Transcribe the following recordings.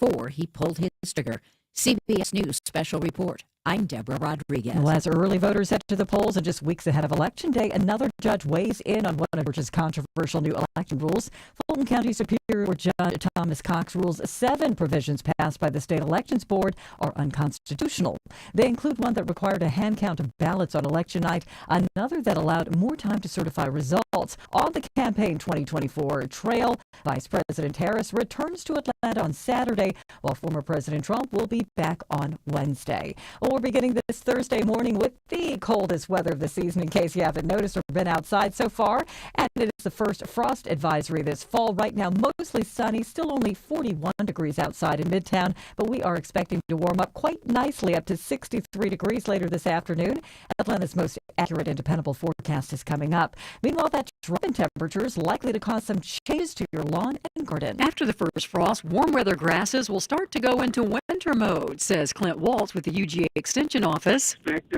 before he pulled his trigger. CBS News Special Report. I'm Deborah Rodriguez. Well, as early voters head to the polls and just weeks ahead of Election Day, another judge weighs in on one of Georgia's controversial new election rules. Fulton County Superior Court Judge Thomas Cox rules 7 provisions passed by the State Elections Board are unconstitutional. They include one that required a hand count of ballots on election night, another that allowed more time to certify results. On the campaign 2024 trail, Vice President Harris returns to Atlanta on Saturday, while former President Trump will be back on Wednesday. We're beginning this Thursday morning with the coldest weather of the season, in case you haven't noticed or been outside so far. And it is the first frost advisory this fall. Right now, mostly sunny, still only 41 degrees outside in Midtown, but we are expecting to warm up quite nicely up to 63 degrees later this afternoon. Atlanta's most accurate and dependable forecast is coming up. Meanwhile, that drop in temperature is likely to cause some changes to your lawn and garden. After the first frost, warm weather grasses will start to go into winter mode, says Clint Waltz with the UGA Extension Office. Expect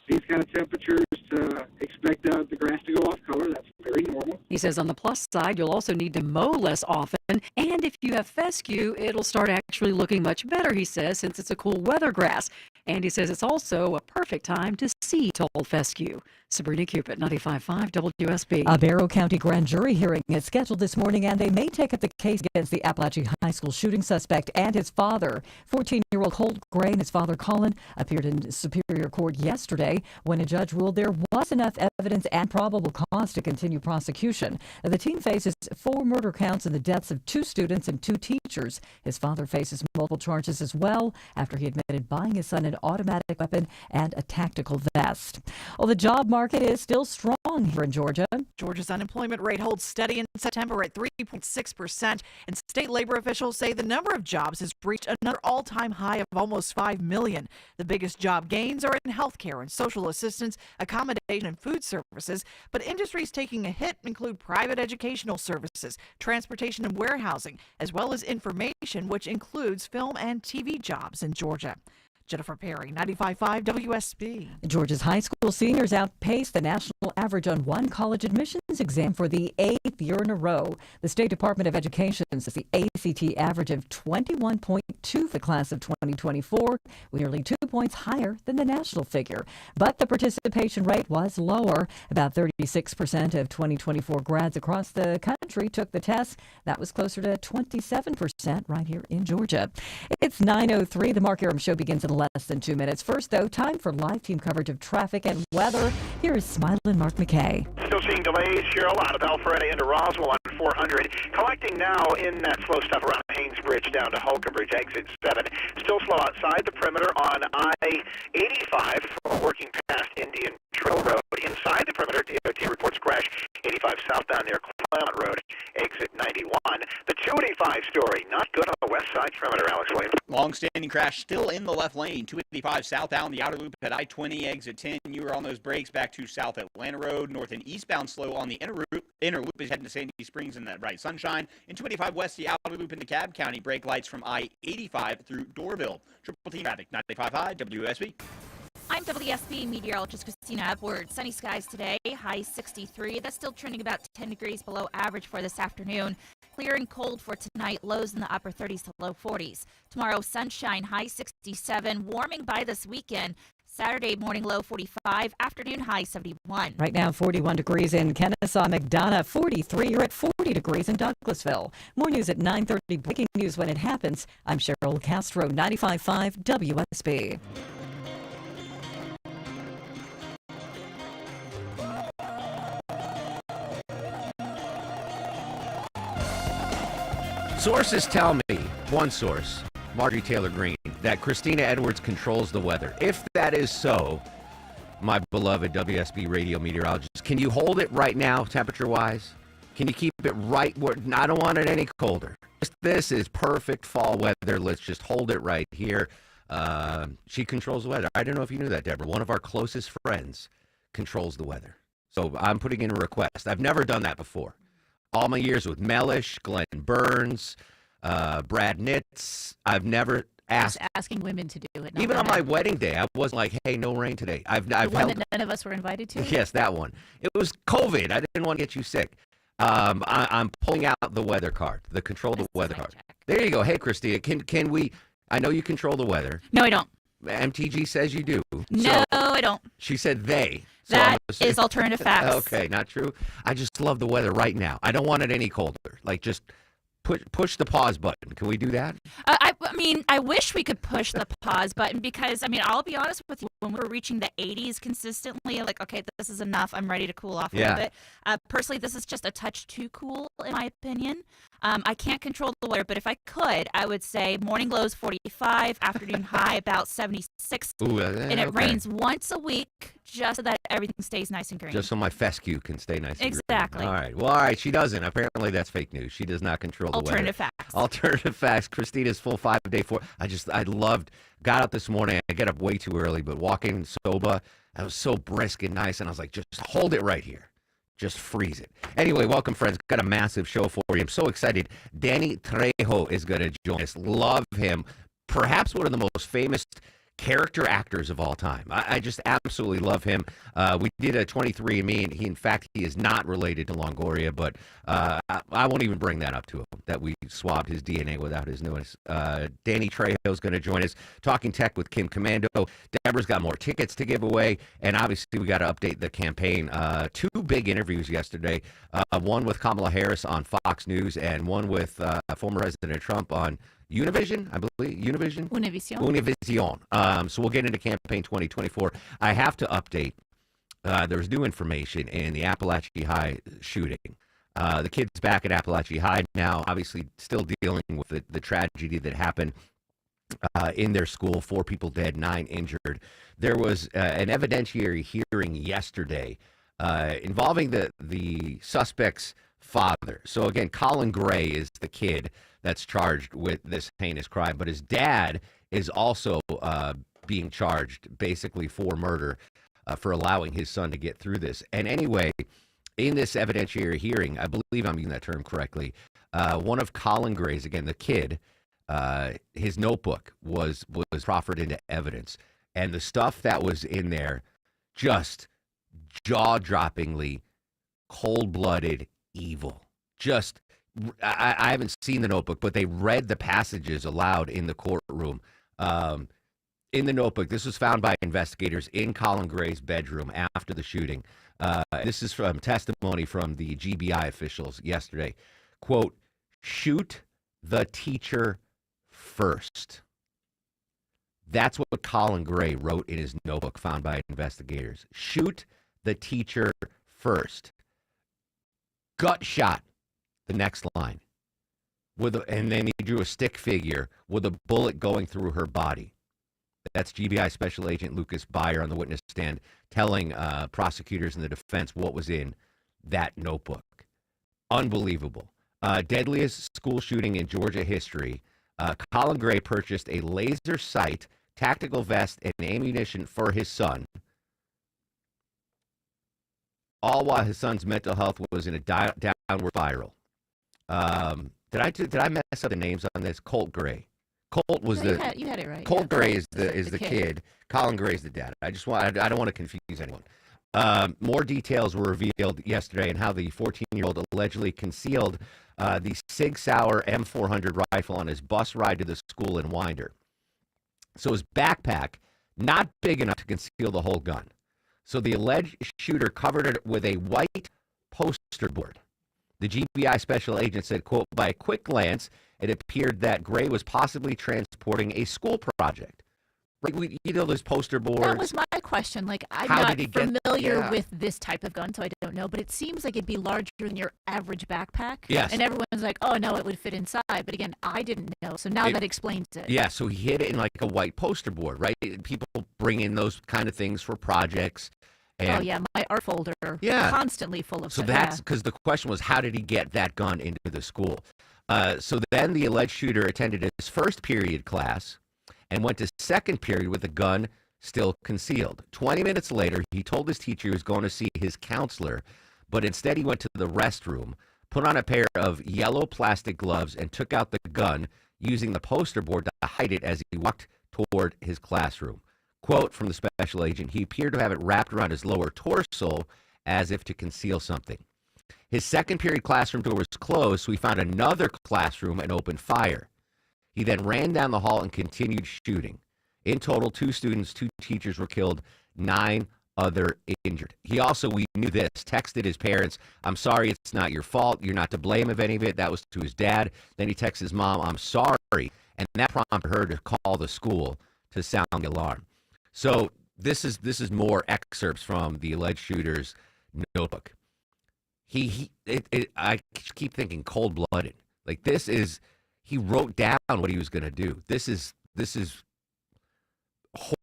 these kind of temperatures to expect the grass to go off color. That's very normal. He says on the plus side, you'll also need to mow less often. And if you have fescue, it'll start actually looking much better, he says, since it's a cool weather grass. And he says it's also a perfect time to see tall fescue. Sabrina Cupid, 95.5 WSB. A Barrow County grand jury hearing is scheduled this morning, and they may take up the case against the Appalachian High School shooting suspect and his father. 14-year-old Colt Gray and his father Colin appeared in Superior Court yesterday when a judge ruled there was enough evidence and probable cause to continue prosecution. The teen faces 4 murder counts in the deaths of 2 students and 2 teachers. His father faces multiple charges as well after he admitted buying his son an automatic weapon and a tactical vest. Well, the job market is still strong here in Georgia. Georgia's unemployment rate holds steady in September at 3.6%, and state labor officials say the number of jobs has reached another all-time high of almost 5 million. The biggest job gains are in healthcare and social assistance, accommodation, and food services, but industries taking a hit include private educational services, transportation and warehousing, as well as information, which includes film and TV jobs in Georgia. Jennifer Perry, 95.5 WSB. Georgia's high school seniors outpaced the national average on one college admissions exam for the 8th year in a row. The State Department of Education says the ACT average of 21.2 for the class of 2024 was nearly 2 points higher than the national figure. But the participation rate was lower. About 36% of 2024 grads across the country took the test. That was closer to 27% right here in Georgia. It's 9:03. The Mark Arum Show begins in less than 2 minutes. First, though, time for live team coverage of traffic and weather. Here is Smiling Mark McKay. Still seeing delays, Cheryl, out of Alpharetta into Roswell on 400. Collecting now in that slow stuff around Haynes Bridge down to Holcomb Bridge, exit 7. Still slow outside the perimeter on I-85, working past Indian Trail Road. Inside the perimeter, DOT reports crash 85 southbound near Claremont Road, exit 91. The 285 story, not good on the west side perimeter, Alex Williams. Long-standing crash still in the left lane, 285 southbound, the outer loop at I-20, exit 10. You were on those brakes back to South Atlanta Road. North and eastbound slow on the inner loop is heading to Sandy Springs in that right Sunshine. And 285 west, the outer loop into Cobb County. Brake lights from I-85 through Doraville. Triple T traffic, 95.5 WSB. I'm WSB meteorologist Christina Edwards. Sunny skies today, high 63. That's still trending about 10 degrees below average for this afternoon. Clear and cold for tonight, lows in the upper 30s to low 40s. Tomorrow, sunshine, high 67. Warming by this weekend. Saturday morning, low 45. Afternoon, high 71. Right now, 41 degrees in Kennesaw, McDonough, 43. You're at 40 degrees in Douglasville. More news at 9:30. Breaking news when it happens. I'm Cheryl Castro, 95.5 WSB. Sources tell me, one source, Marjorie Taylor Greene, that Christina Edwards controls the weather. If that is so, my beloved WSB radio meteorologist, can you hold it right now, temperature-wise? Can you keep it right where, I don't want it any colder. This is perfect fall weather. Let's just hold it right here. She controls the weather. I don't know if you knew that, Deborah. One of our closest friends controls the weather. So I'm putting in a request. I've never done that before. All my years with Mellish, Glenn Burns, Brad Nitz, I've never asked. Just asking women to do it. Even on my wedding day, I wasn't like, hey, no rain today. I've the one held, that none of us were invited to? Yes, that one. It was COVID. I didn't want to get you sick. I'm pulling out the weather card, the control the weather card. There you go. Hey, Christina, can we? I know you control the weather. No, I don't. MTG says you do. No, So I don't. she said they. So That I'm gonna say- is alternative facts. Okay, not true. I just love the weather right now. I don't want it any colder. Like just push the pause button. Can we do that? I mean, I wish we could push the pause button because, I mean, I'll be honest with you, when we were reaching the 80s consistently, like, okay, this is enough. I'm ready to cool off a Yeah. little bit. Personally, this is just a touch too cool, in my opinion. I can't control the weather, but if I could, I would say morning lows 45, afternoon high about 76, Ooh, and it okay. rains once a week just so that everything stays nice and green. Just so my fescue can stay nice and green. Exactly. All right. Well, all right. She doesn't. Apparently, that's fake news. She does not control the weather. Alternative facts. Alternative facts. Christina's full 5-day got up this morning. I get up way too early, but walking Soba, I was so brisk and nice, and I was like, just hold it right here. Just freeze it. Anyway, welcome, friends. Got a massive show for you. I'm so excited. Danny Trejo is going to join us. Love him. Perhaps one of the most famous character actors of all time. I just absolutely love him. We did a 23andMe, and he is not related to Longoria, but I won't even bring that up to him, that we swabbed his DNA without his notice. Danny Trejo is going to join us, talking tech with Kim Commando. Deborah's got more tickets to give away, and obviously we got to update the campaign. Two big interviews yesterday, one with Kamala Harris on Fox News, and one with former President Trump on Univision, I believe. Univision? Univision. So we'll get into campaign 2024. I have to update. There's new information in the Appalachia High shooting. The kid's back at Appalachia High now, obviously still dealing with the tragedy that happened in their school. 4 people dead, 9 injured. There was an evidentiary hearing yesterday involving the suspect's father. So again, Colin Gray is the kid that's charged with this heinous crime, but his dad is also being charged basically for murder for allowing his son to get through this. And anyway, in this evidentiary hearing, I believe I'm using that term correctly, one of Colin Gray's, again, the kid, his notebook was proffered into evidence. And the stuff that was in there, just jaw-droppingly cold-blooded evil. Just, I haven't seen the notebook, but they read the passages aloud in the courtroom. In the notebook, this was found by investigators in Colin Gray's bedroom after the shooting. This is from testimony from the GBI officials yesterday. Quote, shoot the teacher first. That's what Colin Gray wrote in his notebook found by investigators. Shoot the teacher first. Gut shot. The next line. And then he drew a stick figure with a bullet going through her body. That's GBI Special Agent Lucas Beyer on the witness stand telling prosecutors and the defense what was in that notebook. Unbelievable. Deadliest school shooting in Georgia history. Colin Gray purchased a laser sight, tactical vest, and ammunition for his son, all while his son's mental health was in a downward spiral. Did I mess up the names on this? Colt Gray. Colt was You had it right. Colt Gray is the kid. Colin Gray is the dad. I don't want to confuse anyone. More details were revealed yesterday on how the 14-year-old allegedly concealed the Sig Sauer M400 rifle on his bus ride to the school in Winder. So his backpack, not big enough to conceal the whole gun. So the alleged shooter covered it with a white poster board. The GBI special agent said, quote, by a quick glance, it appeared that Gray was possibly transporting a school project. Like, those poster boards. That was my question. Like, I'm How not did he get- familiar yeah. with this type of gun, so I don't know. But it seems like it'd be larger than your average backpack. Yes. And everyone's like, oh, no, it would fit inside. But again, I didn't know. So now that explains it. Yeah, so he hid it in like a white poster board, right? People bring in those kind of things for projects. And Oh, yeah, my art folder constantly full of So stuff. that's because the question was, how did he get that gun into the school? So then the alleged shooter attended his first period class and went to second period with the gun still concealed. 20 minutes later, he told his teacher he was going to see his counselor, but instead he went to the restroom, put on a pair of yellow plastic gloves, and took out the gun using the poster board to hide it as he walked toward his classroom. Quote from the special agent, he appeared to have it wrapped around his lower torso as if to conceal something. His second period classroom door was closed, so he found another classroom and opened fire. He then ran down the hall and continued shooting. In total, 2 students, 2 teachers were killed, 9 other injured. He also, we knew this, texted his parents, "I'm sorry, it's not your fault. You're not to blame of any of it." That was to his dad. Then he texted his mom, "I'm sorry." And that prompted her to call the school to sound the alarm. So this is more excerpts from the alleged shooter's notebook. I keep thinking cold-blooded. Like, this is, he wrote down what he was going to do. This is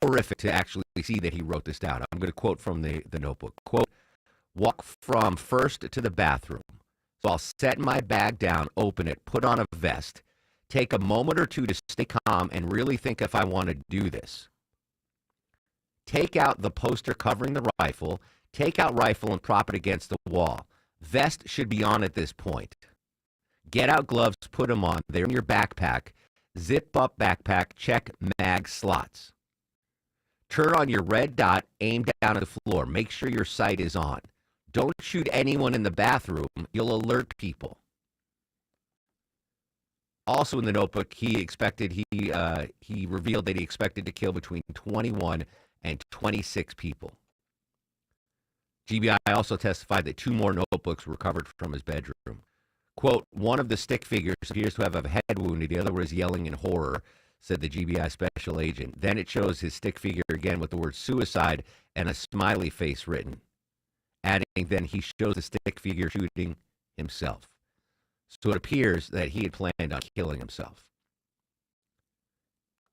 horrific to actually see that he wrote this down. I'm going to quote from the notebook. Quote, "Walk from first to the bathroom. So I'll set my bag down, open it, put on a vest, take a moment or two to stay calm and really think if I want to do this. Take out the poster covering the rifle, take out rifle and prop it against the wall. Vest should be on at this point. Get out gloves, put them on. They're in your backpack. Zip up backpack, check mag slots. Turn on your red dot, aim down at the floor. Make sure your sight is on. Don't shoot anyone in the bathroom. You'll alert people." Also in the notebook, he revealed that he expected to kill between 21 and 26 people. GBI also testified that 2 more notebooks were recovered from his bedroom. Quote, "One of the stick figures appears to have a head wound, and the other was yelling in horror," said the GBI special agent. Then it shows his stick figure again with the word suicide and a smiley face written. Adding, then he shows the stick figure shooting himself. So it appears that he had planned on killing himself.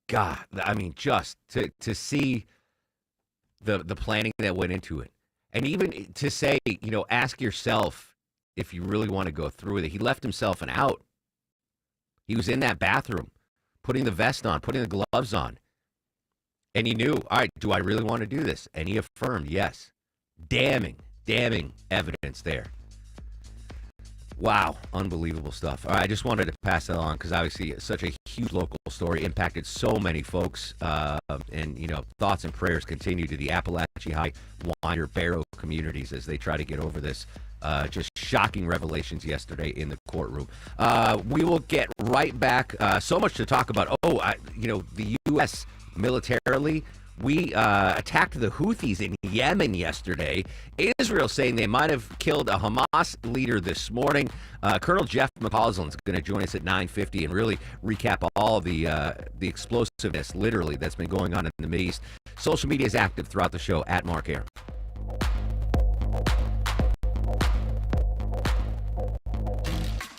God, I mean, just to see the planning that went into it. And even to say, ask yourself if you really want to go through with it. He left himself an out. He was in that bathroom, putting the vest on, putting the gloves on. And he knew, all right, do I really want to do this? And he affirmed, yes. Damning evidence there. Wow, unbelievable stuff. All right, I just wanted to pass that on because obviously it's such a huge local story, impacted so many folks. And, thoughts and prayers continue to the Appalachia High, Winder, Barrow communities as they try to get over this. Just shocking revelations yesterday in the courtroom. We will get right back. So much to talk about. The U.S. militarily, we attacked the Houthis in Yemen yesterday. Israel saying they might have killed a Hamas leader this morning. Colonel Jeff McCausland is going to join us at 9:50 and really recap all the explosiveness, literally, that's been going on in the Mideast. Social media is active throughout the show at Mark Arum.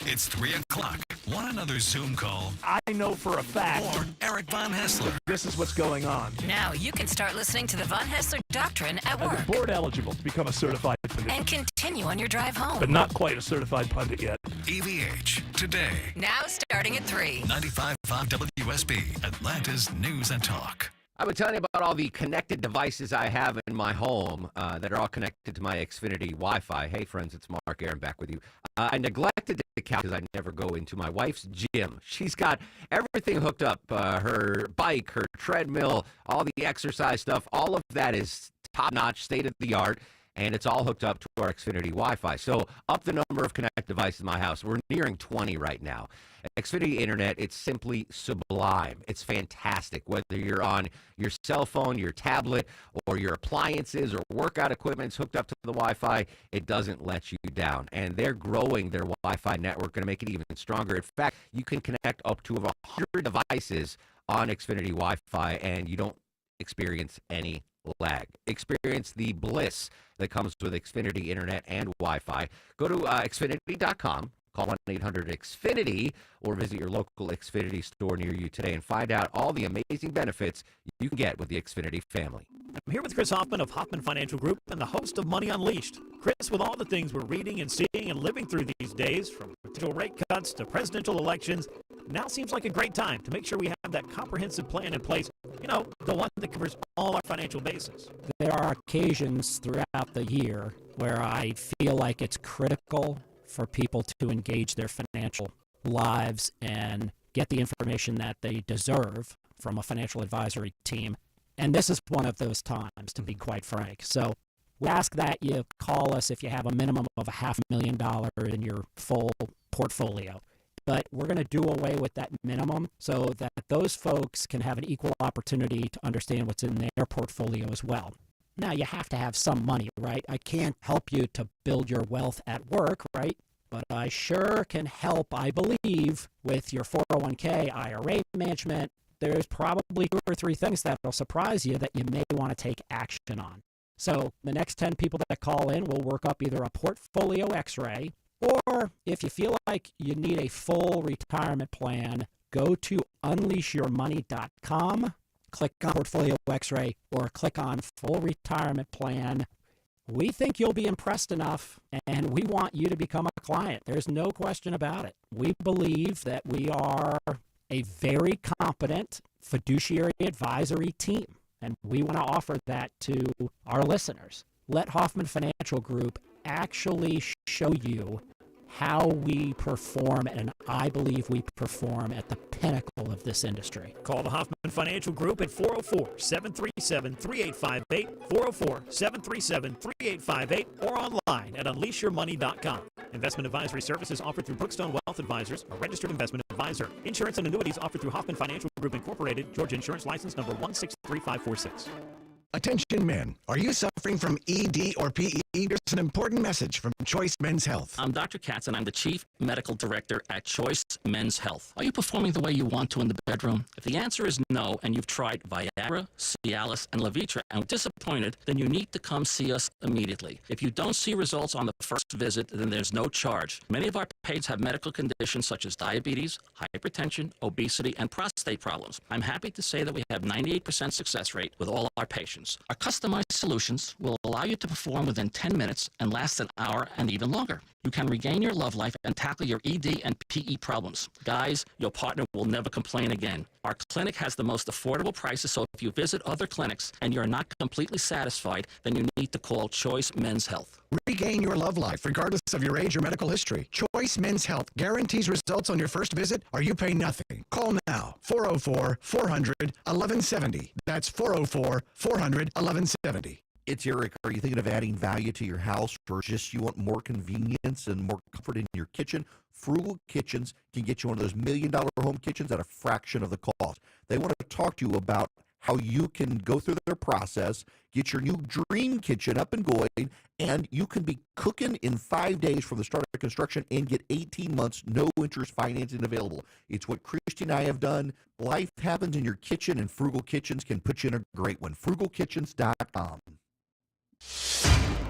It's 3 o'clock. Want another Zoom call? I know for a fact. Or Eric Von Hessler. This is what's going on. Now you can start listening to the Von Hessler Doctrine at work. Board eligible to become a certified pundit. And continue on your drive home. But not quite a certified pundit yet. EVH, today. Now starting at 3. 95.5 WSB, Atlanta's News and Talk. I've been telling you about all the connected devices I have in my home that are all connected to my Xfinity Wi-Fi. Hey, friends, it's Mark Arum back with you. I neglected to count because I never go into my wife's gym. She's got everything hooked up, her bike, her treadmill, all the exercise stuff. All of that is top-notch, state-of-the-art, and it's all hooked up to our Xfinity Wi-Fi. So up the number of connected devices in my house. We're nearing 20 right now. Xfinity Internet, it's simply sublime. It's fantastic. Whether you're on your cell phone, your tablet, or your appliances or workout equipment is hooked up to the Wi-Fi, it doesn't let you down. And they're growing their Wi-Fi network, going to make it even stronger. In fact, you can connect up to 100 devices on Xfinity Wi-Fi, and you don't experience any lag. Experience the bliss that comes with Xfinity Internet and Wi-Fi. Go to Xfinity.com. Call 1-800-XFINITY or visit your local Xfinity store near you today and find out all the amazing benefits you can get with the Xfinity family. I'm here with Chris Hoffman of Hoffman Financial Group and the host of Money Unleashed. Chris, with all the things we're reading and seeing and living through these days, from potential rate cuts to presidential elections, now seems like a great time to make sure we have that comprehensive plan in place, the one that covers all our financial bases. There are occasions throughout the year where I feel like it's critical for people to engage their financial lives and get the information that they deserve from a financial advisory team. And this is one of those times, to be quite frank. So We ask that you call us if you have a minimum of $500,000 in your full portfolio. But we're going to do away with that minimum so that those folks can have an equal opportunity to understand what's in their portfolio as well. Now, you have to have some money, right? I can't help you to build your wealth at work, right? But I sure can help, I believe, with your 401k, IRA management. There's probably 2 or 3 things that will surprise you that you may want to take action on. So the next 10 people that call in will work up either a portfolio x-ray, or if you feel like you need a full retirement plan, go to unleashyourmoney.com, click on Portfolio X-ray, or click on Full Retirement Plan. We think you'll be impressed enough, and we want you to become a client. There's no question about it. We believe that we are a very competent fiduciary advisory team, and we want to offer that to our listeners. Let Hoffman Financial Group actually show you how we perform, and I believe we perform at the pinnacle of this industry. Call the Hoffman Financial Group at 404-737-3858, 404-737-3858, or online at unleashyourmoney.com. Investment advisory services offered through Brookstone Wealth Advisors, a registered investment advisor. Insurance and annuities offered through Hoffman Financial Group Incorporated, Georgia Insurance License number 163546. Attention men, are you suffering from ED or PE? Here's an important message from Choice Men's Health. I'm Dr. Katz, and I'm the Chief Medical Director at Choice Men's Health. Are you performing the way you want to in the bedroom? If the answer is no, and you've tried Viagra, Cialis, and Levitra and are disappointed, then you need to come see us immediately. If you don't see results on the first visit, then there's no charge. Many of our patients have medical conditions such as diabetes, hypertension, obesity, and prostate problems. I'm happy to say that we have 98% success rate with all our patients. Our customized solutions will allow you to perform within 10 minutes and last an hour and even longer. You can regain your love life and tackle your ED and PE problems. Guys, your partner will never complain again. Our clinic has the most affordable prices, so if you visit other clinics and you're not completely satisfied, then you need to call Choice Men's Health. Regain your love life regardless of your age or medical history. Choice Men's Health guarantees results on your first visit or you pay nothing. Call now, 404-400-1170. That's 404-400-1170. It's Eric. Are you thinking of adding value to your house, or just you want more convenience and more comfort in your kitchen? Frugal Kitchens can get you one of those $1 million home kitchens at a fraction of the cost. They want to talk to you about how you can go through their process, get your new dream kitchen up and going, and you can be cooking in 5 days from the start of construction and get 18 months, no interest financing available. It's what Christy and I have done. Life happens in your kitchen, and Frugal Kitchens can put you in a great one. FrugalKitchens.com.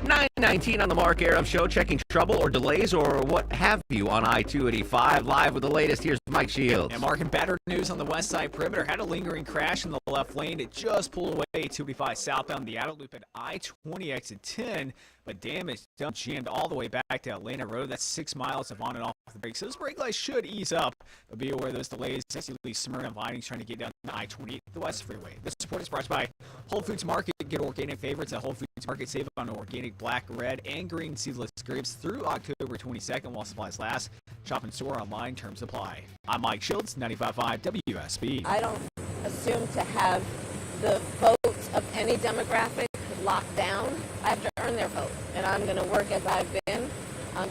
9:19 on the Mark Aram Show, checking trouble or delays or what have you on I-285. Live with the latest, here's Mike Shields. And Mark, and battered news on the west side perimeter. Had a lingering crash in the left lane. It just pulled away 285 southbound the outer loop at I-20 exit 10. But damage jammed all the way back to Atlanta Road. That's 6 miles of on and off the brakes. So those brake lights should ease up. But be aware of those delays. I see Lee Smyrna and Vinings trying to get down to I-20, the West Freeway. This report is brought to you by Whole Foods Market. Get organic favorites at Whole Foods Market. Save on organic black, red, and green seedless grapes through October 22nd while supplies last. Shop and store online. Terms apply. I'm Mike Shields, 95.5 WSB. I don't assume to have the votes of any demographic locked down. I have to earn their vote, and I'm going to work as I've been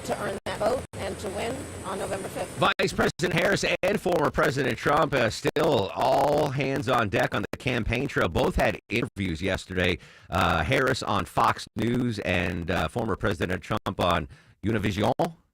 to earn that vote and to win on November 5th. Vice President Harris and former President Trump still all hands on deck on the campaign trail. Both had interviews yesterday. Harris on Fox News and former President Trump on Univision.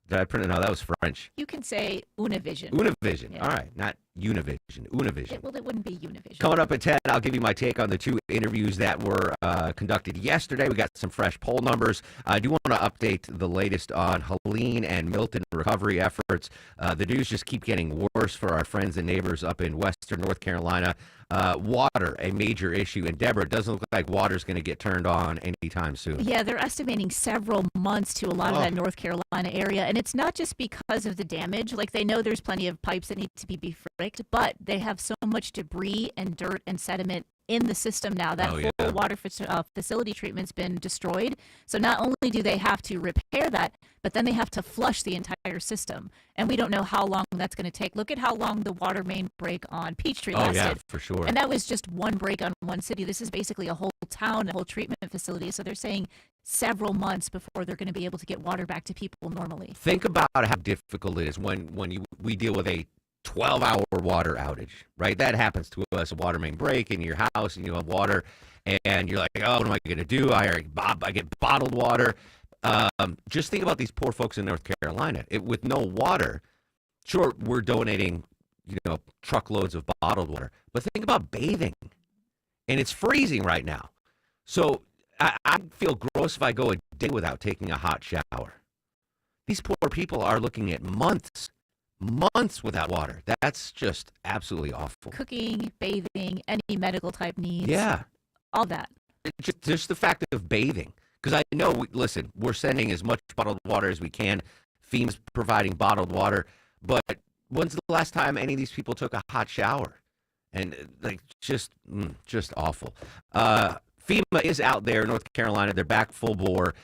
Did I print it? No, that was French. You can say Univision. Univision. Yeah. All right, not Univision. Univision. Well, it wouldn't be Univision. Coming up at 10, I'll give you my take on the 2 interviews that were conducted yesterday. We got some fresh poll numbers. I do want to update the latest on Helene and Milton recovery efforts. The news just keep getting worse for our friends and neighbors up in western North Carolina. Water, a major issue. And Deborah, it doesn't look like water's going to get turned on anytime soon. Yeah, they're estimating several months to a lot of that North Carolina area. And it's not just because of the damage. Like, they know there's plenty of pipes that need to be fixed, but they have so much debris and dirt and sediment in the system now. That whole water facility treatment's been destroyed. So not only do they have to repair that, but then they have to flush the entire system. And we don't know how long that's going to take. Look at how long the water main break on Peachtree lasted. Oh, yeah, for sure. And that was just one break on one city. This is basically a whole town, a whole treatment facility. So they're saying several months before they're going to be able to get water back to people normally. Think about how difficult it is when we deal with a 12-hour water outage, right? That happens to us, a water main break in your house, and you have water, and you're like, oh, what am I going to do? I get bottled water. Just think about these poor folks in North Carolina. With no water, sure, we're donating, truckloads of bottled water, but think about bathing, and it's freezing right now. So I feel gross if I go a day without taking a hot shower. These poor people are looking at months without water. That's just absolutely awful. Cooking, bathing, any medical type needs. Yeah. All that. Just the fact of bathing. Because I know, listen, we're sending as much bottled water as we can. FEMA's providing bottled water. But when's the last time any of these people took a hot shower? And just awful. FEMA is out there in North Carolina. They're back full bore.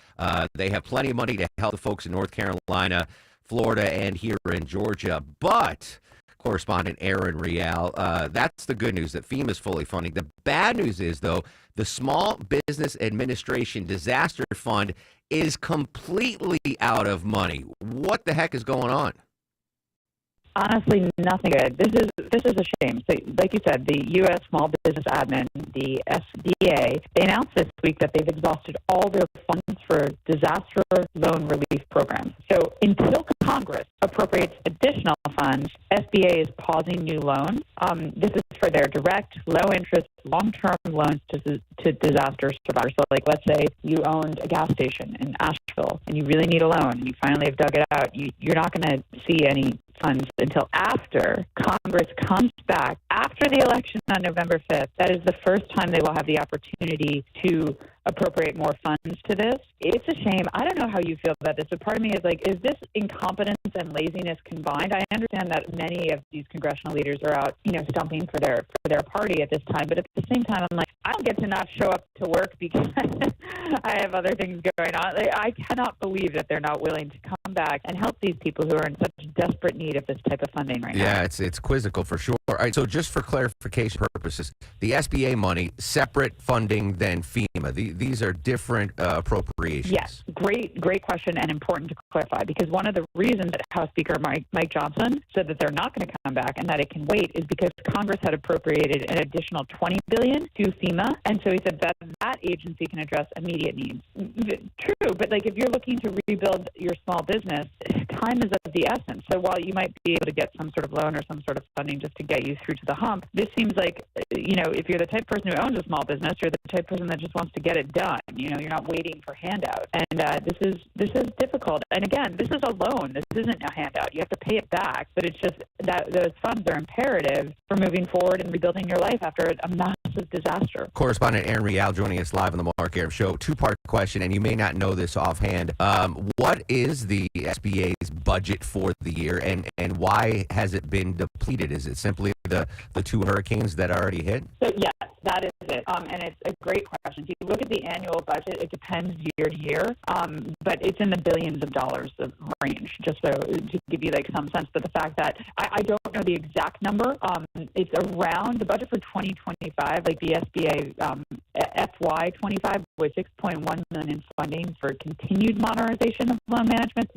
They have plenty of money to help the folks in North Carolina, Florida, and here in Georgia. But correspondent Aaron Real, that's the good news, that FEMA is fully funding. The bad news is, though, the Small Business Administration Disaster Fund is completely out of money. What the heck is going on? Honestly, nothing good. This is a shame. So, like you said, the U.S. Small Business Admin, the SBA, they announced this week that they've exhausted all their funds for disaster loan relief programs. So until Congress appropriates additional funds, SBA is pausing new loans. This is for their direct, low-interest, long-term loans to disaster survivors. So, like, let's say you owned a gas station in Asheville and you really need a loan and you finally have dug it out. You're not going to see any funds until after Congress comes back after the election on November 5th. That is the first time they will have the opportunity to appropriate more funds to this. It's a shame. I don't know how you feel about this, but part of me is like, is this incompetence and laziness combined? I understand that many of these congressional leaders are out, stumping for their party at this time, but at the same time, I'm like, I don't get to not show up to work because I have other things going on. I cannot believe that they're not willing to come back and help these people who are in such desperate need of this type of funding right now. Yeah, it's quizzical for sure. All right, so just for clarification purposes, the SBA money, separate funding than FEMA. These are different appropriations. Yes, great question, and important to clarify, because one of the reasons that House Speaker Mike Johnson said that they're not going to come back and that it can wait is because Congress had appropriated an additional $20 billion to FEMA, and so he said that agency can address immediate needs. True, but if you're looking to rebuild your small business, time is of the essence. So while you might be able to get some sort of loan or some sort of funding just to get you through to the hump, this seems like, if you're the type of person who owns a small business, you're the type of person that just wants to get it done. You're not waiting for handouts. And this is difficult. And again, this is a loan. This isn't a handout. You have to pay it back. But it's just that those funds are imperative for moving forward and rebuilding your life after a massive disaster. Correspondent Aaron Real joining us live on the Mark Arum Show. Two-part question, and you may not know this offhand. What is the SBA's budget for the year, and why has it been depleted? Is it simply the two hurricanes that already hit? So, yes, that is it. And it's a great question. If you look at the annual budget, it depends year to year, but it's in the billions of dollars of range, just so to give you some sense. But the fact that I don't know the exact number, it's around the budget for 2025, the SBA FY25 was $6.1 million in funding for continued modernization of loan management.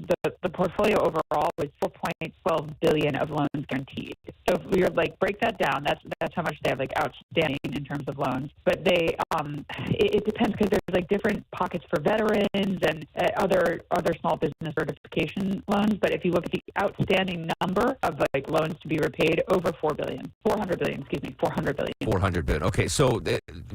The portfolio overall was $4.12 billion of loans guaranteed. So if we were break that down, that's how much they have outstanding in terms of loans. But they it depends, because there's different pockets for veterans and other small business certification loans. But if you look at the outstanding number of loans to be repaid, over $400 billion. $400 billion. Okay, so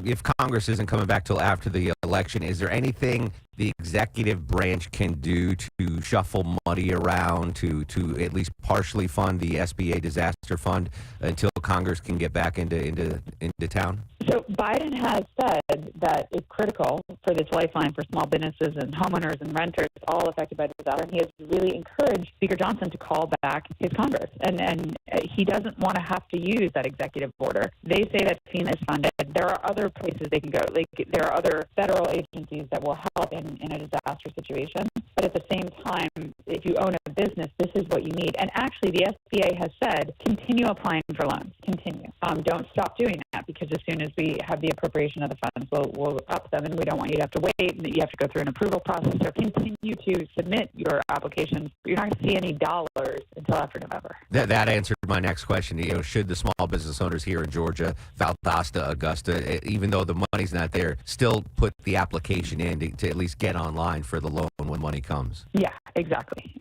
if Congress isn't coming back till after the election, is there anything the executive branch can do to shuffle money around to at least partially fund the SBA disaster fund until Congress can get back into town? So Biden has said that it's critical for this lifeline for small businesses and homeowners and renters all affected by the disaster. And he has really encouraged Speaker Johnson to call back his Congress. And he doesn't want to have to use that executive order. They say that FEMA is funded. There are other places they can go. There are other federal agencies that will help in a disaster situation. But at the same time, if you own a business, this is what you need. And actually, the SBA has said, continue applying for loans. Continue. Don't stop doing that. that, because as soon as we have the appropriation of the funds, we'll up them, and we don't want you to have to wait. You have to go through an approval process. So continue to submit your applications. You're not going to see any dollars until after November. That answered my next question. Should the small business owners here in Georgia, Valdosta, Augusta, even though the money's not there, still put the application in to at least get online for the loan when money comes? Yeah, exactly.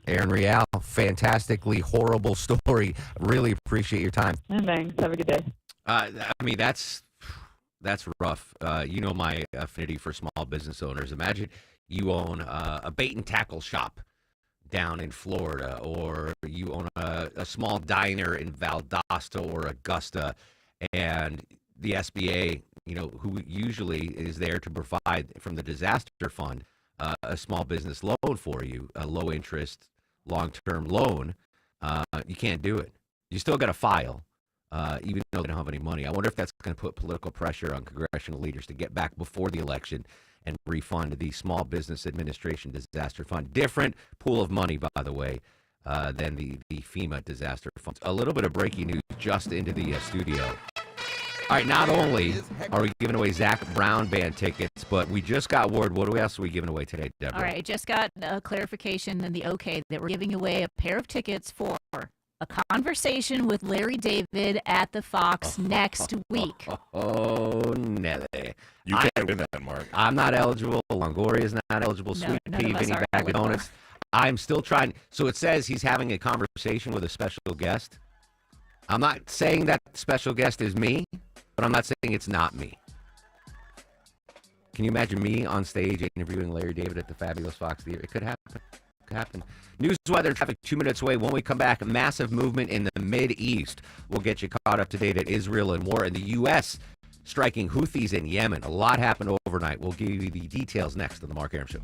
Aaron Real, fantastically horrible story. Really appreciate your time. Thanks. Have a good day. That's rough. My affinity for small business owners. Imagine you own a bait and tackle shop down in Florida, or you own a small diner in Valdosta or Augusta, and the SBA, who usually is there to provide from the disaster fund a small business loan for you, a low interest, long-term loan. You can't do it. You still got to file, even though they don't have any money. I wonder if that's going to put political pressure on congressional leaders to get back before the election and refund the Small Business Administration Disaster Fund. Different pool of money, by the way, than the FEMA disaster fund. A little bit of breaking news just into the studio. All right, not only are we giving away Zach Brown Band tickets, but we just got word. What else are we giving away today, Deborah? All right, just got a clarification and the okay that we're giving away a pair of tickets for a conversation with Larry David at the Fox next week. Oh, Nelly. You can't win that, Mark. I'm not eligible. Longoria is not eligible. Sweet Pea, Vinny Bag of Donuts. I'm still trying. So it says he's having a conversation with a special guest. I'm not saying that special guest is me, but I'm not saying it's not me. Can you imagine me on stage interviewing Larry David at the fabulous Fox Theater? It could happen. News, weather, traffic 2 minutes away. When we come back, massive movement in the Mideast. We'll get you caught up to date at Israel and war in the U.S. striking Houthis in Yemen. A lot happened overnight. We'll give you the details next on the Mark Arum Show.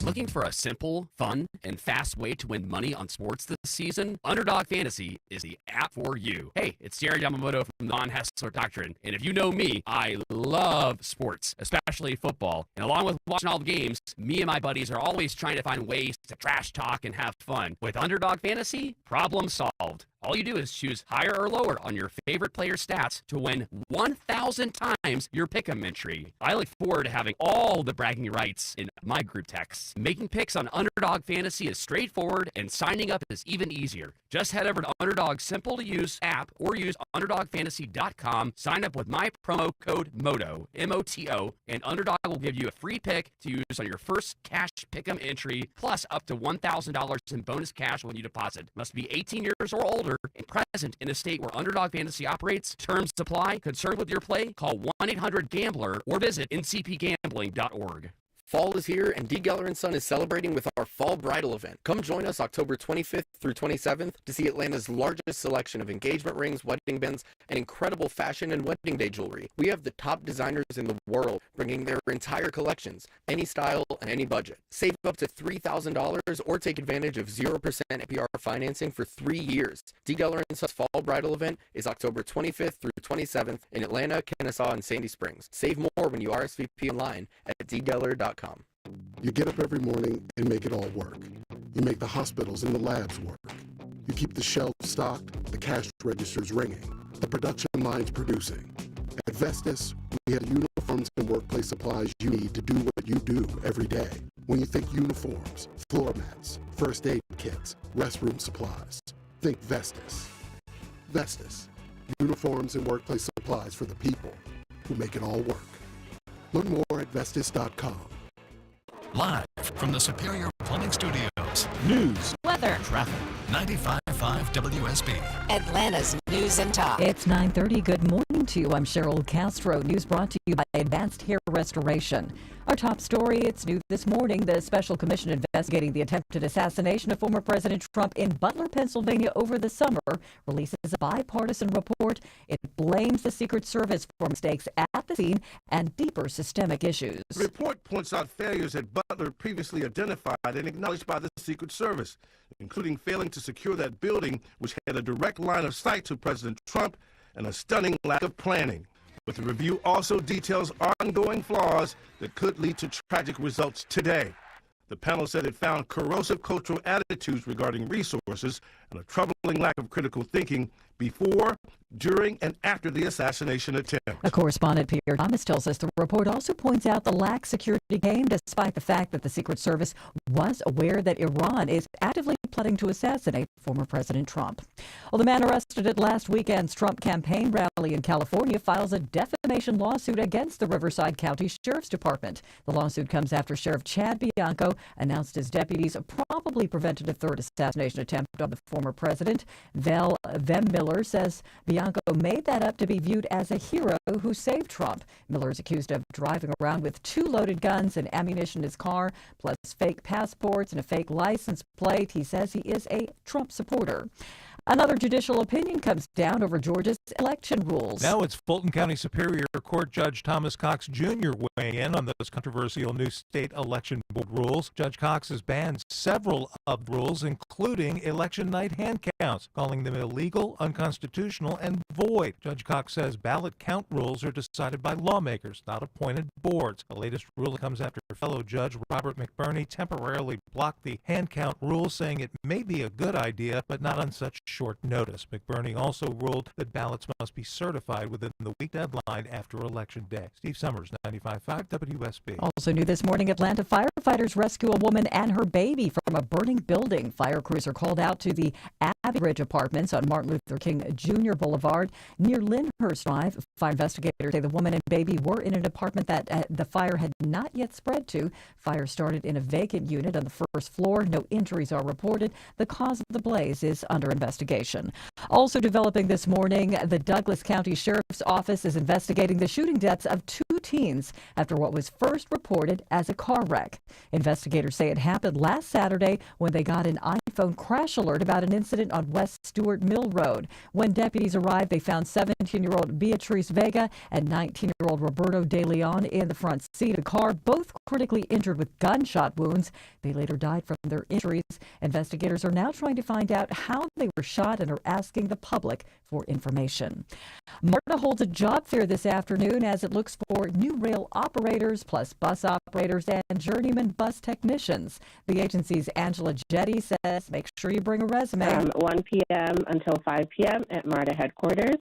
Looking for a simple, fun, and fast way to win money on sports this season? Underdog Fantasy is the app for you. Hey, it's Jerry Yamamoto from the Von Hessler Doctrine, and if you know me, I love sports, especially football. And along with watching all the games, me and my buddies are always trying to find ways to trash talk and have fun. With Underdog Fantasy, problem solved. All you do is choose higher or lower on your favorite player stats to win 1,000 times your pick'em entry. I look forward to having all the bragging rights in my group texts. Making picks on Underdog Fantasy is straightforward, and signing up is even easier. Just head over to Underdog's simple-to-use app or use UnderdogFantasy.com. Sign up with my promo code MOTO, M-O-T-O, and Underdog will give you a free pick to use on your first cash pick'em entry, plus up to $1,000 in bonus cash when you deposit. Must be 18 years or older and present in a state where Underdog Fantasy operates. Terms apply. Concerned with your play? Call 1-800-GAMBLER or visit ncpgambling.org. Fall is here, and D. Geller & Son is celebrating with our Fall Bridal event. Come join us October 25th through 27th to see Atlanta's largest selection of engagement rings, wedding bands, and incredible fashion and wedding day jewelry. We have the top designers in the world bringing their entire collections, any style and any budget. Save up to $3,000 or take advantage of 0% APR financing for 3 years. D. Geller & Son's Fall Bridal event is October 25th through 27th in Atlanta, Kennesaw, and Sandy Springs. Save more when you RSVP online at dgeller.com. You get up every morning and make it all work. You make the hospitals and the labs work. You keep the shelves stocked, the cash registers ringing, the production lines producing. At Vestas, we have uniforms and workplace supplies you need to do what you do every day. When you think uniforms, floor mats, first aid kits, restroom supplies, think Vestas. Vestas, uniforms and workplace supplies for the people who make it all work. Learn more at Vestas.com. Live from the Superior Plumbing Studios. News, weather, traffic. 95.5 WSB. Atlanta's News and Talk. It's 9:30. Good morning to you. I'm Cheryl Castro. News brought to you by Advanced Hair Restoration. Our top story, it's new this morning. The special commission investigating the attempted assassination of former President Trump in Butler, Pennsylvania over the summer releases a bipartisan report. It blames the Secret Service for mistakes at the scene and deeper systemic issues. The report points out failures at Butler previously identified and acknowledged by the Secret Service, including failing to secure that building, which had a direct line of sight to President Trump, and a stunning lack of planning. But the review also details ongoing flaws that could lead to tragic results today. The panel said it found corrosive cultural attitudes regarding resources, and a troubling lack of critical thinking before, during, and after the assassination attempt. A correspondent, Peter Thomas, tells us the report also points out the lax security came despite the fact that the Secret Service was aware that Iran is actively plotting to assassinate former President Trump. Well, the man arrested at last weekend's Trump campaign rally in California files a defamation lawsuit against the Riverside County Sheriff's Department. The lawsuit comes after Sheriff Chad Bianco announced his deputies probably prevented a third assassination attempt on the former president. Vem Miller says Bianco made that up to be viewed as a hero who saved Trump. Miller is accused of driving around with 2 loaded guns and ammunition in his car, plus fake passports and a fake license plate. He says he is a Trump supporter. Another judicial opinion comes down over Georgia's election rules. Now it's Fulton County Superior Court Judge Thomas Cox Jr. weighing in on those controversial new state election board rules. Judge Cox has banned several of the rules, including election night hand counts, calling them illegal, unconstitutional, and void. Judge Cox says ballot count rules are decided by lawmakers, not appointed boards. The latest ruling comes after fellow Judge Robert McBurney temporarily blocked the hand count rule, saying it may be a good idea, but not on such short notice. McBurney also ruled that ballots must be certified within the week deadline after Election Day. Steve Summers, 95.5 WSB. Also new this morning, Atlanta firefighters rescue a woman and her baby from a burning building. Fire crews are called out to the Abbey Ridge Apartments on Martin Luther King Jr. Boulevard near Lyndhurst Drive. Fire investigators say the woman and baby were in an apartment that the fire had not yet spread to. Fire started in a vacant unit on the first floor. No injuries are reported. The cause of the blaze is under investigation. Also developing this morning, the Douglas County Sheriff's Office is investigating the shooting deaths of 2 teens after what was first reported as a car wreck. Investigators say it happened last Saturday when they got an iPhone crash alert about an incident on West Stewart Mill Road. When deputies arrived, they found 17-year-old Beatrice Vega and 19-year-old Roberto De Leon in the front seat of the car, both critically injured with gunshot wounds. They later died from their injuries. Investigators are now trying to find out how they were shot and are asking the public for information. MARTA holds a job fair this afternoon as it looks for new rail operators, plus bus operators and journeyman bus technicians. The agency's Angela Jetty says make sure you bring a resume. From 1 p.m. until 5 p.m. at MARTA headquarters.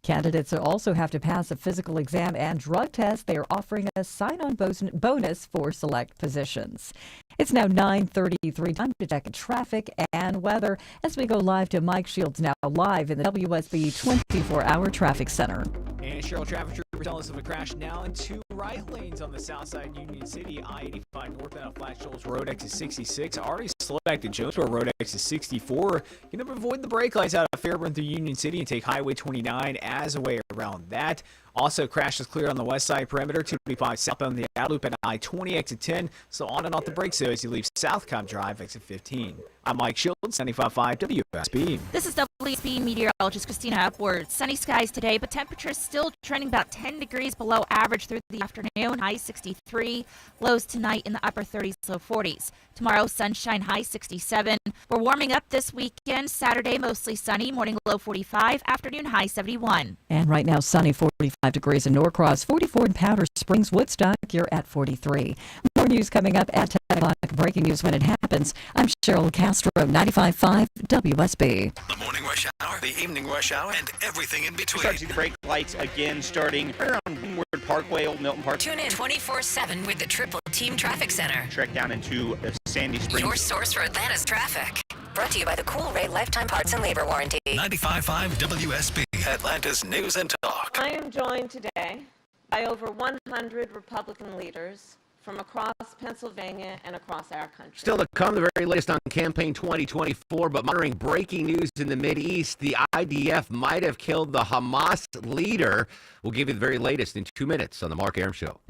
Candidates also have to pass a physical exam and drug test. They are offering a sign-on bonus for select positions. It's now 9:33. Time to check traffic and weather as we go live to Mike Shields now live in the WSB 24-hour traffic center. And Cheryl, traffic troopers telling us of a crash now in 2 right lanes on the south side Union City. I-85 northbound Flat Shoals Road, exit 66. Already slow back to Jonesboro Road, exit 64. You can avoid the brake lights out of Fairburn through Union City and take Highway 29 as a way around that. Also, crash is clear on the west side perimeter, 225 southbound the outer loop at I-20, exit 10. So on and off the brakes as you leave South Cobb Drive, exit 15. I'm Mike Shields, 95.5 WSB. This is WSB meteorologist Christina Upward. Sunny skies today, but temperatures still trending about 10 degrees below average through the afternoon. High 63, lows tonight in the upper 30s, low 40s. Tomorrow, sunshine, high 67. We're warming up this weekend. Saturday, mostly sunny, morning low 45, afternoon high 71. And right now, sunny, 45 degrees in Norcross, 44 in Powder Springs, Woodstock, you're at 43. More news coming up at 10 o'clock. Breaking news when it happens. I'm Cheryl Castro, 95.5 WSB. The morning rush hour, the evening rush hour, and everything in between. Start to see the brake lights again starting right around Windward Parkway, Old Milton Park. Tune in 24/7 with the Triple Team Traffic Center. Trek down into Sandy Springs. Your source for Atlanta's traffic. Brought to you by the Cool Ray Lifetime Parts and Labor Warranty. 95.5 WSB, Atlanta's news and talk. I am joined today by over 100 Republican leaders from across Pennsylvania and across our country. Still to come, the very latest on Campaign 2024, but monitoring breaking news in the Mideast, the IDF might have killed the Hamas leader. We'll give you the very latest in 2 minutes on the Mark Arum Show.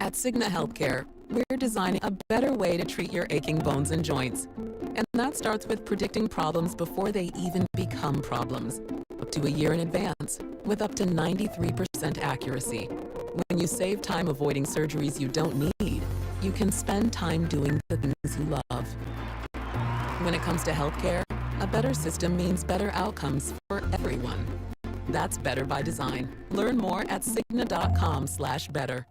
At Cigna Healthcare, we're designing a better way to treat your aching bones and joints. And that starts with predicting problems before they even become problems, up to a year in advance, with up to 93% accuracy. When you save time avoiding surgeries you don't need, you can spend time doing the things you love. When it comes to healthcare, a better system means better outcomes for everyone. That's better by design. Learn more at Cigna.com/better.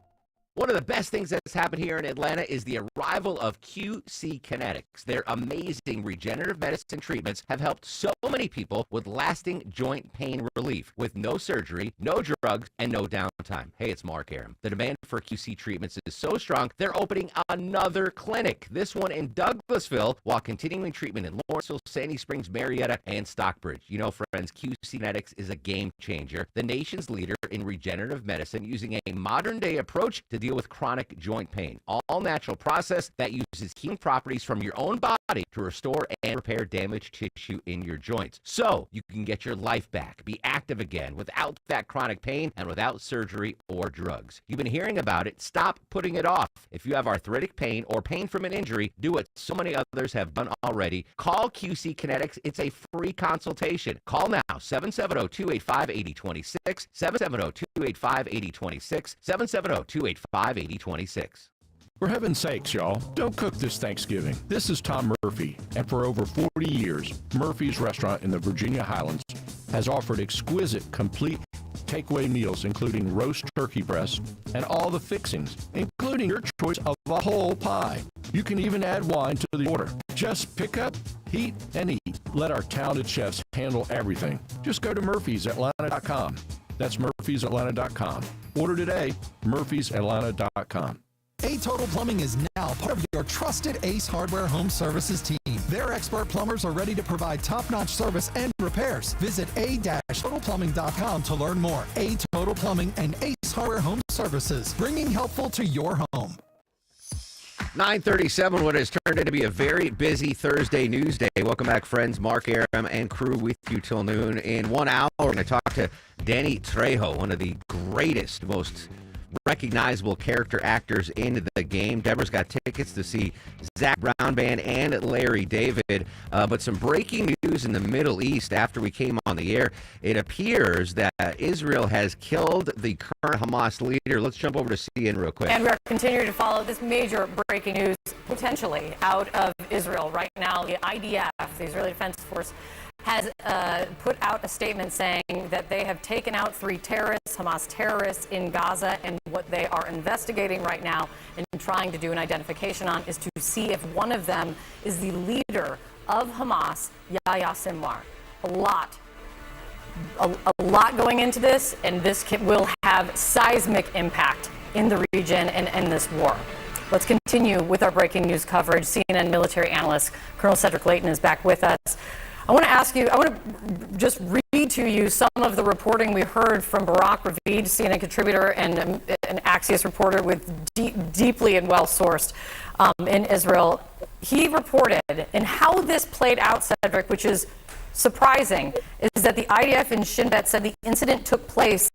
One of the best things that's happened here in Atlanta is the arrival of QC Kinetics. Their amazing regenerative medicine treatments have helped so many people with lasting joint pain relief with no surgery, no drugs, and no downtime. Hey, it's Mark Aram. The demand for QC treatments is so strong, they're opening another clinic, this one in Douglasville, while continuing treatment in Lawrenceville, Sandy Springs, Marietta, and Stockbridge. You know, friends, QC Kinetics is a game changer, the nation's leader in regenerative medicine, using a modern-day approach to deal with chronic joint pain. All natural process that uses healing properties from your own body to restore and repair damaged tissue in your joints, so you can get your life back, be active again without that chronic pain and without surgery or drugs. You've been hearing about it. Stop putting it off. If you have arthritic pain or pain from an injury, do what so many others have done already. Call QC Kinetics. It's a free consultation. Call now, 770-285-8026, 770-285-8026, 770-285-8026. For heaven's sakes, y'all, don't cook this Thanksgiving. This is Tom Murphy, and for over 40 years, Murphy's Restaurant in the Virginia Highlands has offered exquisite, complete takeaway meals, including roast turkey breast and all the fixings, including your choice of a whole pie. You can even add wine to the order. Just pick up, heat, and eat. Let our talented chefs handle everything. Just go to murphysatlanta.com. That's murphysatlanta.com. Order today, murphysatlanta.com. A Total Plumbing is now part of your trusted Ace Hardware Home Services team. Their expert plumbers are ready to provide top-notch service and repairs. Visit a-totalplumbing.com to learn more. A Total Plumbing and Ace Hardware Home Services, bringing helpful to your home. 9:37, what has turned into be a very busy Thursday news day. Welcome back, friends. Mark Aram and crew with you till noon. In 1 hour, we're going to talk to Danny Trejo, one of the greatest, most recognizable character actors in the game. Deborah's got tickets to see Zach Brown Band and Larry David. But some breaking news in the Middle East after we came on the air. It appears that Israel has killed the current Hamas leader. Let's jump over to CNN real quick. And we are continuing to follow this major breaking news potentially out of Israel. Right now, the IDF, the Israeli Defense Force, has put out a statement saying that they have taken out 3 terrorists, Hamas terrorists in Gaza, and what they are investigating right now and trying to do an identification on is to see if one of them is the leader of Hamas, Yahya Sinwar. A lot going into this, and this will have seismic impact in the region and in this war. Let's continue with our breaking news coverage. CNN military analyst Colonel Cedric Layton is back with us. I want to just read to you some of the reporting we heard from Barak Ravid, CNN contributor and an Axios reporter with deeply and well-sourced in Israel. He reported, and how this played out, Cedric, which is surprising, is that the IDF in Shin Bet said the incident took place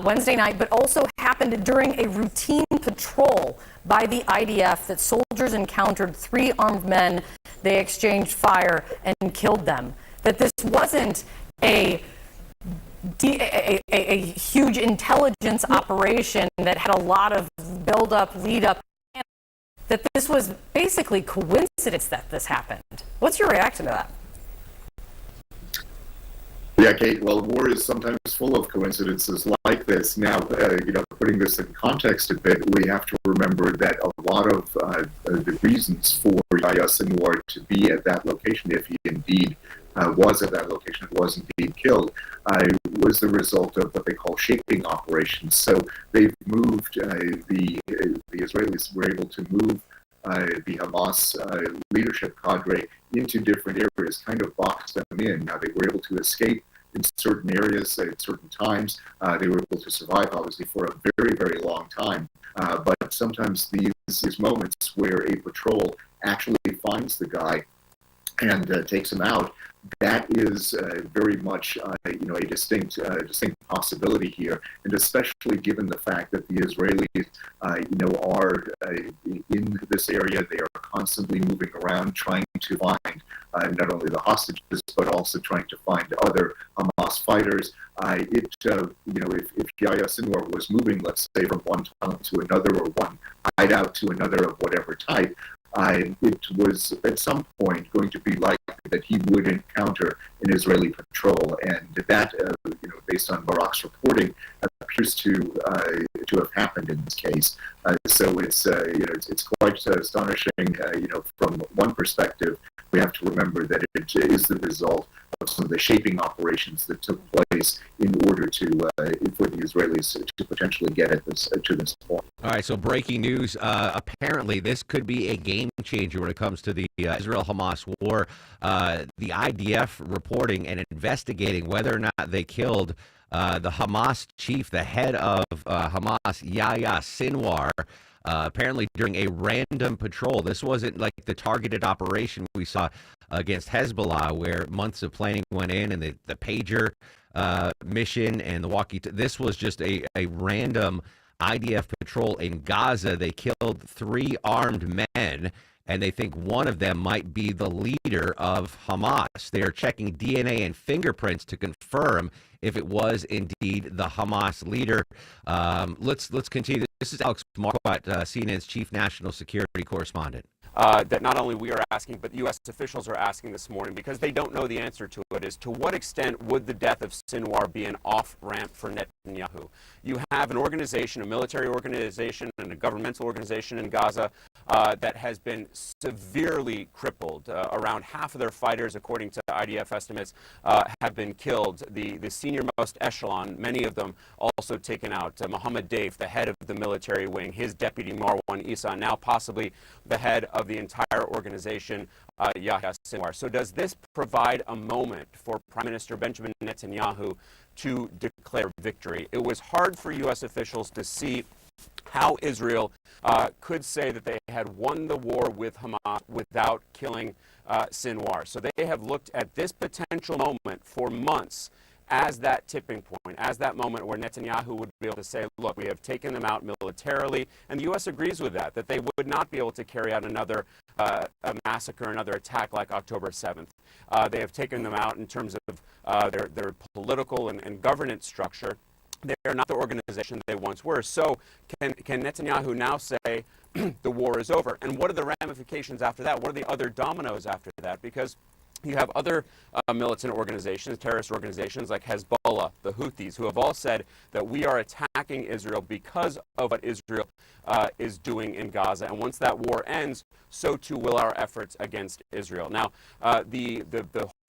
Wednesday night, but also happened during a routine patrol by the IDF that soldiers encountered 3 armed men. They exchanged fire and killed them. That this wasn't a huge intelligence operation that had a lot of build-up, lead-up. That this was basically coincidence that this happened. What's your reaction to that? Yeah, Kate, well, war is sometimes full of coincidences like this. Now, putting this in context a bit, we have to remember that a lot of the reasons for Yahya Sinwar to be at that location, if he indeed was at that location, was indeed killed, was the result of what they call shaping operations. So they've moved, the Israelis were able to move the Hamas leadership cadre into different areas, kind of box them in. Now, they were able to escape in certain areas at certain times. They were able to survive, obviously, for a very, very long time. But sometimes these moments where a patrol actually finds the guy and takes him out, that is very much a distinct possibility here, and especially given the fact that the Israelis are in this area. They are constantly moving around trying to find not only the hostages but also trying to find other Hamas fighters. If Yahya Sinwar was moving, let's say, from one tunnel to another or one hideout to another of whatever type, it was at some point going to be likely that he would encounter an Israeli patrol, and that, based on Barak's reporting, appears to have happened in this case. So it's quite astonishing. From one perspective, we have to remember that it is the result of some of the shaping operations that took place in order for the Israelis to potentially get at this to this point. All right, so breaking news. Apparently, this could be a game changer when it comes to the Israel-Hamas war. The IDF reporting and investigating whether or not they killed the Hamas chief, the head of Hamas, Yahya Sinwar, apparently during a random patrol. This wasn't like the targeted operation we saw against Hezbollah, where months of planning went in, and the pager mission and the walkie. This was just a random IDF patrol in Gaza. They killed 3 armed men, and they think one of them might be the leader of Hamas. They are checking DNA and fingerprints to confirm if it was indeed the Hamas leader. Let's continue. This is Alex Marquardt, CNN's chief national security correspondent. That not only we are asking, but U.S. officials are asking this morning, because they don't know the answer to it, is to what extent would the death of Sinwar be an off-ramp for Netanyahu? You have an organization, a military organization and a governmental organization in Gaza that has been severely crippled. Around half of their fighters, according to IDF estimates, have been killed. The senior-most echelon, many of them also taken out. Mohammed Deif, the head of the military wing, his deputy Marwan Issa, now possibly the head of the entire organization, Yahya Sinwar. So does this provide a moment for Prime Minister Benjamin Netanyahu to declare victory? It was hard for U.S. officials to see how Israel could say that they had won the war with Hamas without killing Sinwar. So they have looked at this potential moment for months as that tipping point, as that moment where Netanyahu would be able to say, look, we have taken them out militarily, and the U.S. agrees with that they would not be able to carry out another a massacre, another attack like October 7th. They have taken them out in terms of their political and governance structure. They are not the organization they once were. So can Netanyahu now say the war is over? And what are the ramifications after that? What are the other dominoes after that? Because you have other militant organizations, terrorist organizations like Hezbollah, the Houthis, who have all said that we are attacking Israel because of what Israel is doing in Gaza. And once that war ends, so too will our efforts against Israel. Now, the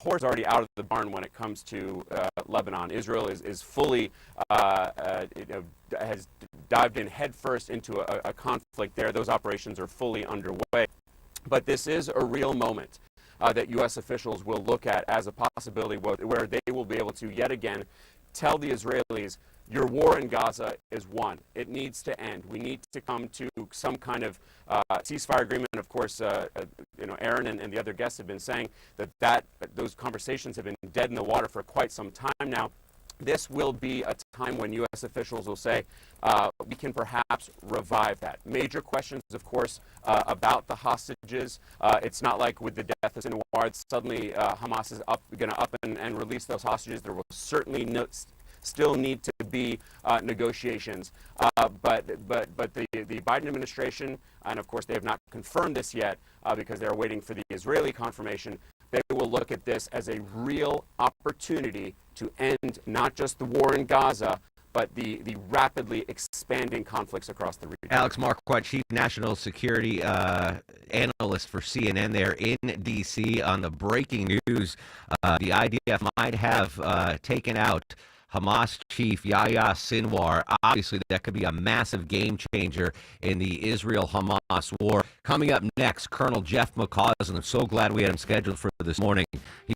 horse is already out of the barn when it comes to Lebanon. Israel is fully has dived in headfirst into a conflict there. Those operations are fully underway. But this is a real moment that U.S. officials will look at as a possibility where they will be able to yet again tell the Israelis, your war in Gaza is won. It needs to end. We need to come to some kind of ceasefire agreement. Of course, Aaron and the other guests have been saying that those conversations have been dead in the water for quite some time now. This will be a time when U.S. officials will say, we can perhaps revive that. Major questions, of course, about the hostages. It's not like with the death of Sinwar, suddenly Hamas is going to up and release those hostages. There will certainly still need to be negotiations. But the Biden administration, and of course they have not confirmed this yet because they're waiting for the Israeli confirmation, they will look at this as a real opportunity to end not just the war in Gaza, but the rapidly expanding conflicts across the region. Alex Marquardt, chief national security analyst for CNN there in D.C. on the breaking news. The IDF might have taken out Hamas chief Yahya Sinwar. Obviously, that could be a massive game changer in the Israel-Hamas war. Coming up next, Colonel Jeff McCausland. I'm so glad we had him scheduled for this morning.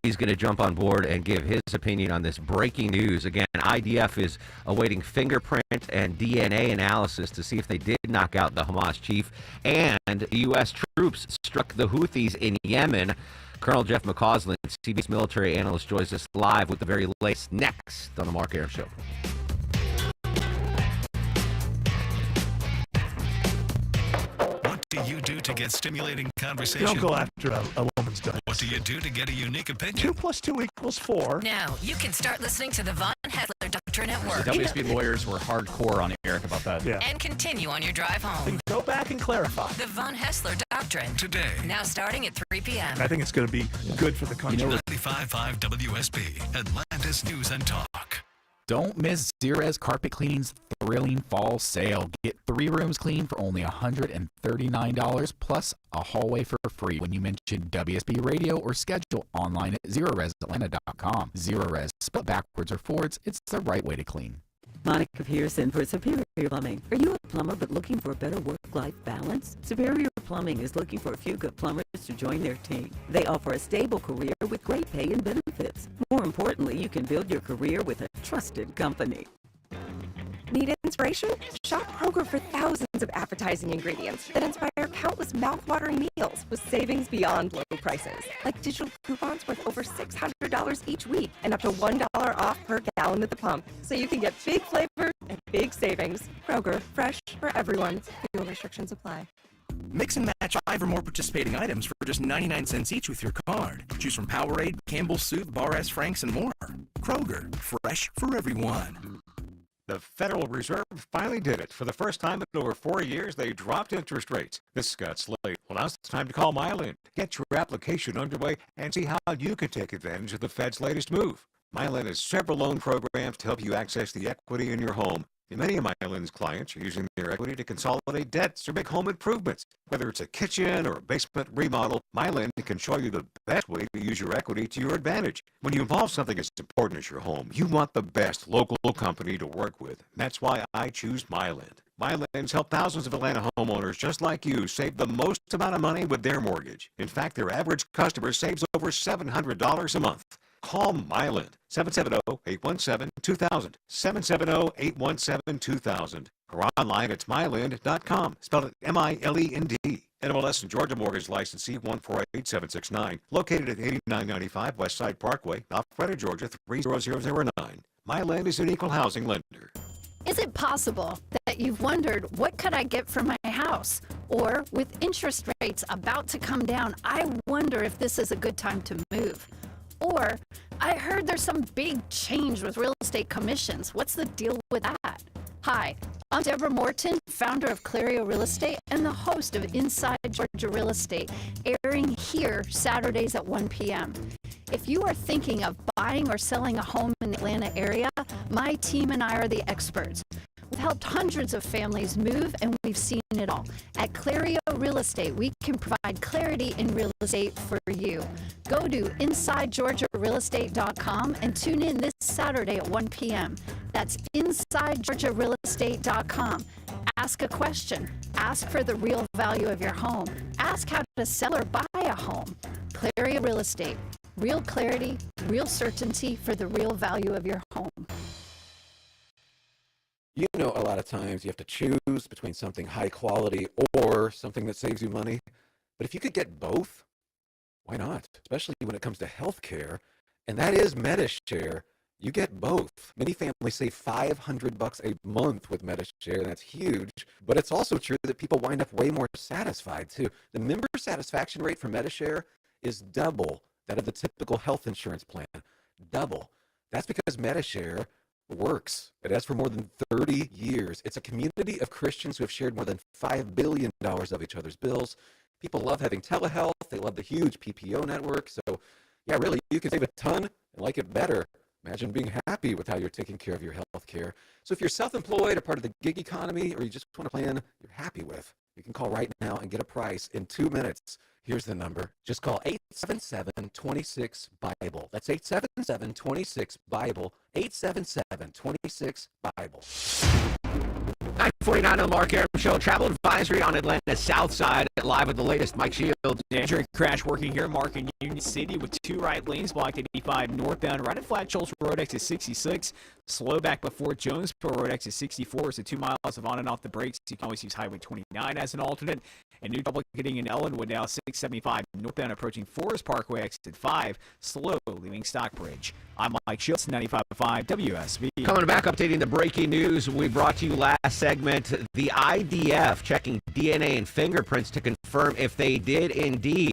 He's going to jump on board and give his opinion on this breaking news. Again, IDF is awaiting fingerprint and DNA analysis to see if they did knock out the Hamas chief. And U.S. troops struck the Houthis in Yemen. Colonel Jeff McCausland, CBS military analyst, joins us live with the very latest next on the Mark Arum Show. What do you do to get stimulating conversation? Don't go after a woman's guts. What do you do to get a unique opinion? 2 + 2 = 4. Now you can start listening to the Von Hessler Doctrine at work. The WSB lawyers were hardcore on Eric about that. Yeah. And continue on your drive home. And go back and clarify. The Von Hessler Doctrine. Today. Now starting at 3 p.m. I think it's going to be good for the country. 95.5 WSB, Atlantis News and Talk. Don't miss Zerez Carpet Cleaning's thrilling fall sale. Get 3 rooms cleaned for only $139 plus a hallway for free when you mention WSB Radio or schedule online at ZeroResAtlanta.com. Zerorez, spelled backwards or forwards, it's the right way to clean. Monica Pearson for Superior Plumbing. Are you a plumber but looking for a better work-life balance? Superior Plumbing is looking for a few good plumbers to join their team. They offer a stable career with great pay and benefits. More importantly, you can build your career with a trusted company. Need inspiration? Shop Kroger for thousands of appetizing ingredients that inspire countless mouth-watering meals with savings beyond low prices. Like digital coupons worth over $600 each week and up to $1 off per gallon at the pump. So you can get big flavor and big savings. Kroger, fresh for everyone. Fuel restrictions apply. Mix and match 5 or more participating items for just 99 cents each with your card. Choose from Powerade, Campbell's Soup, Bar S. Frank's, and more. Kroger, fresh for everyone. The Federal Reserve finally did it. For the first time in over 4 years, they dropped interest rates. This got Slate. Well, now it's time to call Mylan. Get your application underway and see how you can take advantage of the Fed's latest move. Mylan has several loan programs to help you access the equity in your home. And many of Mylan's clients are using their equity to consolidate debts or make home improvements. Whether it's a kitchen or a basement remodel, Mylan can show you the best way to use your equity to your advantage. When you involve something as important as your home, you want the best local company to work with. That's why I choose Mylan. Mylan's helped thousands of Atlanta homeowners just like you save the most amount of money with their mortgage. In fact, their average customer saves over $700 a month. Call Mylan, 770-817-2000, 770-817-2000, or online at myland.com, spelled it M-I-L-E-N-D. NMLS and Georgia Mortgage Licensee 148769, located at 8995 West Side Parkway, Alpharetta, Georgia 30009. Myland is an equal housing lender. Is it possible that you've wondered, what could I get for my house? Or with interest rates about to come down, I wonder if this is a good time to move. Or, I heard there's some big change with real estate commissions. What's the deal with that? Hi, I'm Deborah Morton, founder of Clario Real Estate and the host of Inside Georgia Real Estate, airing here Saturdays at 1 p.m. If you are thinking of buying or selling a home in the Atlanta area, my team and I are the experts. We've helped hundreds of families move, and we've seen it all. At Clario Real Estate, we can provide clarity in real estate for you. Go to InsideGeorgiaRealEstate.com and tune in this Saturday at 1 p.m. That's InsideGeorgiaRealEstate.com. Ask a question. Ask for the real value of your home. Ask how to sell or buy a home. Clario Real Estate. Real clarity, real certainty for the real value of your home. You know, a lot of times you have to choose between something high quality or something that saves you money. But if you could get both, why not? Especially when it comes to health care, and that is MediShare. You get both. Many families save $500 a month with MediShare, and that's huge. But it's also true that people wind up way more satisfied, too. The member satisfaction rate for MediShare is double that of the typical health insurance plan. Double. That's because MediShare works. It has for more than 30 years. It's a community of Christians who have shared more than $5 billion of each other's bills. People love having telehealth. They love the huge PPO network. So, yeah, really, you can save a ton and like it better. Imagine being happy with how you're taking care of your health care. So if you're self-employed or part of the gig economy, or you just want a plan you're happy with, you can call right now and get a price in 2 minutes. Here's the number. Just call 877-26-BIBLE. That's 877-26-BIBLE. 877-26-BIBLE. 9:49 on the Mark Aram Show. Travel advisory on Atlanta's South Side. Live with the latest. Mike Shields. Danger and crash working here, Mark, in Union City with 2 right lanes blocked at 85 northbound. Right at Flat Shoals Road exit 66. Slow back before Jonesboro Road exit 64. So 2 miles of on and off the brakes. You can always use Highway 29 as an alternate. And new double getting in Ellenwood now 675 northbound approaching Forest Parkway exit 5. Slow leaving Stockbridge. I'm Mike Shields, 95.5 WSB. Coming back, updating the breaking news we brought to you last segment. The IDF checking DNA and fingerprints to confirm if they did indeed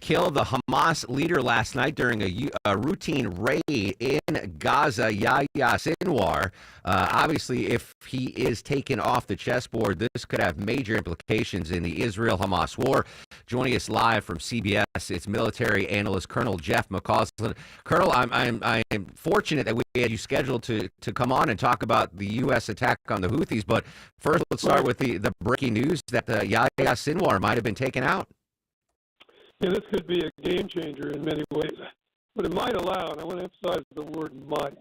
kill the Hamas leader last night during a routine raid in Gaza, Yahya Sinwar. Obviously, if he is taken off the chessboard, this could have major implications in the Israel-Hamas war. Joining us live from CBS, it's military analyst Colonel Jeff McCausland. Colonel, I'm fortunate that we had you scheduled to come on and talk about the U.S. attack on the Houthis. But first, let's start with the breaking news that Yahya Sinwar might have been taken out. Yeah, this could be a game changer in many ways. What it might allow, and I want to emphasize the word might,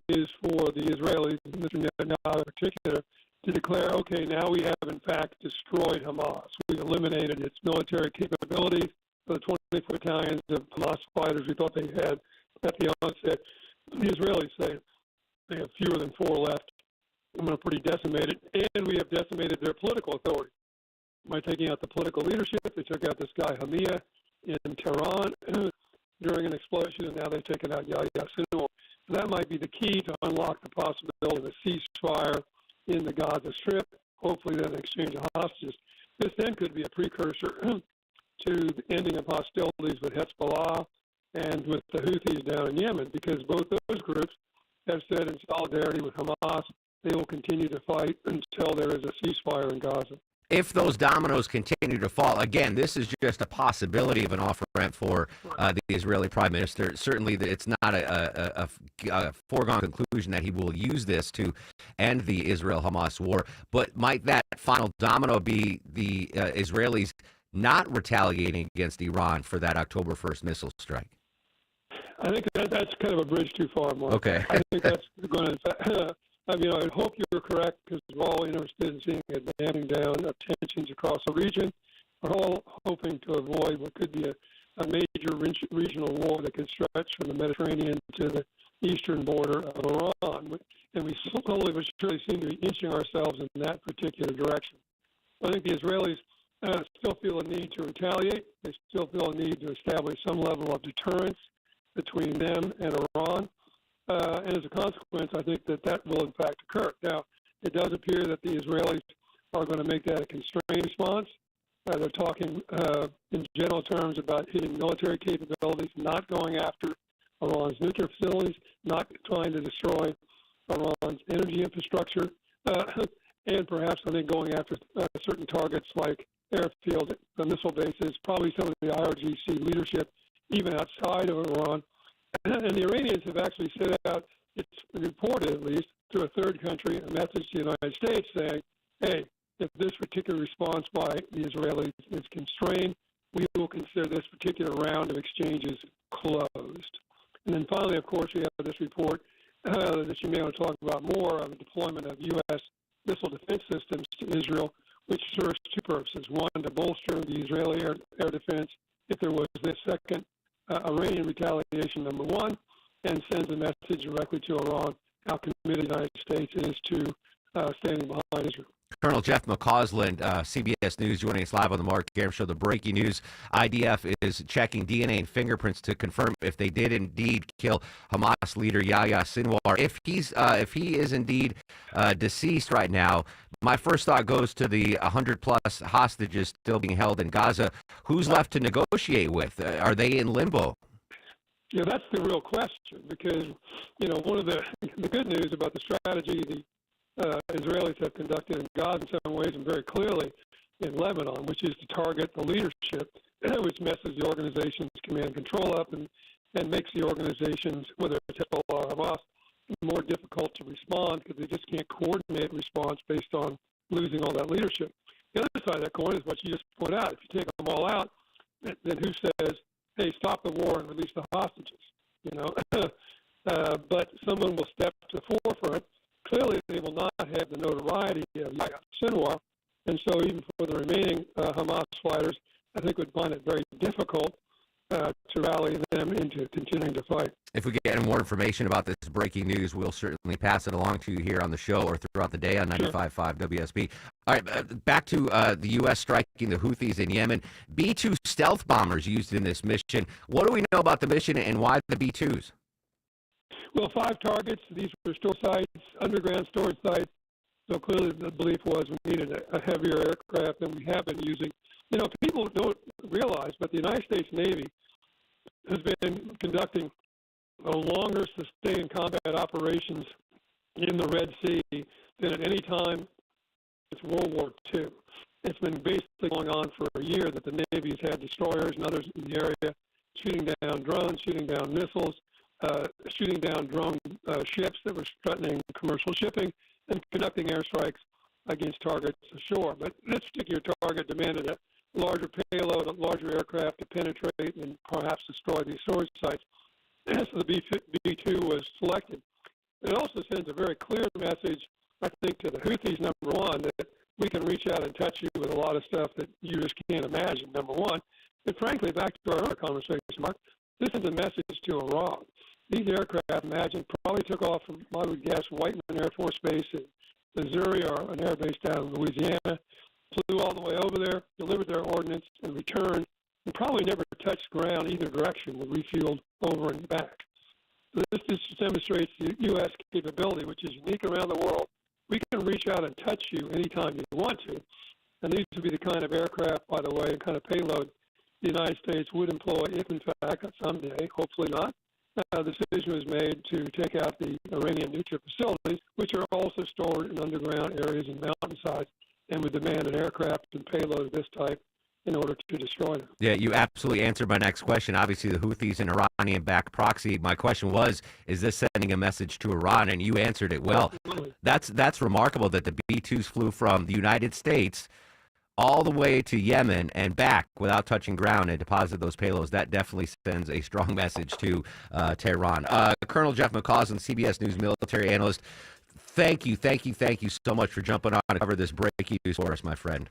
is for the Israelis, Mr. Netanyahu in particular, to declare, okay, now we have in fact destroyed Hamas. We've eliminated its military capabilities. The 24 battalions of Hamas fighters we thought they had at the onset. The Israelis say they have fewer than 4 left. We're pretty decimated, and we have decimated their political authority. By taking out the political leadership, they took out this guy Hamia in Tehran during an explosion, and now they've taken out Yahya Sinwar. That might be the key to unlock the possibility of a ceasefire in the Gaza Strip, hopefully then an exchange of hostages. This then could be a precursor to the ending of hostilities with Hezbollah and with the Houthis down in Yemen, because both those groups have said in solidarity with Hamas they will continue to fight until there is a ceasefire in Gaza. If those dominoes continue to fall, again, this is just a possibility of an off-ramp for the Israeli prime minister. Certainly, it's not a foregone conclusion that he will use this to end the Israel-Hamas war. But might that final domino be the Israelis not retaliating against Iran for that October 1st missile strike? I think that's kind of a bridge too far, Mark. Okay. I think that's going to... I hope you're correct, because we're all interested in seeing a damping down of tensions across the region. We're all hoping to avoid what could be a major regional war that could stretch from the Mediterranean to the eastern border of Iran. And we slowly but surely seem to be inching ourselves in that particular direction. I think the Israelis still feel a need to retaliate. They still feel a need to establish some level of deterrence between them and Iran. And as a consequence, I think that will in fact occur. Now, it does appear that the Israelis are going to make that a constrained response. They're talking in general terms about hitting military capabilities, not going after Iran's nuclear facilities, not trying to destroy Iran's energy infrastructure, and perhaps I think going after certain targets like airfield missile bases, probably some of the IRGC leadership, even outside of Iran. And the Iranians have actually sent out, it's reported at least, to a third country, a message to the United States saying, hey, if this particular response by the Israelis is constrained, we will consider this particular round of exchanges closed. And then finally, of course, we have this report that you may want to talk about more of the deployment of U.S. missile defense systems to Israel, which serves two purposes. One, to bolster the Israeli air defense if there was this second Iranian retaliation, number one, and sends a message directly to Iran how committed the United States is to standing behind Israel. Colonel Jeff McCausland, CBS News, joining us live on the Mark Arum Show. The breaking news: IDF is checking DNA and fingerprints to confirm if they did indeed kill Hamas leader Yahya Sinwar. If he is indeed deceased right now, my first thought goes to the 100+ hostages still being held in Gaza. Who's left to negotiate with? Are they in limbo? Yeah, that's the real question, because one of the good news about the strategy the Israelis have conducted in Gaza in some ways and very clearly in Lebanon, which is to target the leadership, which messes the organization's command and control up and makes the organizations, whether it's Hezbollah or Hamas, more difficult to respond because they just can't coordinate response based on losing all that leadership. The other side of that coin is what you just pointed out. If you take them all out, then who says, hey, stop the war and release the hostages? But someone will step to the forefront. Clearly, they will not have the notoriety of Yahya Sinwar, and so even for the remaining Hamas fighters, I think would find it very difficult to rally them into continuing to fight. If we get any more information about this breaking news, we'll certainly pass it along to you here on the show or throughout the day on 95.5 WSB. All right, back to the U.S. striking the Houthis in Yemen. B-2 stealth bombers used in this mission. What do we know about the mission and why the B-2s? Well, 5 targets. These were store sites, underground storage sites. So clearly the belief was we needed a heavier aircraft than we have been using You know, people don't realize, but the United States Navy has been conducting longer sustained combat operations in the Red Sea than at any time since World War II. It's been basically going on for a year that the Navy has had destroyers and others in the area shooting down drones, shooting down missiles, shooting down drone ships that were threatening commercial shipping, and conducting airstrikes against targets ashore. But this particular target demanded a larger payload, a larger aircraft to penetrate and perhaps destroy these storage sites. And so the B-2 was selected. It also sends a very clear message, I think, to the Houthis, number one, that we can reach out and touch you with a lot of stuff that you just can't imagine, number one. And frankly, back to our other conversation, Mark, this is a message to Iran. These aircraft, imagine, probably took off from, I would guess, Whiteman Air Force Base in Missouri or an air base down in Louisiana, flew all the way over there, delivered their ordnance, and returned, and probably never touched ground either direction, were refueled over and back. So this just demonstrates the U.S. capability, which is unique around the world. We can reach out and touch you anytime you want to, and these would be the kind of aircraft, by the way, and kind of payload the United States would employ if, in fact, someday, hopefully not, the decision was made to take out the Iranian nuclear facilities, which are also stored in underground areas and mountainsides, and would demand an aircraft and payload of this type in order to destroy them. Yeah, you absolutely answered my next question. Obviously, the Houthis an Iranian-backed proxy. My question was, is this sending a message to Iran? And you answered it well. That's remarkable that the B-2s flew from the United States all the way to Yemen and back without touching ground and deposit those payloads. That definitely sends a strong message to Tehran. Colonel Jeff McCausland, CBS News military analyst, thank you so much for jumping on to cover this breaking news for us, my friend.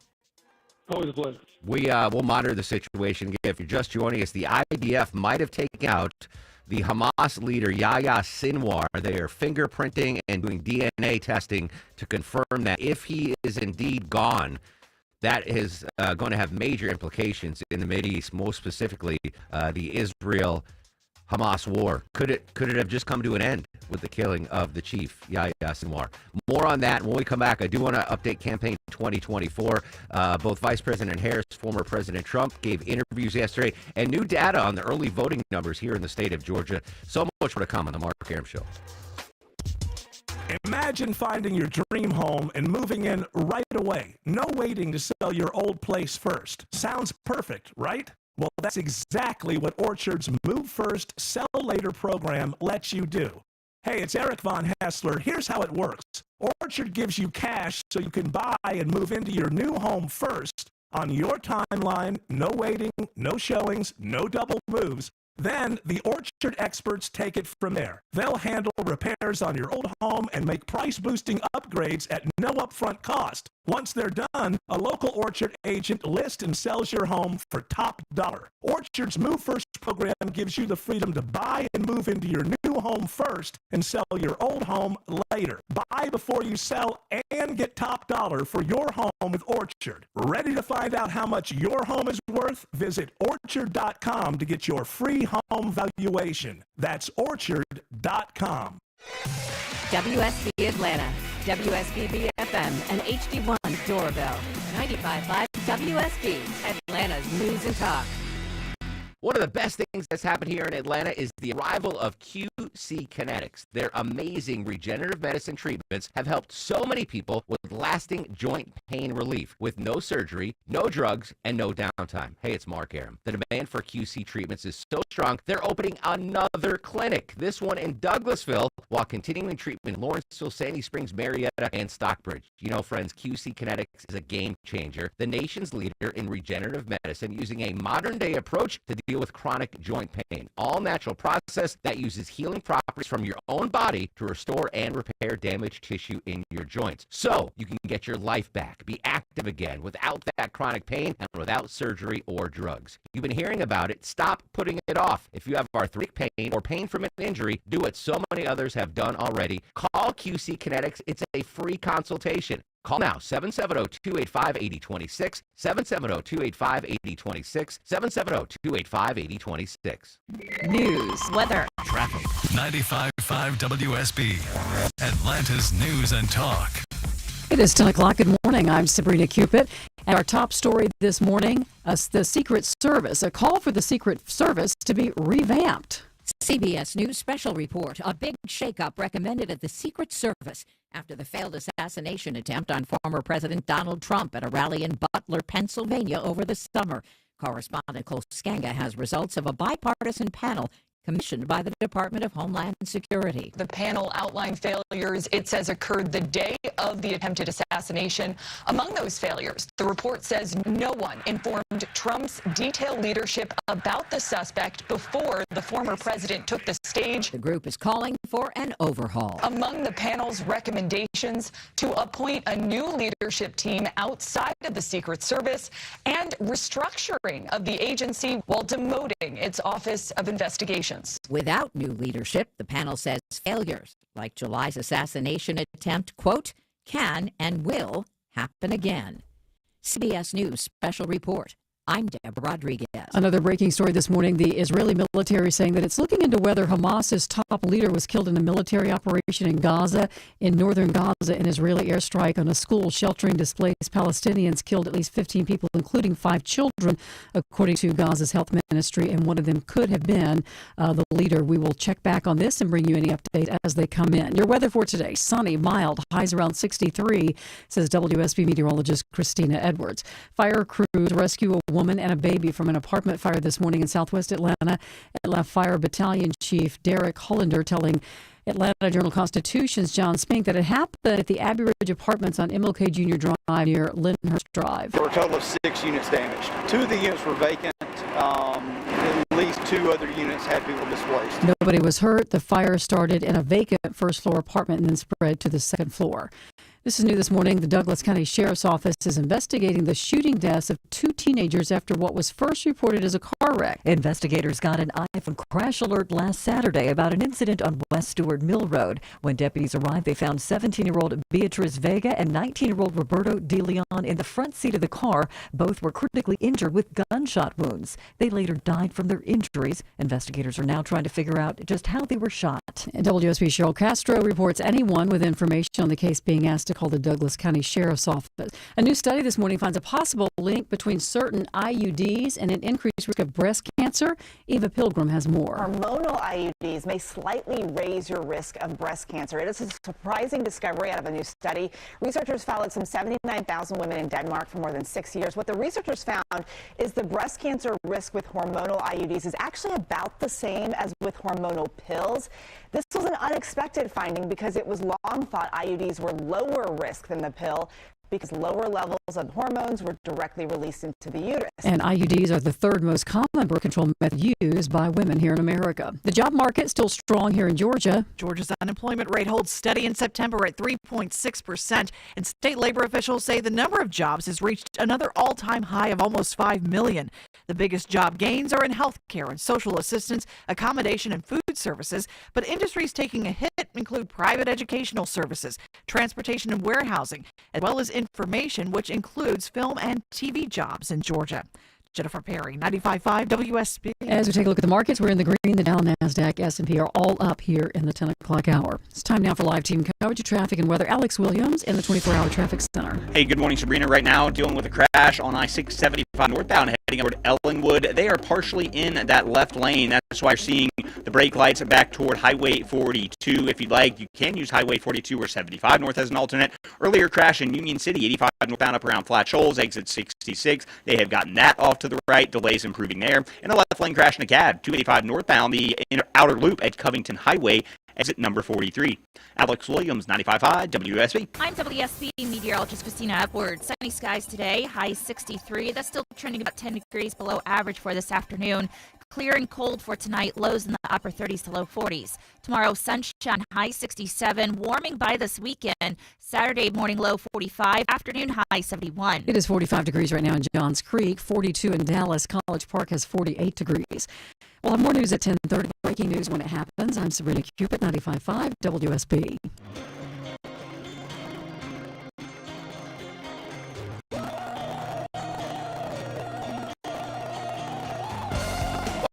Always a pleasure. We'll monitor the situation. If you're just joining us, the IDF might have taken out the Hamas leader Yahya Sinwar. They are fingerprinting and doing DNA testing to confirm that if he is indeed gone, that is going to have major implications in the Mideast, most specifically the Israel-Hamas war. Could it have just come to an end with the killing of the chief, Yahya Sinwar? More on that when we come back. I do want to update Campaign 2024. Both Vice President Harris, former President Trump, gave interviews yesterday, and new data on the early voting numbers here in the state of Georgia. So much more to come on the Mark Arum Show. Imagine finding your dream home and moving in right away. No waiting to sell your old place first. Sounds perfect, right? Well, that's exactly what Orchard's Move First, Sell Later program lets you do. Hey, it's Eric Von Hassler. Here's how it works. Orchard gives you cash so you can buy and move into your new home first on your timeline. No waiting, no showings, no double moves. Then the Orchard experts take it from there. They'll handle repairs on your old home and make price-boosting upgrades at no upfront cost. Once they're done, a local Orchard agent lists and sells your home for top dollar. Orchard's Move First program gives you the freedom to buy and move into your new home first and sell your old home later. Buy before you sell and get top dollar for your home with Orchard. Ready to find out how much your home is worth? Visit Orchard.com to get your free home valuation. That's Orchard.com. WSB Atlanta, WSB BFM, and HD1 Doorbell. 95.5 WSB, Atlanta's News and Talk. One of the best things that's happened here in Atlanta is the arrival of QC Kinetics. Their amazing regenerative medicine treatments have helped so many people with lasting joint pain relief with no surgery, no drugs, and no downtime. Hey, it's Mark Arum. The demand for QC treatments is so strong, they're opening another clinic, this one in Douglasville, while continuing treatment in Lawrenceville, Sandy Springs, Marietta, and Stockbridge. You know, friends, QC Kinetics is a game changer, the nation's leader in regenerative medicine, using a modern-day approach to deal with chronic joint pain. All natural process that uses healing properties from your own body to restore and repair damaged tissue in your joints. So you can get your life back, be active again without that chronic pain and without surgery or drugs. You've been hearing about it. Stop putting it off. If you have arthritic pain or pain from an injury, do what so many others have done already. Call QC Kinetics. It's a free consultation. Call now, 770-285-8026, 770-285-8026, 770-285-8026. News, weather, traffic. 95.5 WSB, Atlanta's News and Talk. It is 10 o'clock. Good morning. I'm Sabrina Cupid. And our top story this morning, the Secret Service, a call for the Secret Service to be revamped. CBS News special report. A big shakeup recommended at the Secret Service after the failed assassination attempt on former President Donald Trump at a rally in Butler, Pennsylvania over the summer. Correspondent Cole Skanga has results of a bipartisan panel commissioned by the Department of Homeland Security. The panel outlined failures it says occurred the day of the attempted assassination. Among those failures, the report says no one informed Trump's detailed leadership about the suspect before the former president took the stage. The group is calling for an overhaul. Among the panel's recommendations, to appoint a new leadership team outside of the Secret Service and restructuring of the agency while demoting its Office of Investigation. Without new leadership, the panel says failures like July's assassination attempt, quote, can and will happen again. CBS News special report. I'm Deborah Rodriguez. Another breaking story this morning. The Israeli military saying that it's looking into whether Hamas's top leader was killed in a military operation in Gaza. In northern Gaza, an Israeli airstrike on a school sheltering displaced Palestinians killed at least 15 people, including 5 children, according to Gaza's health ministry, and one of them could have been the leader. We will check back on this and bring you any update as they come in. Your weather for today, sunny, mild, highs around 63, says WSB meteorologist Christina Edwards. Fire crews rescue a woman and a baby from an apartment fire this morning in southwest Atlanta. Atlanta Fire Battalion Chief Derek Hollander telling Atlanta Journal-Constitution's John Spink that it happened at the Abbey Ridge Apartments on MLK Jr. Drive near Lyndhurst Drive. There were a total of 6 units damaged. 2 of the units were vacant. At least 2 other units had people displaced. Nobody was hurt. The fire started in a vacant first-floor apartment and then spread to the second floor. This is new this morning. The Douglas County Sheriff's Office is investigating the shooting deaths of 2 teenagers after what was first reported as a car wreck. Investigators got an iPhone crash alert last Saturday about an incident on West Stewart Mill Road. When deputies arrived, they found 17-year-old Beatrice Vega and 19-year-old Roberto De Leon in the front seat of the car. Both were critically injured with gunshot wounds. They later died from their injuries. Investigators are now trying to figure out just how they were shot. And WSB Cheryl Castro reports anyone with information on the case being asked to call the Douglas County Sheriff's Office. A new study this morning finds a possible link between certain IUDs and an increased risk of breast cancer. Eva Pilgrim has more. Hormonal IUDs may slightly raise your risk of breast cancer. It is a surprising discovery out of a new study. Researchers followed some 79,000 women in Denmark for more than 6 years. What the researchers found is the breast cancer risk with hormonal IUDs is actually about the same as with hormonal pills. This was an unexpected finding because it was long thought IUDs were lower risk than the pill because lower levels of hormones were directly released into the uterus. And IUDs are the 3rd most common birth control method used by women here in America. The job market still strong here in Georgia. Georgia's unemployment rate holds steady in September at 3.6%, and state labor officials say the number of jobs has reached another all-time high of almost 5 million. The biggest job gains are in healthcare and social assistance, accommodation and food services, but industries taking a hit include private educational services, transportation and warehousing, as well as information, which includes film and TV jobs in Georgia. Jennifer Perry, 95.5 WSB. As we take a look at the markets, we're in the green. The Dow, NASDAQ, S&P are all up here in the 10 o'clock hour. It's time now for live team coverage of traffic and weather. Alex Williams in the 24-hour traffic center. Hey, good morning, Sabrina. Right now, dealing with a crash on I-675 northbound heading over to Ellenwood. They are partially in that left lane. That's why you're seeing the brake lights back toward Highway 42. If you'd like, you can use Highway 42 or 75 north as an alternate. Earlier crash in Union City, 85 northbound up around Flat Shoals, exit 66. They have gotten that off to the right. Delays improving there. And a left lane crash in a cab, 285 northbound, the outer loop at Covington Highway, exit number 43. Alex Williams, 95.5 WSB. I'm WSB meteorologist Christina Edwards. Sunny skies today, high 63. That's still trending about 10 degrees below average for this afternoon. Clear and cold for tonight, lows in the upper 30s to low 40s. Tomorrow, sunshine, high 67, warming by this weekend. Saturday morning, low 45, afternoon, high 71. It is 45 degrees right now in Johns Creek, 42 in Dallas. College Park has 48 degrees. We'll have more news at 10:30. Breaking news when it happens. I'm Sabrina Cupid, 95.5 WSB.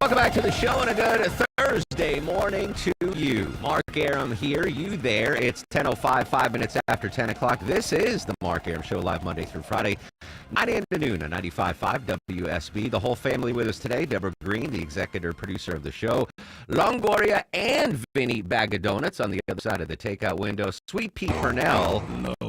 Welcome back to the show and a good Thursday morning to you. Mark Aram here, you there. It's 10:05, 5 minutes after 10 o'clock. This is the Mark Aram Show, live Monday through Friday. 9 a.m. to noon on 95.5 WSB. The whole family with us today. Deborah Green, the executive producer of the show. Longoria and Vinny Bag of Donuts on the other side of the takeout window. Sweet Pete Purnell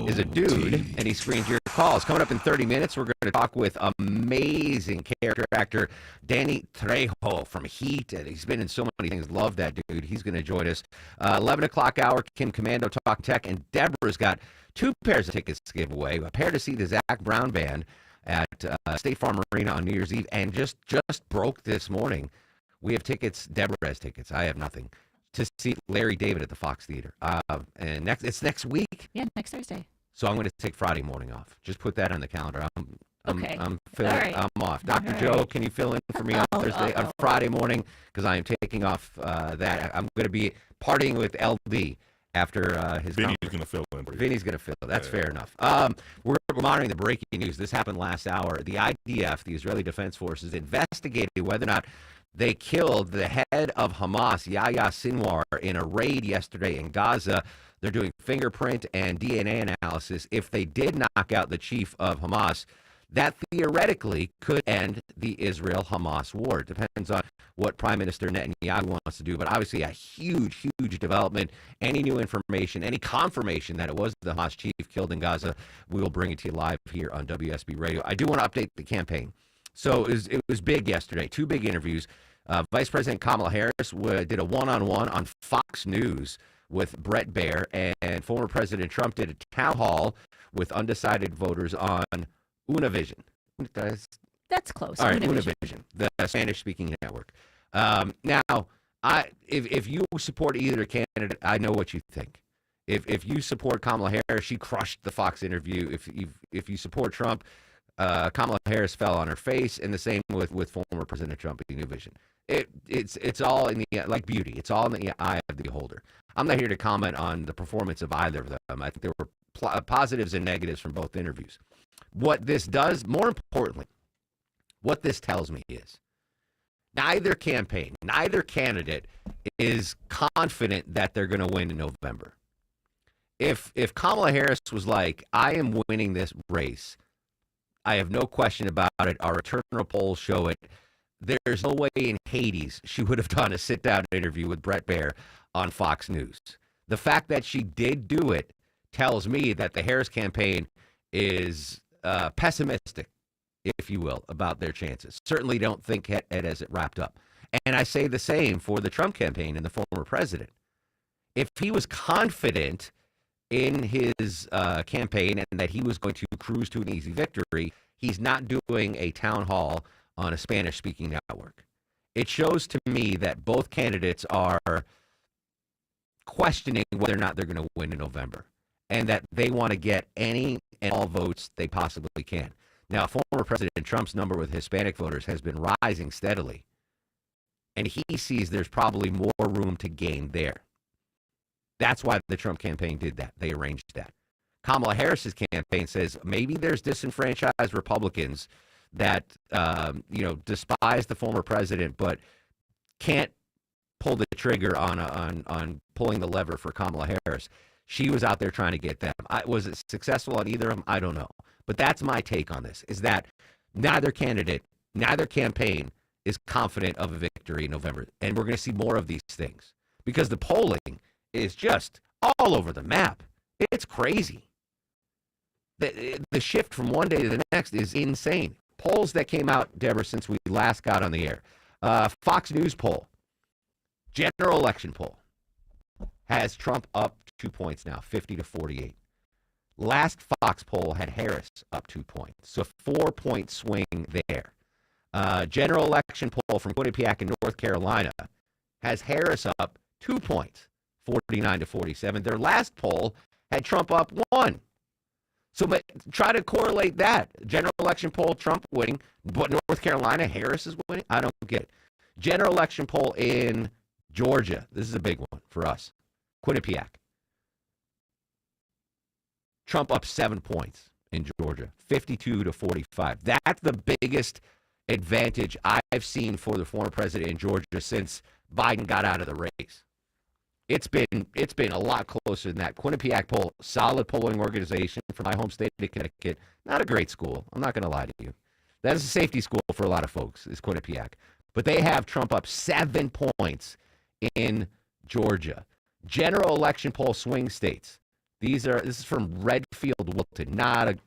is a dude, and he screens your calls. Coming up in 30 minutes, we're going to talk with amazing character actor Danny Trejo from Heat. And he's been in so many things. Love that dude. He's going to join us. 11 o'clock hour, Kim Commando Talk Tech, and Deborah's got 2 pairs of tickets to give away. A pair to see the Zach Brown Band at State Farm Arena on New Year's Eve, and just broke this morning. We have tickets. Deborah has tickets. I have nothing. To see Larry David at the Fox Theater. And it's next week. Yeah, next Thursday. So I'm going to take Friday morning off. Just put that on the calendar. I'm off. Dr. Joe, can you fill in for me on Thursday, on Friday morning? Because I am taking off that. I'm going to be partying with LD after his Vinny's going to fill in. Vinny's going to fill in. That's fair enough. We're monitoring the breaking news. This happened last hour. The IDF, the Israeli Defense Forces, investigated whether or not they killed the head of Hamas, Yahya Sinwar, in a raid yesterday in Gaza. They're doing fingerprint and DNA analysis. If they did knock out the chief of Hamas, that theoretically could end the Israel-Hamas war. It depends on what Prime Minister Netanyahu wants to do, but obviously a huge development. Any new information, any confirmation that it was the Hamas chief killed in Gaza, we will bring it to you live here on WSB Radio. I do want to update the campaign. So it was big yesterday, 2 big interviews. Vice President Kamala Harris did a one-on-one on Fox News with Brett Baier, and former President Trump did a town hall with undecided voters on Univision. That's close. All right, Univision, the Spanish-speaking network. Now, if you support either candidate, I know what you think. If you support Kamala Harris, she crushed the Fox interview. If you support Trump, Kamala Harris fell on her face, and the same with former President Trump in Univision. It's all in the, like beauty. It's all in the eye of the beholder. I'm not here to comment on the performance of either of them. I think there were positives and negatives from both interviews. What this does, more importantly, what this tells me is neither campaign, neither candidate is confident that they're going to win in November. If Kamala Harris was like, I am winning this race, I have no question about it, our internal polls show it, there's no way in Hades she would have done a sit-down interview with Brett Baier on Fox News. The fact that she did do it tells me that the Harris campaign is pessimistic, if you will, about their chances. Certainly don't think it as it wrapped up. And I say the same for the Trump campaign and the former president. If he was confident in his campaign and that he was going to cruise to an easy victory, he's not doing a town hall on a Spanish-speaking network. It shows to me that both candidates are questioning whether or not they're going to win in November, and that they want to get any and all votes they possibly can. Now, former President Trump's number with Hispanic voters has been rising steadily, and he sees there's probably more room to gain there. That's why the Trump campaign did that. They arranged that. Kamala Harris's campaign says maybe there's disenfranchised Republicans that despise the former president but can't pull the trigger on pulling the lever for Kamala Harris. She was out there trying to get them. Was it successful on either of them? I don't know. But that's my take on this, is that neither candidate, neither campaign is confident of a victory in November. And we're going to see more of these things because the polling is just all over the map. It's crazy. The shift from one day to the next is insane. Polls that came out, Deborah, since we last got on the air. Fox News poll, general election poll, has Trump up 2 points now, 50-48. Last Fox poll had Harris up 2 points, so 4-point swing there. General election poll from Quinnipiac in North Carolina has Harris up 2 points, 49-47. Their last poll had Trump up 1. So, but try to correlate that. General election poll, Trump winning, but North Carolina, Harris is winning? I don't get it. General election poll in Georgia. This is a big one for us. Quinnipiac. Trump up 7 points in Georgia, 52-45. That's the biggest advantage I've seen for the former president in Georgia since Biden got out of the race. It's been a lot closer than that. Quinnipiac poll, solid polling organization from my home state of Connecticut. Not a great school. I'm not going to lie to you. That is a safety school for a lot of folks, is Quinnipiac. But they have Trump up 7 points in Georgia. General election poll swing states. This is from Redfield Wilton, not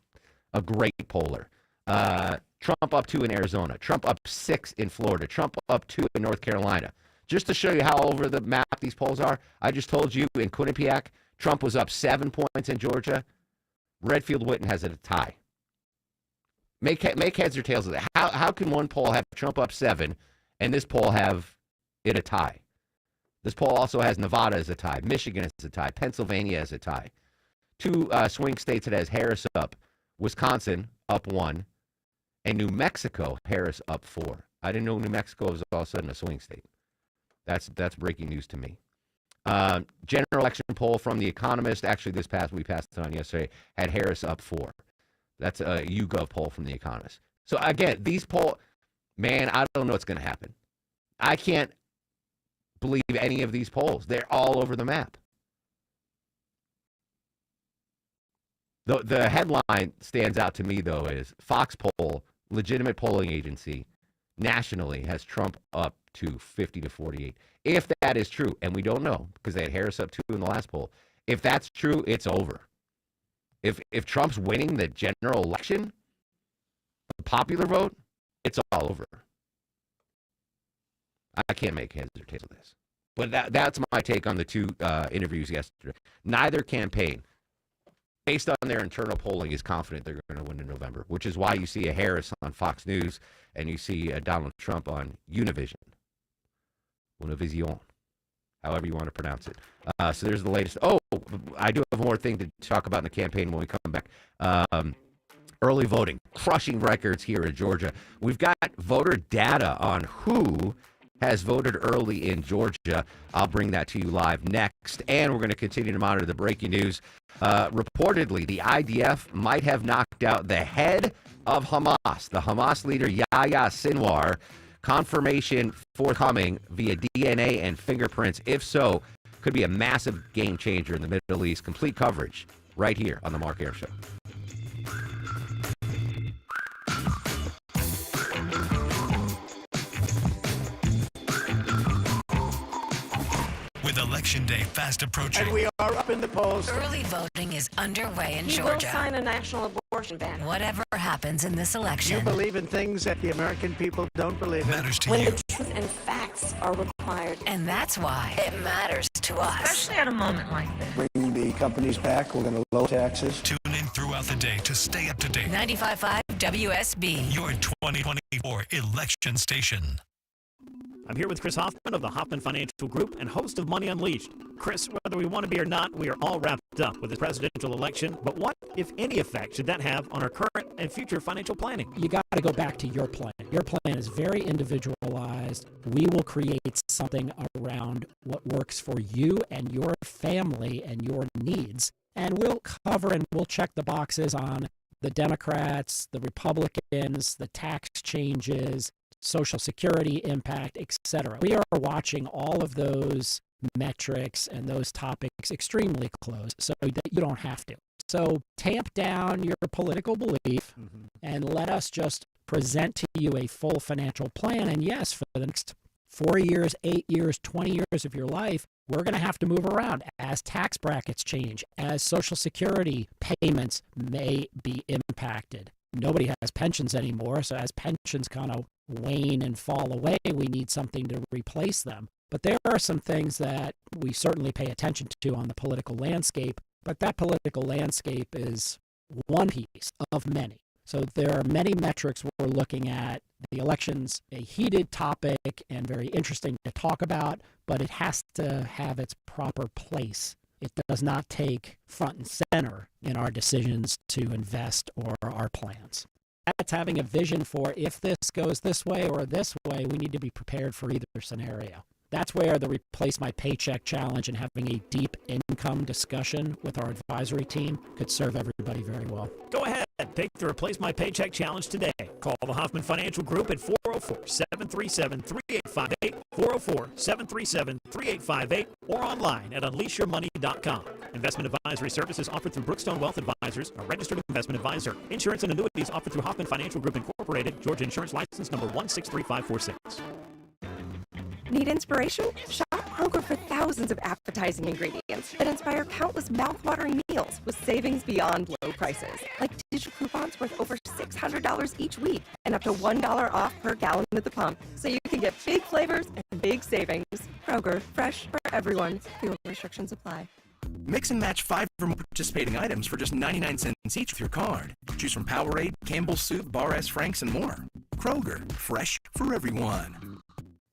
a great poller. Trump up 2 in Arizona. Trump up 6 in Florida. Trump up 2 in North Carolina. Just to show you how all over the map these polls are, I just told you in Quinnipiac, Trump was up 7 points in Georgia. Redfield Wilton has it a tie. Make heads or tails of that. How can one poll have Trump up 7 and this poll have it a tie? This poll also has Nevada as a tie, Michigan as a tie, Pennsylvania as a tie. 2 swing states it has Harris up, Wisconsin up 1, and New Mexico, Harris up 4. I didn't know New Mexico was all of a sudden a swing state. That's breaking news to me. General election poll from The Economist, actually we passed it on yesterday, had Harris up 4. That's a YouGov poll from The Economist. So again, these polls, man, I don't know what's going to happen. I can't believe any of these polls. They're all over the map. The headline stands out to me, though, is Fox Poll, legitimate polling agency, nationally has Trump up to 50 to 48. If that is true, and we don't know because they had Harris up 2 in the last poll, if that's true, it's over. If Trump's winning the general election, the popular vote, it's all over. I can't make heads or tails of this. But that's my take on the 2 interviews yesterday. Neither campaign, based on their internal polling, is confident they're going to win in November, which is why you see a Harris on Fox News and you see a Donald Trump on Univision. Univision, however you want to pronounce it. So there's the latest. Oh, I do have more thing to talk about in the campaign when we come back. Early voting, crushing records here in Georgia. We've got voter data on who has voted early in Georgia. I'll bring that to you live next. And we're going to continue to monitor the breaking news. Reportedly, the IDF might have knocked out the head of Hamas, the Hamas leader Yahya Sinwar. Confirmation forthcoming via DNA and fingerprints. If so, could be a massive game changer in the Middle East. Complete coverage right here on the Mark Air Show. With Election Day fast approaching. And we are up in the polls. Early voting is underway in He Georgia. will sign a national abortion ban. Whatever happens in this election. You believe in things that the American people don't believe in. Matters to when you. the truth and facts are required. And that's why it matters to us. Especially at a moment like this. Bring the companies back. We're going to lower taxes. Tune in throughout the day to stay up to date. 95.5 WSB. Your 2024 election station. I'm here with Chris Hoffman of the Hoffman Financial Group and host of Money Unleashed. Chris, whether we want to be or not, we are all wrapped up with this presidential election. But what, if any, effect should that have on our current and future financial planning? You got to go back to your plan. Your plan is very individualized. We will create something around what works for you and your family and your needs. And we'll cover and we'll check the boxes on the Democrats, the Republicans, the tax changes, Social Security impact, etc. We are watching all of those metrics and those topics extremely close so that you don't have to. So tamp down your political belief and let us just present to you a full financial plan. And yes, for the next 4 years, 8 years, 20 years of your life, we're going to have to move around as tax brackets change, as Social Security payments may be impacted. Nobody has pensions anymore, so as pensions kind of wane and fall away, we need something to replace them. But there are some things that we certainly pay attention to on the political landscape, but that political landscape is one piece of many. So there are many metrics we're looking at. The election's a heated topic and very interesting to talk about, but it has to have its proper place. It does not take front and center in our decisions to invest or our plans. That's having a vision for if this goes this way or this way, we need to be prepared for either scenario. That's where the Replace My Paycheck Challenge and having a deep income discussion with our advisory team could serve everybody very well. Go ahead. Take the Replace My Paycheck Challenge today. Call the Hoffman Financial Group at 404-737-3858, 404-737-3858, or online at unleashyourmoney.com. Investment advisory services offered through Brookstone Wealth Advisors, a registered investment advisor. Insurance and annuities offered through Hoffman Financial Group Incorporated, Georgia Insurance License number 163546. Need inspiration? Shop Kroger for thousands of appetizing ingredients that inspire countless mouth-watering meals with savings beyond low prices. Like digital coupons worth over $600 each week and up to $1 off per gallon at the pump. So you can get big flavors and big savings. Kroger, fresh for everyone. Fuel restrictions apply. Mix and match 5 or more participating items for just 99 cents each with your card. Choose from Powerade, Campbell's Soup, Bar S. Frank's, and more. Kroger, fresh for everyone.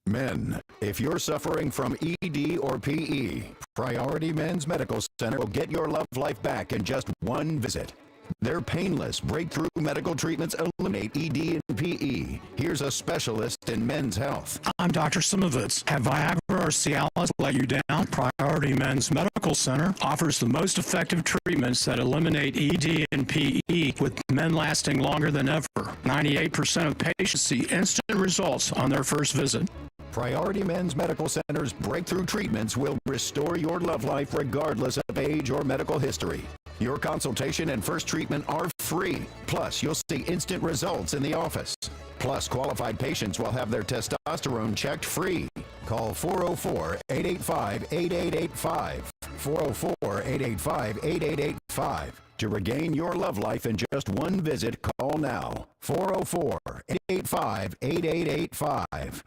Men, if you're suffering from ED or PE, Priority Men's Medical Center will get your love life back in just one visit. Their painless breakthrough medical treatments eliminate ED and PE. Here's a specialist in men's health. I'm Dr. Simovitz. Have Viagra or Cialis let you down? Priority Men's Medical Center offers the most effective treatments that eliminate ED and PE, with men lasting longer than ever. 98% of patients see instant results on their first visit. Priority Men's Medical Center's breakthrough treatments will restore your love life regardless of age or medical history. Your consultation and first treatment are free. Plus, you'll see instant results in the office. Plus, qualified patients will have their testosterone checked free. Call 404-885-8885. 404-885-8885. To regain your love life in just one visit, call now. 404-885-8885.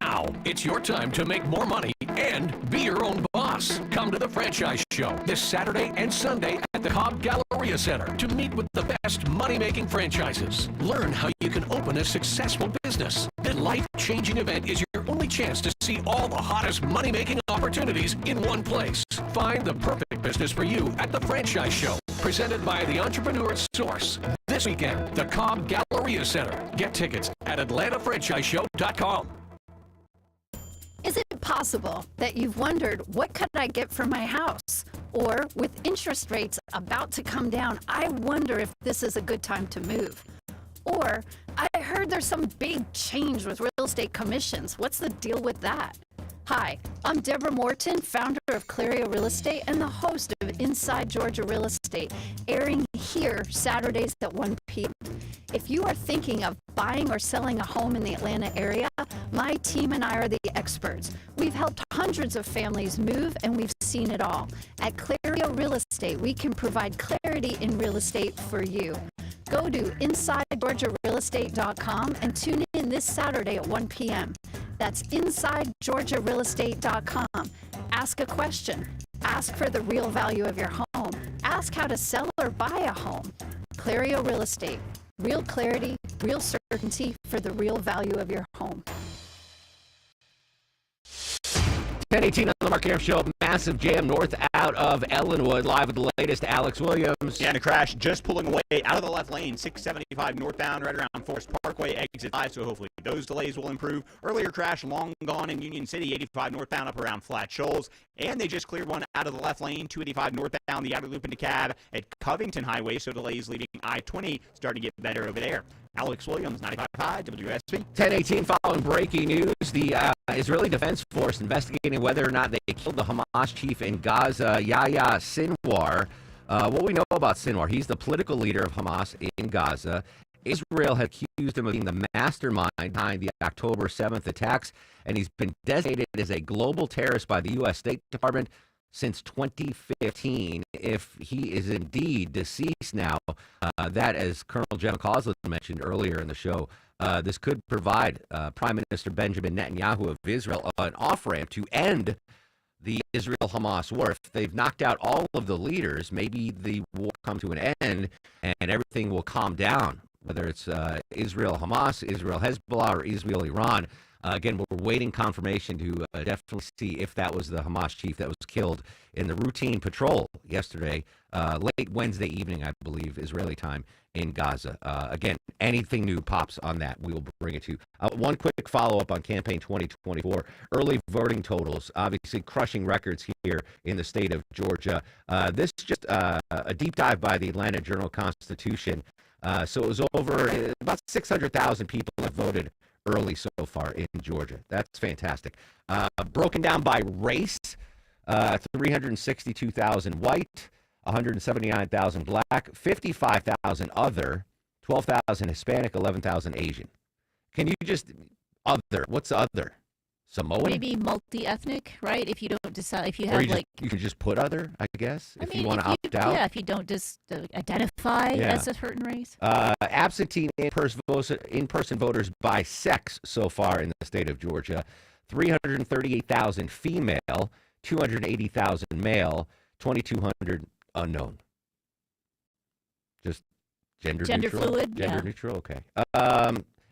Now, it's your time to make more money and be your own boss. Come to the Franchise Show this Saturday and Sunday at the Cobb Galleria Center to meet with the best money-making franchises. Learn how you can open a successful business. This life-changing event is your only chance to see all the hottest money-making opportunities in one place. Find the perfect business for you at the Franchise Show, presented by the Entrepreneur Source. This weekend, the Cobb Galleria Center. Get tickets at AtlantaFranchiseShow.com. Is it possible that you've wondered, what could I get for my house? Or with interest rates about to come down, I wonder if this is a good time to move. Or I heard there's some big change with real estate commissions. What's the deal with that? Hi, I'm Deborah Morton, founder of Clario Real Estate and the host of Inside Georgia Real Estate, airing here Saturdays at 1 p.m. If you are thinking of buying or selling a home in the Atlanta area, my team and I are the experts. We've helped hundreds of families move, and we've seen it all. At Clario Real Estate, we can provide clarity in real estate for you. Go to InsideGeorgiaRealEstate.com and tune in this Saturday at 1 p.m. That's InsideGeorgiaRealEstate.com. Ask a question. Ask for the real value of your home. Ask how to sell or buy a home. Clario Real Estate. Real clarity, real certainty for the real value of your home. 10:18 on the Mark Arum Show. Massive jam north out of Ellenwood. Live with the latest, Alex Williams. Yeah, and a crash just pulling away out of the left lane, 675 northbound, right around Forest Parkway, exit 5, so hopefully those delays will improve. Earlier crash long gone in Union City, 85 northbound up around Flat Shoals, and they just cleared one out of the left lane, 285 northbound, the outer loop into DeKalb at Covington Highway, so delays leaving I-20 starting to get better over there. Alex Williams, 95.5 WSB. 10:18 following breaking news. The Israeli Defense Force investigating whether or not they killed the Hamas chief in Gaza, Yahya Sinwar. What we know about Sinwar, he's the political leader of Hamas in Gaza. Israel has accused him of being the mastermind behind the October 7th attacks, and he's been designated as a global terrorist by the U.S. State Department since 2015. If he is indeed deceased now, that, as Colonel General Kozlin mentioned earlier in the show, this could provide Prime Minister Benjamin Netanyahu of Israel an off-ramp to end the Israel-Hamas war. If they've knocked out all of the leaders, maybe the war will come to an end and everything will calm down, whether it's Israel-Hamas, Israel-Hezbollah, or Israel-Iran. Again, we're waiting confirmation to definitely see if that was the Hamas chief that was killed in the routine patrol yesterday, late Wednesday evening, I believe, Israeli time in Gaza. Again, anything new pops on that, we will bring it to you. One quick follow-up on Campaign 2024. Early voting totals, obviously crushing records here in the state of Georgia. This is just a deep dive by the Atlanta Journal-Constitution. So it was over about 600,000 people have voted early so far in Georgia. That's fantastic. Broken down by race, 362,000 white, 179,000 black, 55,000 other, 12,000 Hispanic, 11,000 Asian. Can you just, other, what's other? Samoan? Maybe multi-ethnic, right? If you don't decide, if you have you can just put other, I guess, if you want to opt out. Yeah, if you don't just identify as a certain race. Absentee in-person voters by sex so far in the state of Georgia, 338,000 female, 280,000 male, 2,200 unknown. Just gender neutral? Fluid? Gender neutral, okay.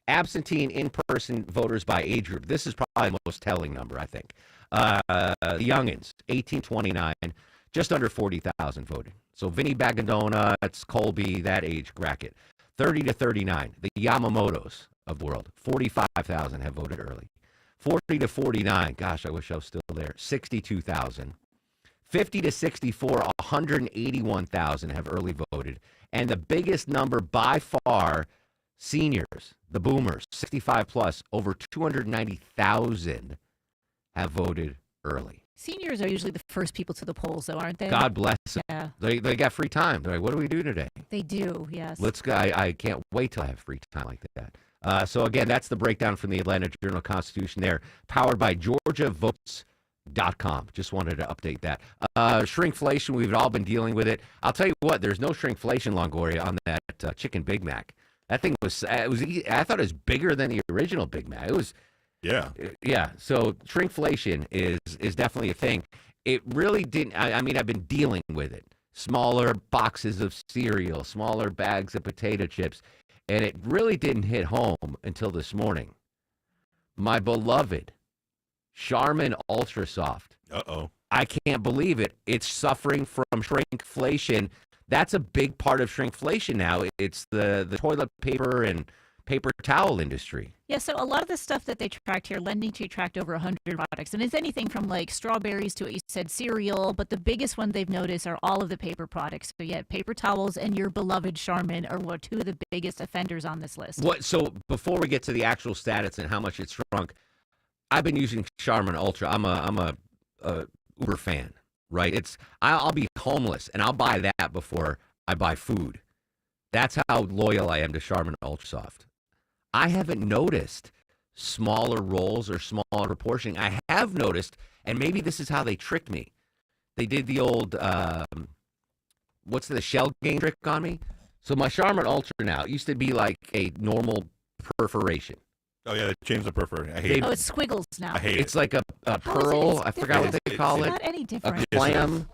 Absentee and in-person voters by age group. This is probably the most telling number, I think. The youngins, 18-29, just under 40,000 voted. So Vinny Bagandona, it's Colby, that age bracket. 30 to 39, the Yamamotos of the world, 45,000 have voted early. 40 to 49, gosh, I wish I was still there, 62,000. 50 to 64, 181,000 have early voted. And the biggest number by far, seniors, the boomers, 65 plus, over 290,000 have voted early. Seniors are usually the first people to the polls, though, aren't they? God bless them. Yeah. They got free time. They're like, what do we do today? They do, yes. Let's go. I can't wait till I have free time like that. So again, that's the breakdown from the Atlanta Journal-Constitution there, powered by GeorgiaVotes.com. Just wanted to update that. Shrinkflation, we've all been dealing with it. I'll tell you what, there's no shrinkflation, Longoria, on that chicken Big Mac. That thing was I thought it was bigger than the original Big Mac. It was, yeah. So shrinkflation is definitely a thing. It really didn't. I mean, I've been dealing with it. Smaller boxes of cereal, smaller bags of potato chips, and it really didn't hit home until this morning. My beloved Charmin Ultra Soft. I can't believe it. It's suffering from shrinkflation. That's a big part of shrinkflation now. It's the toilet paper and paper towel industry. Yeah, so a lot of the stuff that they tracked here, Lending tracked over 100 products. And it's anything from like strawberries to what you said, cereal. But the biggest one they've noticed are all of the paper products. So yeah, paper towels and your beloved Charmin are two of the biggest offenders on this list. So before we get to the actual stats and how much it's shrunk, I've been using Charmin Ultra. I'm a Uber fan. Right? I'll be homeless and I'll buy that before I buy food. That's how loyal I am to Charmin Ultra Soft. I haven't noticed smaller rolls or smaller proportioning. I have noticed, and maybe this is how they tricked me. They did the old, what's the shell game trick on me? So my Charmin Ultra now, it used to be like a normal perforation. Oh, yeah, they changed the perforation. I hate it. Oh, it's squiggles now. I hate It's like a pearl. I forgot what they call it. It's not any different. A clam.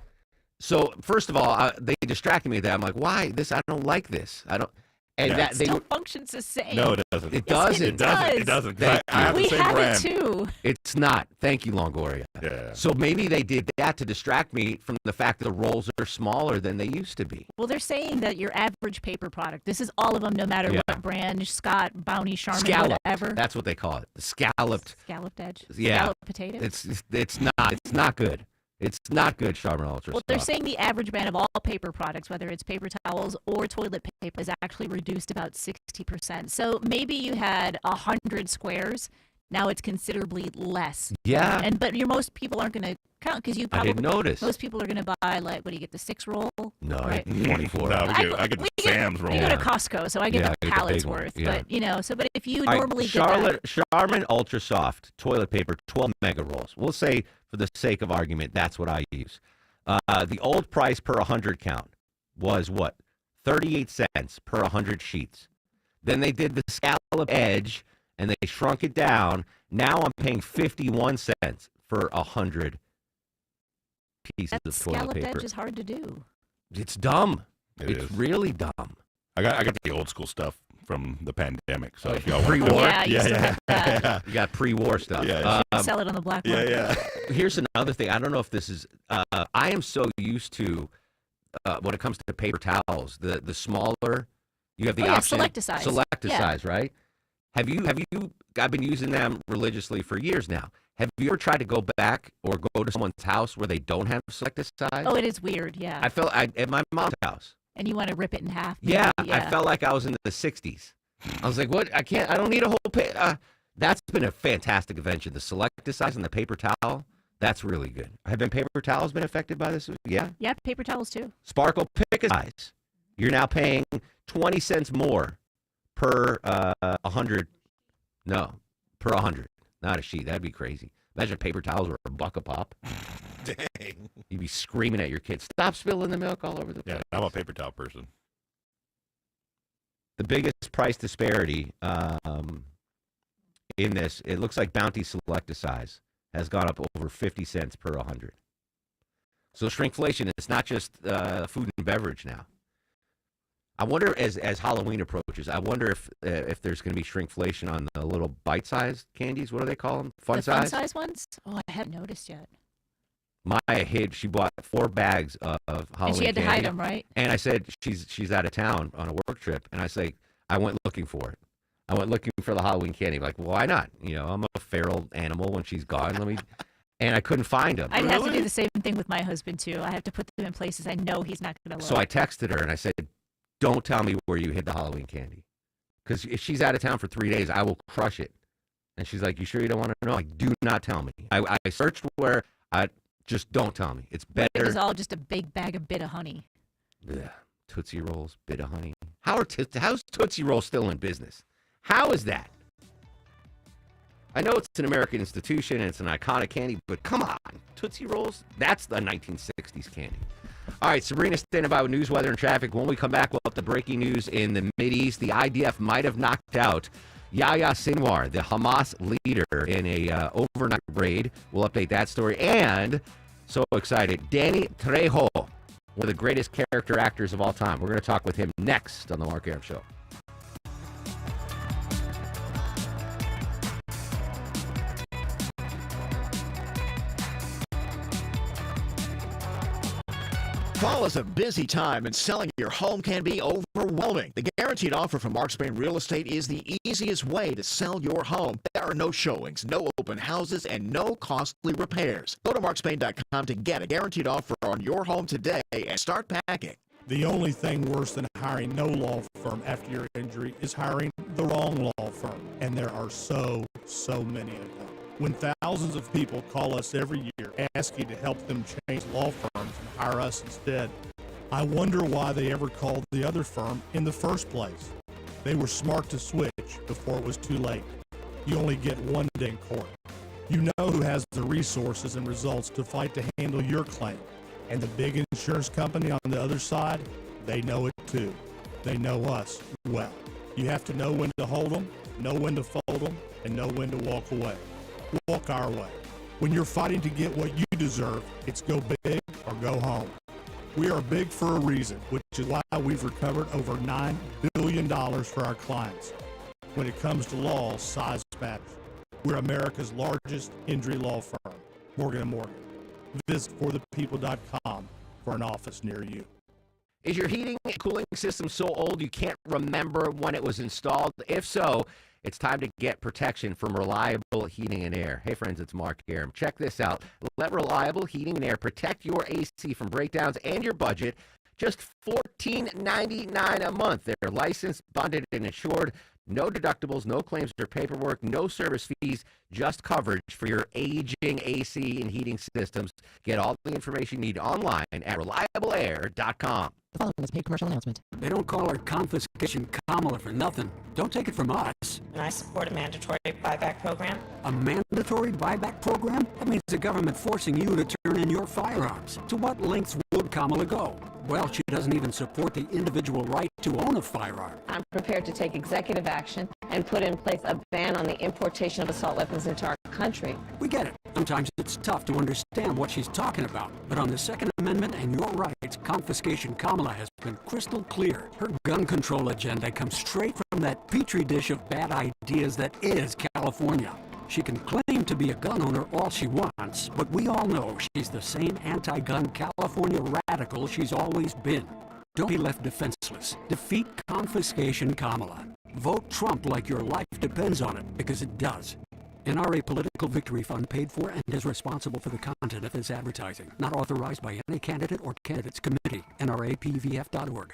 So first of all, they distracted me with that. I'm like, why? I don't like this. I don't. And it still functions the same. No, it doesn't. It doesn't. It does. It doesn't. I have the same brand. We have it too. It's not. Thank you, Longoria. Yeah. So maybe they did that to distract me from the fact that the rolls are smaller than they used to be. Well, they're saying that your average paper product, this is all of them, no matter what brand, Scott, Bounty, Charmin, Scalloped. whatever. That's what they call it. The scalloped. Scalloped edge. Yeah. Scalloped potato. It's not good. It's not good, Charmin Ultra. Well, they're saying the average brand of all paper products, whether it's paper towels or toilet paper, is actually reduced about 60%. So maybe you had 100 squares. Now it's considerably less. Yeah. But most people aren't going to count because you probably. I didn't notice. Most people are going to buy, like, what do you get, the 6 roll? No, right? 24. No, I get the Sam's roll. You go to Costco, so I get the pallets big one. worth. Yeah. But if you All right, normally get Charmin Ultra Soft toilet paper, 12 mega rolls. We'll say, for the sake of argument, that's what I use. The old price per 100 count was what? 38 cents per 100 sheets. Then they did the scallop edge, and they shrunk it down. Now I'm paying 51 cents for 100 pieces of toilet scallop paper. edge is hard to do. It's dumb. It's really dumb. I got the old school stuff from the pandemic. So if y'all Pre-war? want to, Yeah, you still have that. You got pre-war stuff. Yeah. Sell it on the black yeah, market. yeah. Here's another thing. I don't know if this is. I am so used to when it comes to paper towels, the smaller. You have the option. Selecta-size. Selecta-size, right? Have you? I've been using them religiously for years now. Have you ever tried to go back or go to someone's house where they don't have Selecta-size? Oh, it is weird. Yeah. I felt at my mom's house. And you want to rip it in half. maybe, Yeah, I felt like I was in the 60s. I was like, what? I don't need a whole that's been a fantastic invention. The Selecta-size and the paper towel, that's really good. Have paper towels been affected by this? Yeah? Yeah, paper towels too. Sparkle Pick-A-Size. You're now paying 20 cents more per 100. No, per 100. Not a sheet. That'd be crazy. Imagine if paper towels were $1 a pop. Dang. You'd be screaming at your kids, stop spilling the milk all over the place. Yeah, I'm a paper towel person. The biggest price disparity in this, it looks like Bounty Selecta-Size has gone up over 50 cents per 100. So shrinkflation, it's not just food and beverage now. I wonder, as Halloween approaches, I wonder if there's going to be shrinkflation on the little bite-sized candies. What do they call them? Fun The size? fun size ones? Oh, I haven't noticed yet. Maya hid. She bought 4 bags of Halloween And she had to candy. hide them, right? And I said she's out of town on a work trip, and I went looking for it. I went looking for the Halloween candy. Like, well, why not? You know, I'm a feral animal when she's gone. And I couldn't find them. I'd have to do the same thing with my husband too. I have to put them in places I know he's not going to look. So I texted her and I said, "Don't tell me where you hid the Halloween candy, because if she's out of town for 3 days, I will crush it." And she's like, "You sure you don't want to know?" Like, do not tell me. I searched where. Just don't tell me. It's better. It was all just a big bag of Bit of Honey. Yeah, Tootsie Rolls, Bit of Honey. How's Tootsie Roll still in business? How is that? I know it's an American institution and it's an iconic candy, but come on, Tootsie Rolls? That's the 1960s candy. All right, Sabrina standing by with news, weather, and traffic. When we come back, we'll have the breaking news in the Mideast. The IDF might have knocked out Yahya Sinwar, the Hamas leader, in a overnight raid. We'll update that story. And, so excited, Danny Trejo, one of the greatest character actors of all time. We're going to talk with him next on The Mark Arum Show. Fall is a busy time, and selling your home can be overwhelming. The guaranteed offer from Mark Spain Real Estate is the easiest way to sell your home. There are no showings, no open houses, and no costly repairs. Go to markspain.com to get a guaranteed offer on your home today and start packing. The only thing worse than hiring no law firm after your injury is hiring the wrong law firm. And there are so many of them. When thousands of people call us every year asking to help them change law firms and hire us instead, I wonder why they ever called the other firm in the first place. They were smart to switch before it was too late. You only get one day in court. You know who has the resources and results to fight to handle your claim. And the big insurance company on the other side, they know it too. They know us well. You have to know when to hold them, know when to fold them, and know when to walk away. Walk our way. When you're fighting to get what you deserve, it's go big or go home. We are big for a reason, which is why we've recovered over $9 billion for our clients. When it comes to law, size matters. We're America's largest injury law firm, Morgan & Morgan. Visit forthepeople.com for an office near you. Is your heating and cooling system so old you can't remember when it was installed? If so, it's time to get protection from Reliable Heating and Air. Hey friends, it's Mark Arum. Check this out. Let Reliable Heating and Air protect your AC from breakdowns and your budget. Just $14.99 a month. They're licensed, bonded, and insured. No deductibles, no claims or paperwork, no service fees, just coverage for your aging AC and heating systems. Get all the information you need online at reliableair.com. The following is a paid commercial announcement. They don't call her confiscation Kamala for nothing. Don't take it from us. And I support a mandatory buyback program. A mandatory buyback program? That means the government forcing you to turn in your firearms. To what lengths will could Kamala go? Well, she doesn't even support the individual right to own a firearm. I'm prepared to take executive action and put in place a ban on the importation of assault weapons into our country. We get it. Sometimes it's tough to understand what she's talking about. But on the Second Amendment and your rights, confiscation Kamala has been crystal clear. Her gun control agenda comes straight from that petri dish of bad ideas that is California. She can claim to be a gun owner all she wants, but we all know she's the same anti-gun California radical she's always been. Don't be left defenseless. Defeat confiscation Kamala. Vote Trump like your life depends on it, because it does. NRA Political Victory Fund paid for and is responsible for the content of this advertising. Not authorized by any candidate or candidates committee. NRAPVF.org.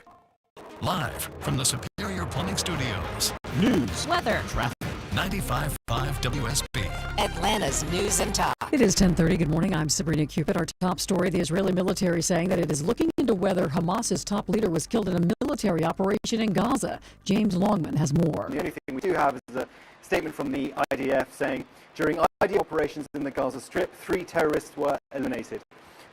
Live from the Superior Plumbing Studios. News, weather, traffic. 95.5 WSB. Atlanta's news and talk. It is 10:30. Good morning. I'm Sabrina Cupid. Our top story, the Israeli military saying that it is looking into whether Hamas's top leader was killed in a military operation in Gaza. James Longman has more. The only thing we do have is a statement from the IDF saying during IDF operations in the Gaza Strip, 3 terrorists were eliminated.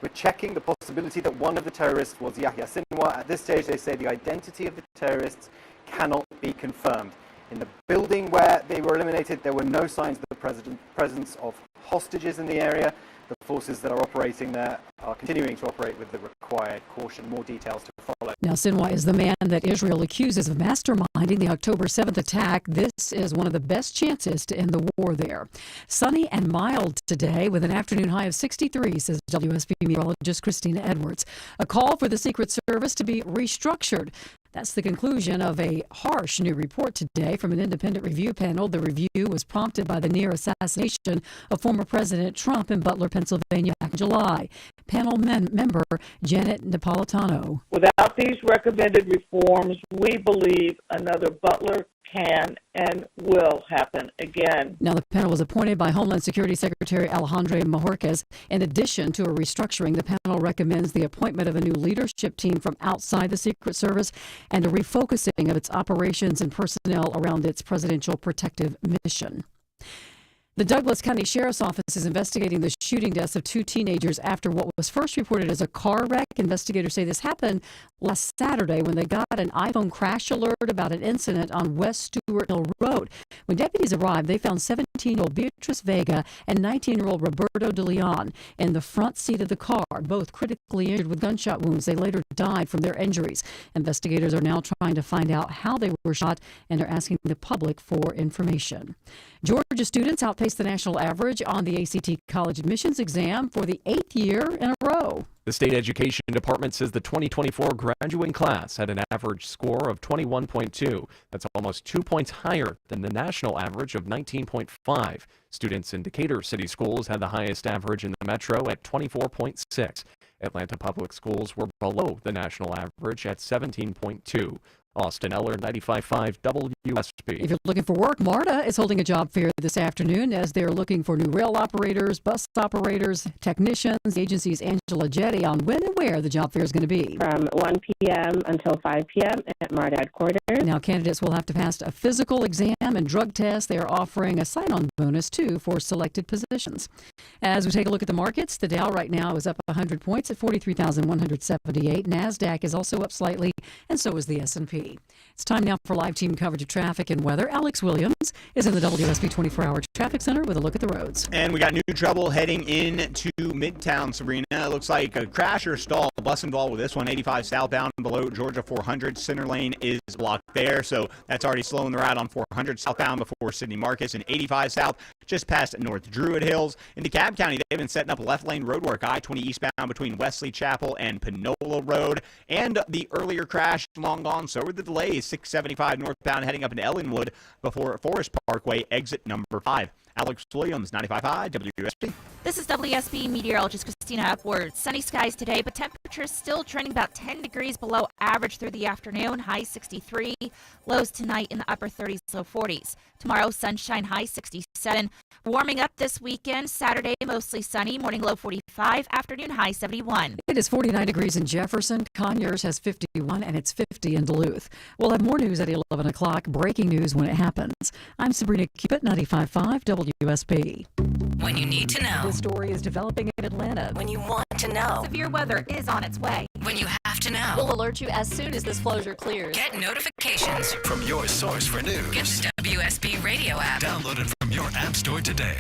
We're checking the possibility that one of the terrorists was Yahya Sinwar. At this stage, they say the identity of the terrorists cannot be confirmed. In the building where they were eliminated, there were no signs of the presence of hostages in the area. The forces that are operating there are continuing to operate with the required caution. More details to follow. Now, Sinwar is the man that Israel accuses of masterminding the October 7th attack. This is one of the best chances to end the war there. Sunny and mild today with an afternoon high of 63, says WSB meteorologist Christina Edwards. A call for the Secret Service to be restructured. That's the conclusion of a harsh new report today from an independent review panel. The review was prompted by the near assassination of former President Trump in Butler, Pennsylvania back in July. Panel member Janet Napolitano. Without these recommended reforms, we believe another Butler can and will happen again. Now, the panel was appointed by Homeland Security Secretary Alejandro Mayorkas. In addition to a restructuring, the panel recommends the appointment of a new leadership team from outside the Secret Service and a refocusing of its operations and personnel around its presidential protective mission. The Douglas County Sheriff's Office is investigating the shooting deaths of 2 teenagers after what was first reported as a car wreck. Investigators say this happened last Saturday when they got an iPhone crash alert about an incident on West Stewart Hill Road. When deputies arrived, they found 17-year-old Beatrice Vega and 19-year-old Roberto De Leon in the front seat of the car, both critically injured with gunshot wounds. They later died from their injuries. Investigators are now trying to find out how they were shot and are asking the public for information. Georgia students outpaced the national average on the ACT college admissions exam for the 8th year in a row. The state education department says the 2024 graduating class had an average score of 21.2. That's almost 2 points higher than the national average of 19.5. Students in Decatur City Schools had the highest average in the metro at 24.6. Atlanta Public Schools were below the national average at 17.2. Austin Eller, 95.5 WSB. If you're looking for work, MARTA is holding a job fair this afternoon as they're looking for new rail operators, bus operators, technicians. The agency's Angela Jetty on when and where the job fair is going to be. From 1 p.m. until 5 p.m. at MARTA headquarters. Now, candidates will have to pass a physical exam and drug test. They are offering a sign-on bonus, too, for selected positions. As we take a look at the markets, the Dow right now is up 100 points at 43,178. NASDAQ is also up slightly, and so is the S&P. It's time now for live team coverage of traffic and weather. Alex Williams is in the WSB 24-hour traffic center with a look at the roads. And we got new trouble heading into Midtown, Sabrina. It looks like a crash or stall. Bus involved with this one. 85 southbound below Georgia 400. Center lane is blocked there, so that's already slowing the route on 400 southbound before Sidney Marcus, and 85 south just past North Druid Hills. In DeKalb County, they've been setting up left lane roadwork. I-20 eastbound between Wesley Chapel and Panola Road. And the earlier crash long gone, so are the delays. 675 northbound heading up into Ellenwood before Forest Parkway, exit number 5. Alex Williams, 95.5 WSB. This is WSB meteorologist Christina Upwards. Sunny skies today, but temperatures still trending about 10 degrees below average through the afternoon. High 63. Lows tonight in the upper 30s, low 40s. Tomorrow, sunshine, high 67. Warming up this weekend. Saturday, mostly sunny. Morning low 45. Afternoon, high 71. It is 49 degrees in Jefferson. Conyers has 51, and it's 50 in Duluth. We'll have more news at 11 o'clock. Breaking news when it happens. I'm Sabrina Cupid, 95.5 WSB. When you need to know. The story is developing in Atlanta. When you want to know. Severe weather is on its way. When you have to know. We'll alert you as soon as this closure clears. Get notifications From your source for news. Get the WSB radio app. Download it from your app store today.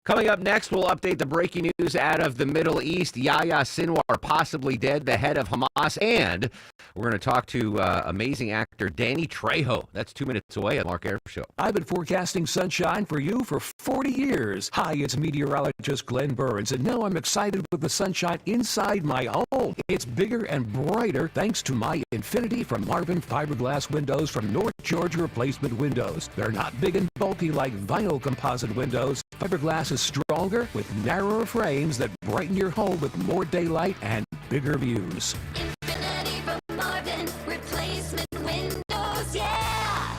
Coming up next, we'll update the breaking news out of the Middle East. Yahya Sinwar possibly dead, the head of Hamas, and we're going to talk to amazing actor Danny Trejo. That's 2 minutes away on Mark Air Show. I've been forecasting sunshine for you for 40 years. Hi, it's meteorologist Glenn Burns, and now I'm excited with the sunshine inside my home. It's bigger and brighter thanks to my Infinity from Marvin fiberglass windows from North Georgia Replacement Windows. They're not big and bulky like vinyl composite windows. Fiberglass is stronger with narrower frames that brighten your home with more daylight and bigger views. Infinity from Marvin, replacement windows, yeah!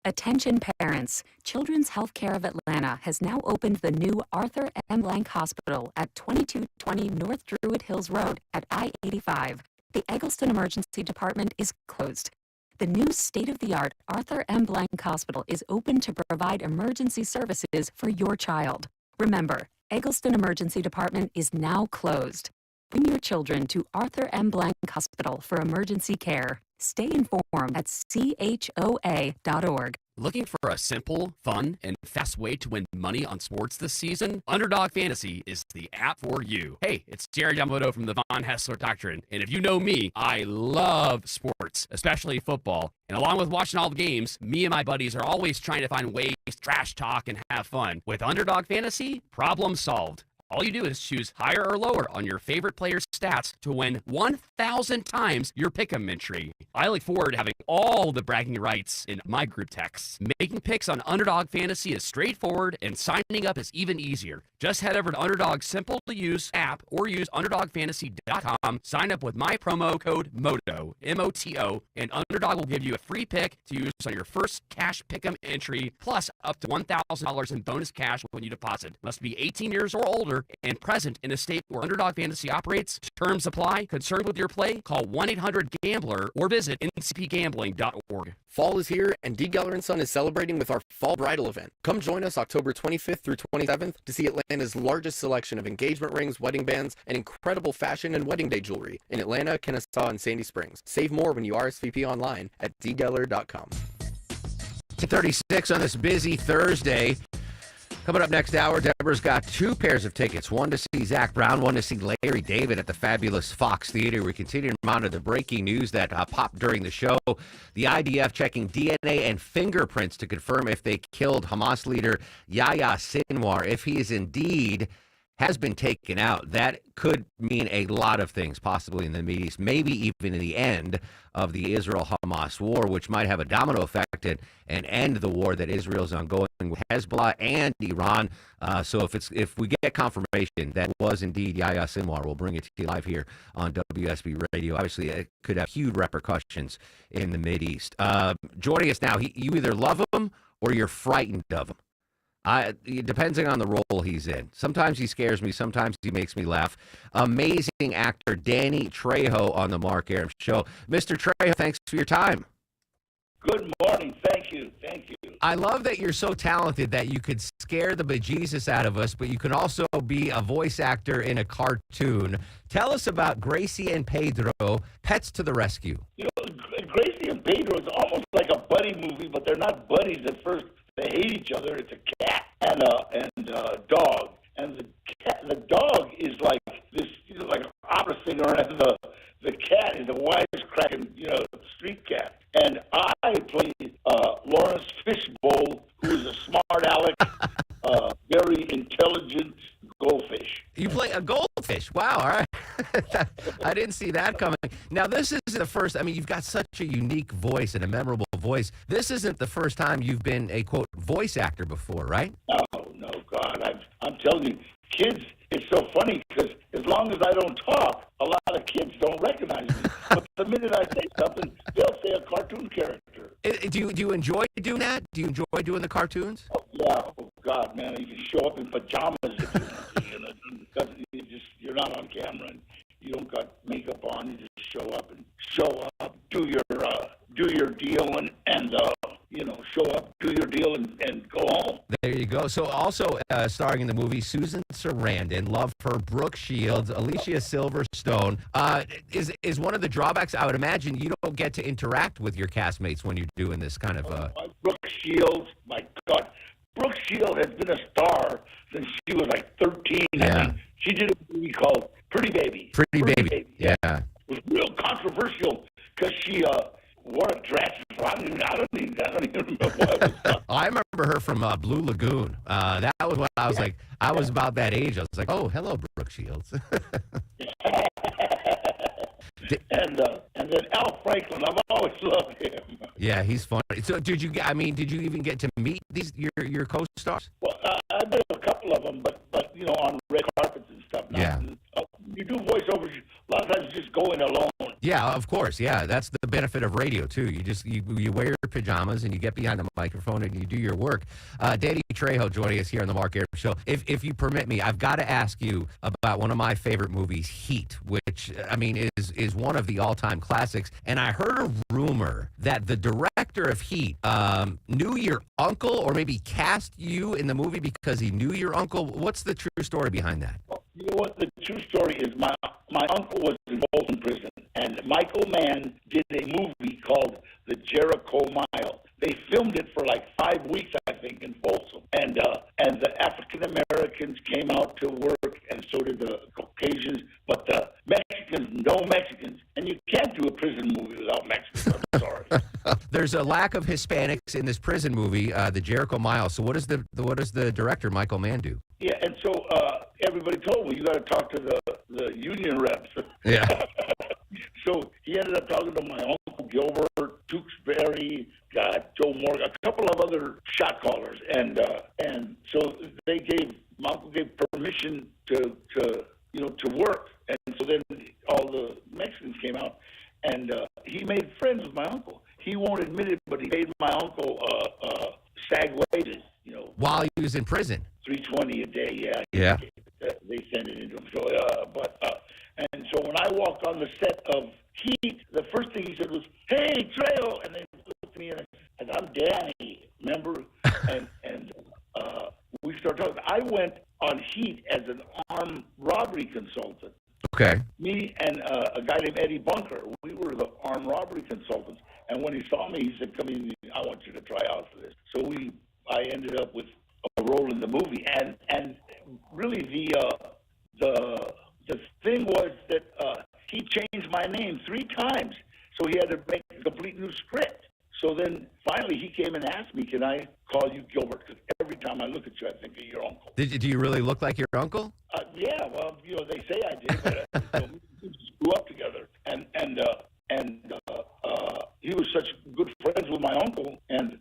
Attention parents, Children's Healthcare of Atlanta has now opened the new Arthur M. Blank Hospital at 2220 North Druid Hills Road at I-85. The Eggleston Emergency Department is closed. The new state-of-the-art Arthur M. Blank Hospital is open to provide emergency services for your child. Remember, Eggleston Emergency Department is now closed. Bring your children to Arthur M. Blank Hospital for emergency care. Stay informed at choa.org. Looking for a simple, fun, and fast way to win money on sports this season? Underdog Fantasy is the app for you. Hey, it's Jerry Yamamoto from the Von Hessler Doctrine, and if you know me, I love sports, especially football. And along with watching all the games, me and my buddies are always trying to find ways to trash talk and have fun. With Underdog Fantasy, problem solved. All you do is choose higher or lower on your favorite player's stats to win 1,000 times your pick'em entry. I look forward to having all the bragging rights in my group texts. Making picks on Underdog Fantasy is straightforward, and signing up is even easier. Just head over to Underdog's simple-to-use app or use UnderdogFantasy.com. Sign up with my promo code MOTO, M-O-T-O, and Underdog will give you a free pick to use on your first cash pick'em entry, plus up to $1,000 in bonus cash when you deposit. Must be 18 years or older and present in a state where Underdog Fantasy operates. Terms apply. Concerned with your play? Call 1-800-GAMBLER or visit ncpgambling.org. Fall is here, and D. Geller & Son is celebrating with our Fall Bridal event. Come join us October 25th through 27th to see Atlanta's largest selection of engagement rings, wedding bands, and incredible fashion and wedding day jewelry in Atlanta, Kennesaw, and Sandy Springs. Save more when you RSVP online at dgeller.com. 10:36 on this busy Thursday. Coming up next hour, Deborah's got 2 pairs of tickets, one to see Zach Brown, one to see Larry David at the fabulous Fox Theater. We continue to monitor the breaking news that popped during the show. The IDF checking DNA and fingerprints to confirm if they killed Hamas leader Yahya Sinwar. If he is indeed has been taken out, that could mean a lot of things, possibly in the Middle East, maybe even in the end of the Israel-Hamas war, which might have a domino effect and end the war that Israel's ongoing with Hezbollah and Iran. So if we get confirmation that was indeed Yahya Sinwar, we'll bring it to you live here on WSB Radio. Obviously, it could have huge repercussions in the Mideast. Joining us now, you either love him or you're frightened of him. Depending on the role he's in. Sometimes he scares me. Sometimes he makes me laugh. Amazing actor Danny Trejo on the Mark Arum Show. Mr. Trejo, thanks for your time. Good morning. Thank you. Thank you. I love that you're so talented that you could scare the bejesus out of us, but you can also be a voice actor in a cartoon. Tell us about Gracie and Pedro, Pets to the Rescue. You know, Gracie and Pedro is almost like a buddy movie, but they're not buddies at first. They hate each other. It's a cat and a dog, and the dog is like this, like an opera singer, and the cat is a wisecracking, street cat. And I play Lawrence Fishbowl, who is a smart aleck, very intelligent goldfish. You play a goldfish. Wow, all right. I didn't see that coming. Now, this isn't the first. I mean, you've got such a unique voice and a memorable voice. This isn't the first time you've been a, quote, voice actor before, right? No, God. I'm telling you, kids, it's so funny because as long as I don't talk, a lot of kids don't recognize me. But the minute I say something, they'll say a cartoon character. Do you enjoy doing that? Do you enjoy doing the cartoons? Oh, yeah. Oh, God, man. You can show up in pajamas if you want to. You're not on camera and you don't got makeup on. You just show up, do your deal, and show up, do your deal, and go home. There you you go. So also starring in the movie, Susan Sarandon, love her, Brooke Shields, Alicia Silverstone. Is one of the drawbacks, I would imagine, you don't get to interact with your castmates when you're doing this kind of... Brooke Shields, my God. Brooke Shields has been a star since she was like 13. Yeah. I mean, she did a movie called Pretty Baby. Pretty Baby. Yeah. It was real controversial because she wore a dress. I don't even remember what it was. I remember her from Blue Lagoon. That was when I was like, I was about that age. I was like, oh, hello, Brooke Shields. And then Al Franklin, I've always loved him. Yeah, he's funny. So did you even get to meet your co-stars? Well, I met a couple of them, but on red carpets and stuff. Yeah. You do voiceovers. A lot of times you just go in alone. Yeah, of course. Yeah, that's the benefit of radio too. You wear your pajamas and you get behind the microphone and you do your work. Danny Trejo joining us here on the Mark Arum Show. If you permit me, I've got to ask you about one of my favorite movies, Heat, which I mean is one of the all-time classics. And I heard a rumor that the director of Heat knew your uncle, or maybe cast you in the movie because he knew your uncle. What's the true story behind that? You know what? The true story is my uncle was in Folsom Prison, and Michael Mann did a movie called The Jericho Mile. They filmed it for like 5 weeks, I think, in Folsom. And the African Americans came out to work, and so did the Caucasians, but the Mexicans, no Mexicans. And you can't do a prison movie without Mexicans. I'm sorry. There's a lack of Hispanics in this prison movie, The Jericho Mile. So what does the director, Michael Mann, do? Yeah, and so everybody told me, you got to talk to the union reps. Yeah. So he ended up talking to my uncle Gilbert, Tewksbury, Joe Morgan, a couple of other shot callers, and so my uncle gave permission to work, and so then all the Mexicans came out, and he made friends with my uncle. He won't admit it, but he paid my uncle SAG wages, While he was in prison. $320 a day, yeah. Yeah. They sent it into him. So, and so when I walked on the set of Heat, the first thing he said was, "Hey, Trejo," and they looked at me and I said, "I'm Danny, remember?" and we started talking. I went on Heat as an armed robbery consultant. Okay. Me and a guy named Eddie Bunker, we were the armed robbery consultants. And when he saw me, he said, "Come in, I want you to try out for this." So I ended up with a role in the movie, and really the thing was that he changed my name 3 times, so he had to make a complete new script. So then finally he came and asked me, "Can I call you Gilbert?" Because every time I look at you, I think of your uncle. Do you really look like your uncle? Yeah, well, they say I did, but we just grew up together, and he was such good friends with my uncle, and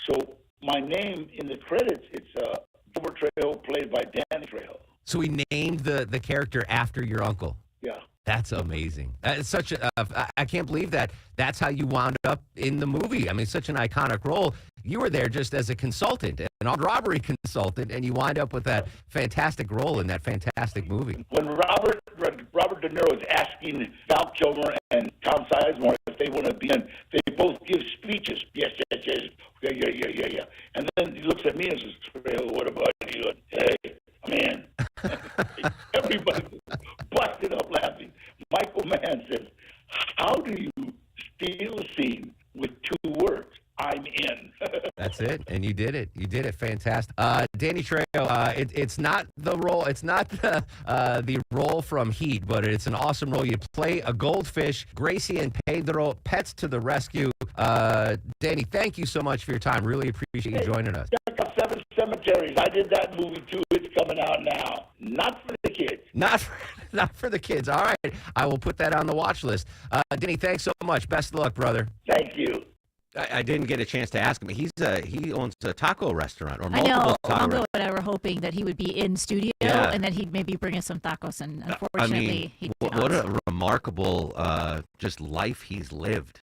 so my name in the credits, it's Gilbert Trejo, played by Danny Trejo. So he named the character after your uncle. Yeah. That's amazing. It's such I can't believe that's how you wound up in the movie. I mean, such an iconic role. You were there just as a consultant, an armed robbery consultant, and you wind up with that fantastic role in that fantastic movie. When Robert De Niro is asking Val Kilmer and Tom Sizemore if they want to be in, they both give speeches. Yes, yeah. And then he looks at me and says, "What about you?" Hey, man. Everybody busted up laughing. Michael Mann said, "How do you steal a scene with 2 words? I'm in." That's it, and you did it. You did it, fantastic. Danny Trejo, it's not the role. It's not the role from Heat, but it's an awesome role. You play a goldfish. Gracie and Pedro, pets to the rescue. Danny, thank you so much for your time. Really appreciate you joining us. Check out 7 Cemeteries. I did that movie too. It's coming out now. Not for the kids. Not for the kids. All right, I will put that on the watch list. Danny, thanks so much. Best of luck, brother. Thank you. I didn't get a chance to ask him. He owns a taco restaurant or I multiple know. taco Mongo and I were hoping that he would be in studio and then he'd maybe bring us some tacos. And unfortunately, he did what not. a remarkable just life he's lived.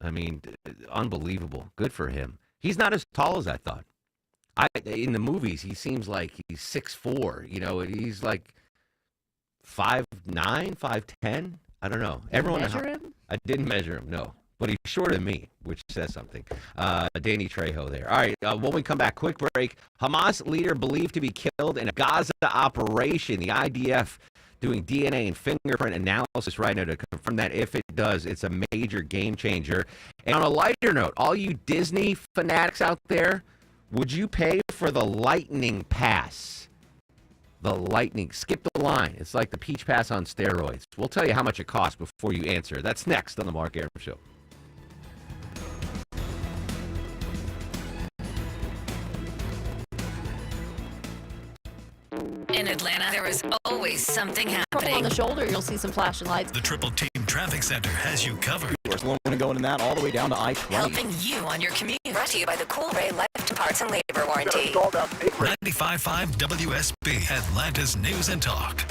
I mean, unbelievable. Good for him. He's not as tall as I thought. In the movies, he seems like he's 6'4". He's like 5'9", 5'10". I don't know. Did you measure him? I didn't measure him. No. but he's shorter than me, which says something. Danny Trejo there. All right, when we come back, quick break. Hamas leader believed to be killed in a Gaza operation. The IDF doing DNA and fingerprint analysis right now to confirm that. If it does, it's a major game changer. And on a lighter note, all you Disney fanatics out there, would you pay for the Lightning Pass? The Lightning. Skip the line. It's like the Peach Pass on steroids. We'll tell you how much it costs before you answer. That's next on the Mark Arum Show. In Atlanta, there is always something happening. On the shoulder, you'll see some flashing lights. The Triple Team Traffic Center has you covered. We're going to go into that all the way down to I-20. Helping you on your commute. Brought to you by the Cool Ray Life Parts and Labor Warranty. 95.5 WSB, Atlanta's News and Talk.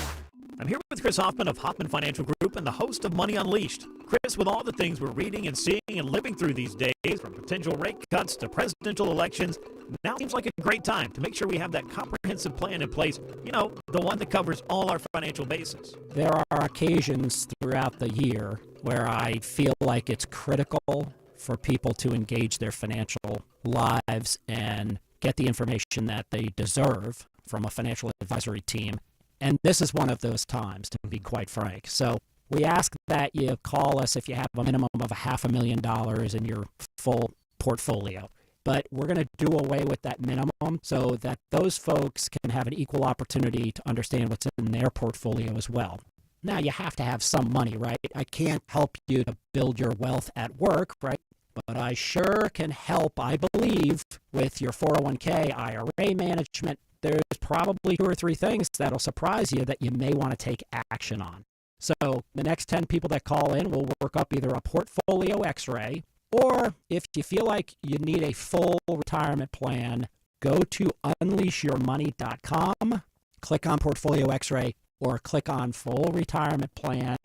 I'm here with Chris Hoffman of Hoffman Financial Group and the host of Money Unleashed. Chris, with all the things we're reading and seeing and living through these days, from potential rate cuts to presidential elections, now seems like a great time to make sure we have that comprehensive plan in place, you know, the one that covers all our financial bases. There are occasions throughout the year where I feel like it's critical for people to engage their financial lives and get the information that they deserve from a financial advisory team. And this is one of those times, to be quite frank. So we ask that you call us if you have a minimum of $500,000 in your full portfolio. But we're going to do away with that minimum so that those folks can have an equal opportunity to understand what's in their portfolio as well. Now, you have to have some money, right? I can't help you to build your wealth at work, right? But I sure can help, I believe, with your 401k, IRA management. There's probably 2 or 3 things that'll surprise you that you may want to take action on. So the next 10 people that call in will work up either a portfolio x-ray, or if you feel like you need a full retirement plan, go to unleashyourmoney.com, click on portfolio x-ray, or click on full retirement plan.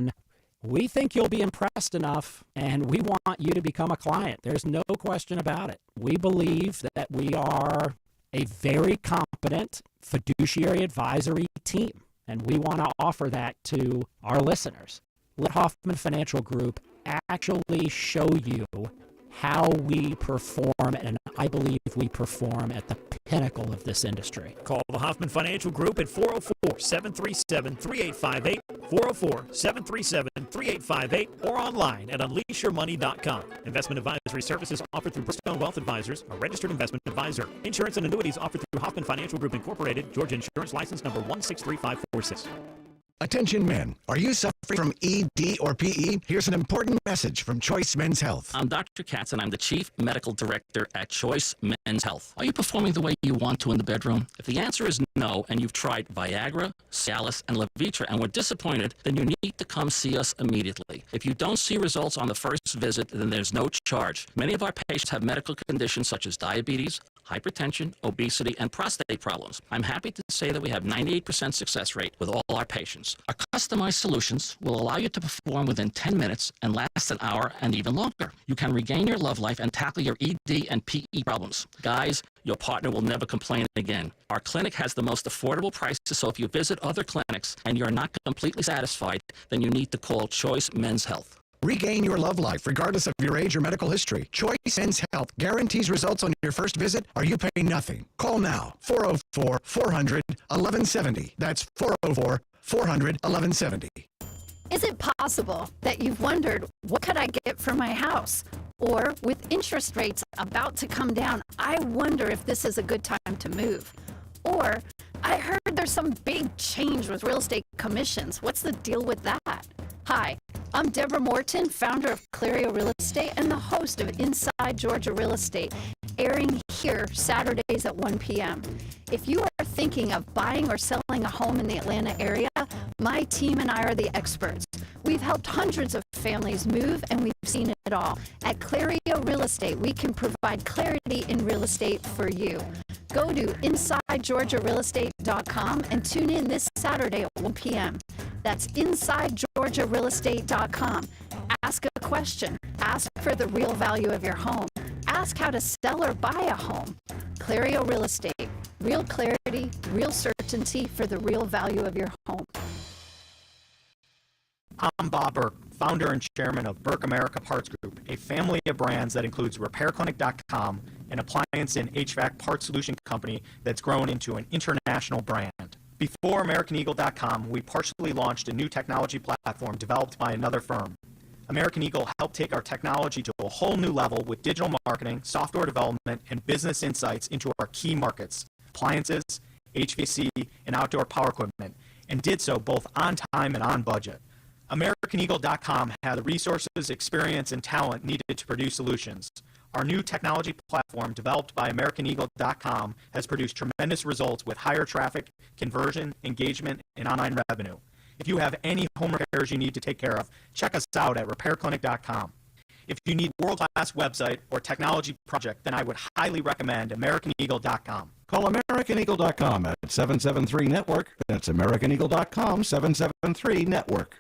We think you'll be impressed enough, and we want you to become a client. There's no question about it. We believe that we are a very competent fiduciary advisory team, and we want to offer that to our listeners. Let Hoffman Financial Group actually show you how we perform, and I believe we perform at the pinnacle of this industry. Call the Hoffman Financial Group at 404-737-3858, 404-737-3858, or online at unleashyourmoney.com. Investment advisory services offered through Bristow Wealth Advisors, a registered investment advisor. Insurance and annuities offered through Hoffman Financial Group Incorporated, Georgia Insurance License number 163546. Attention men, are you suffering from ED or PE? Here's an important message from Choice Men's Health. I'm Dr. Katz and I'm the Chief Medical Director at Choice Men's Health. Are you performing the way you want to in the bedroom? If the answer is no and you've tried Viagra, Cialis, and Levitra and were disappointed, then you need to come see us immediately. If you don't see results on the first visit, then there's no charge. Many of our patients have medical conditions such as diabetes, hypertension, obesity, and prostate problems. I'm happy to say that we have 98% success rate with all our patients. Our customized solutions will allow you to perform within 10 minutes and last an hour and even longer. You can regain your love life and tackle your ED and PE problems. Guys, your partner will never complain again. Our clinic has the most affordable prices, so if you visit other clinics and you're not completely satisfied, then you need to call Choice Men's Health. Regain your love life regardless of your age or medical history. Choice Men's Health guarantees results on your first visit or you pay nothing. Call now, 404-400-1170. That's 404-400-1170. Is it possible that you've wondered, what could I get for my house? Or with interest rates about to come down, I wonder if this is a good time to move. Or I heard there's some big change with real estate commissions. What's the deal with that? Hi, I'm Deborah Morton, founder of Clario Real Estate and the host of Inside Georgia Real Estate, airing here Saturdays at 1 p.m. If you are thinking of buying or selling a home in the Atlanta area, my team and I are the experts. We've helped hundreds of families move, and we've seen it all. At Clario Real Estate, we can provide clarity in real estate for you. Go to InsideGeorgiaRealEstate.com and tune in this Saturday at 1 p.m. That's InsideGeorgiaRealEstate.com. Ask a question. Ask for the real value of your home. Ask how to sell or buy a home. Clario Real Estate. Real clarity, real certainty for the real value of your home. I'm Bob Burke, founder and chairman of Burke America Parts Group, a family of brands that includes RepairClinic.com, an appliance and HVAC parts solution company that's grown into an international brand. Before AmericanEagle.com, we partially launched a new technology platform developed by another firm. American Eagle helped take our technology to a whole new level with digital marketing, software development, and business insights into our key markets, appliances, HVAC, and outdoor power equipment, and did so both on time and on budget. AmericanEagle.com had the resources, experience, and talent needed to produce solutions. Our new technology platform, developed by AmericanEagle.com, has produced tremendous results with higher traffic, conversion, engagement, and online revenue. If you have any home repairs you need to take care of, check us out at RepairClinic.com. If you need a world-class website or technology project, then I would highly recommend AmericanEagle.com. Call AmericanEagle.com at 773-NETWORK. That's AmericanEagle.com, 773-NETWORK.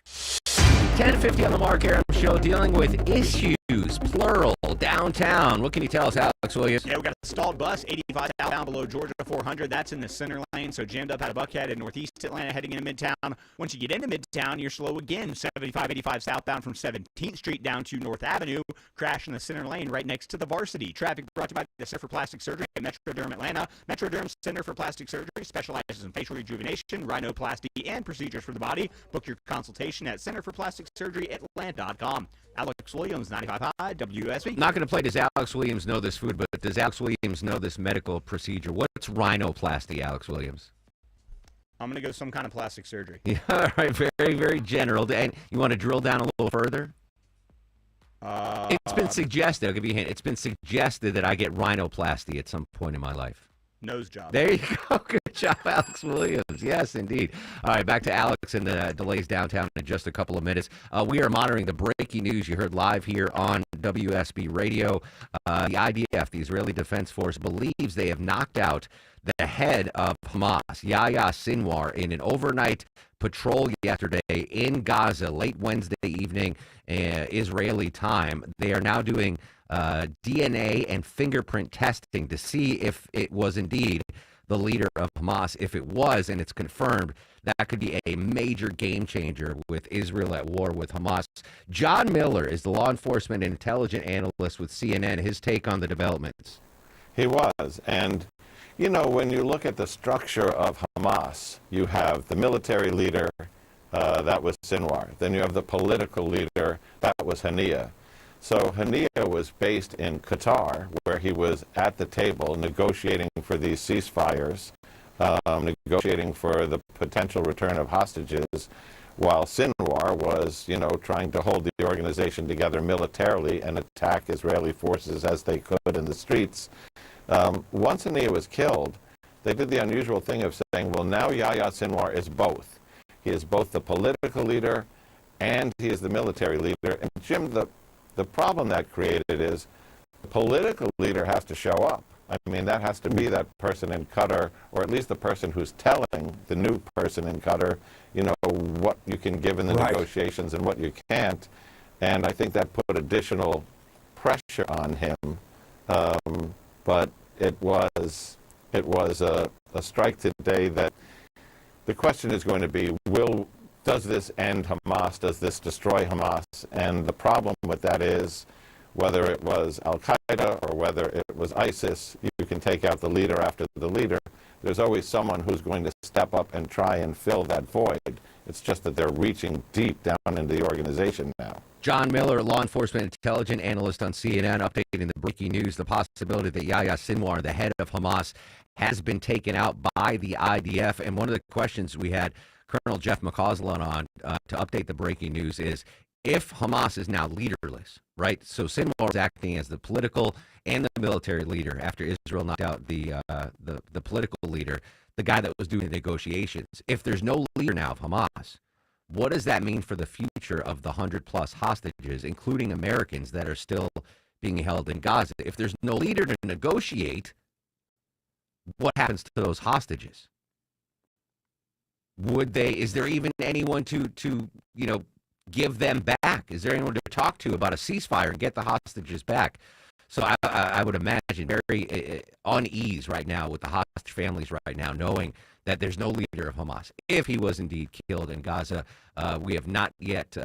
10:50 on the Mark Aram Show, dealing with issues, plural, downtown. What can you tell us, Alex Williams? Yeah, we got a stalled bus, 85 southbound below Georgia 400. That's in the center lane, so jammed up out of Buckhead in northeast Atlanta heading into Midtown. Once you get into Midtown, you're slow again. 75-85 southbound from 17th Street down to North Avenue. Crash in the center lane right next to the Varsity. Traffic brought to you by the Center for Plastic Surgery at Metroderm Atlanta. Metroderm Center for Plastic Surgery specializes in facial rejuvenation, rhinoplasty, and procedures for the body. Book your consultation at centerforplasticsurgeryatlanta.com. Alex Williams, 95.5 WSB. Not going to play Does Alex Williams Know This Food, but does Alex Williams know this medical procedure? What's rhinoplasty, Alex Williams? I'm going to go some kind of plastic surgery. Yeah, all right, very, very general. And you want to drill down a little further? It's been suggested, I'll give you a hint, it's been suggested that I get rhinoplasty at some point in my life. Nose job. There you go. Good job, Alex Williams. Yes, indeed. All right, back to Alex and the delays downtown in just a couple of minutes. We are monitoring the breaking news you heard live here on WSB Radio. The IDF, the Israeli Defense Force, believes they have knocked out the head of Hamas, Yahya Sinwar, in an overnight patrol yesterday in Gaza, late Wednesday evening, Israeli time. They are now doing DNA and fingerprint testing to see if it was indeed the leader of Hamas. If it was, and it's confirmed, that could be a major game changer with Israel at war with Hamas. John Miller is the law enforcement and intelligence analyst with CNN. His take on the developments. He was, and you know, when you look at the structure of Hamas, you have the military leader, that was Sinwar. Then you have the political leader, that was Haniyeh. So Haniyeh was based in Qatar, where he was at the table negotiating for these ceasefires, negotiating for the potential return of hostages, while Sinwar was, you know, trying to hold the organization together militarily and attack Israeli forces as they could in the streets. Once Haniyeh was killed, they did the unusual thing of saying, well, now Yahya Sinwar is both. He is both the political leader and he is the military leader. And Jim, the problem that created is the political leader has to show up. I mean, that has to be that person in Qatar, or at least the person who's telling the new person in Qatar, you know, what you can give in the negotiations and what you can't. And I think that put additional pressure on him. But it was a strike today that the question is going to be, does this end Hamas? Does this destroy Hamas? And the problem with that is, whether it was Al-Qaeda or whether it was ISIS, you can take out the leader after the leader. There's always someone who's going to step up and try and fill that void. It's just that they're reaching deep down into the organization now. John Miller, law enforcement intelligence analyst on CNN, updating the breaking news, the possibility that Yahya Sinwar, the head of Hamas, has been taken out by the IDF. And one of the questions we had Colonel Jeff McCausland on to update the breaking news is, if Hamas is now leaderless, right? So Sinwar is acting as the political and the military leader after Israel knocked out the political leader, the guy that was doing the negotiations. If there's no leader now of Hamas, what does that mean for the future of the 100+ hostages, including Americans that are still being held in Gaza? If there's no leader to negotiate, what happens to those hostages? Is there even anyone to you know, give them back? Is there anyone to talk to about a ceasefire and get the hostages back? So I would imagine very unease right now with the hostage families right now, knowing that there's no leader of Hamas. If he was indeed killed in Gaza, we have not yet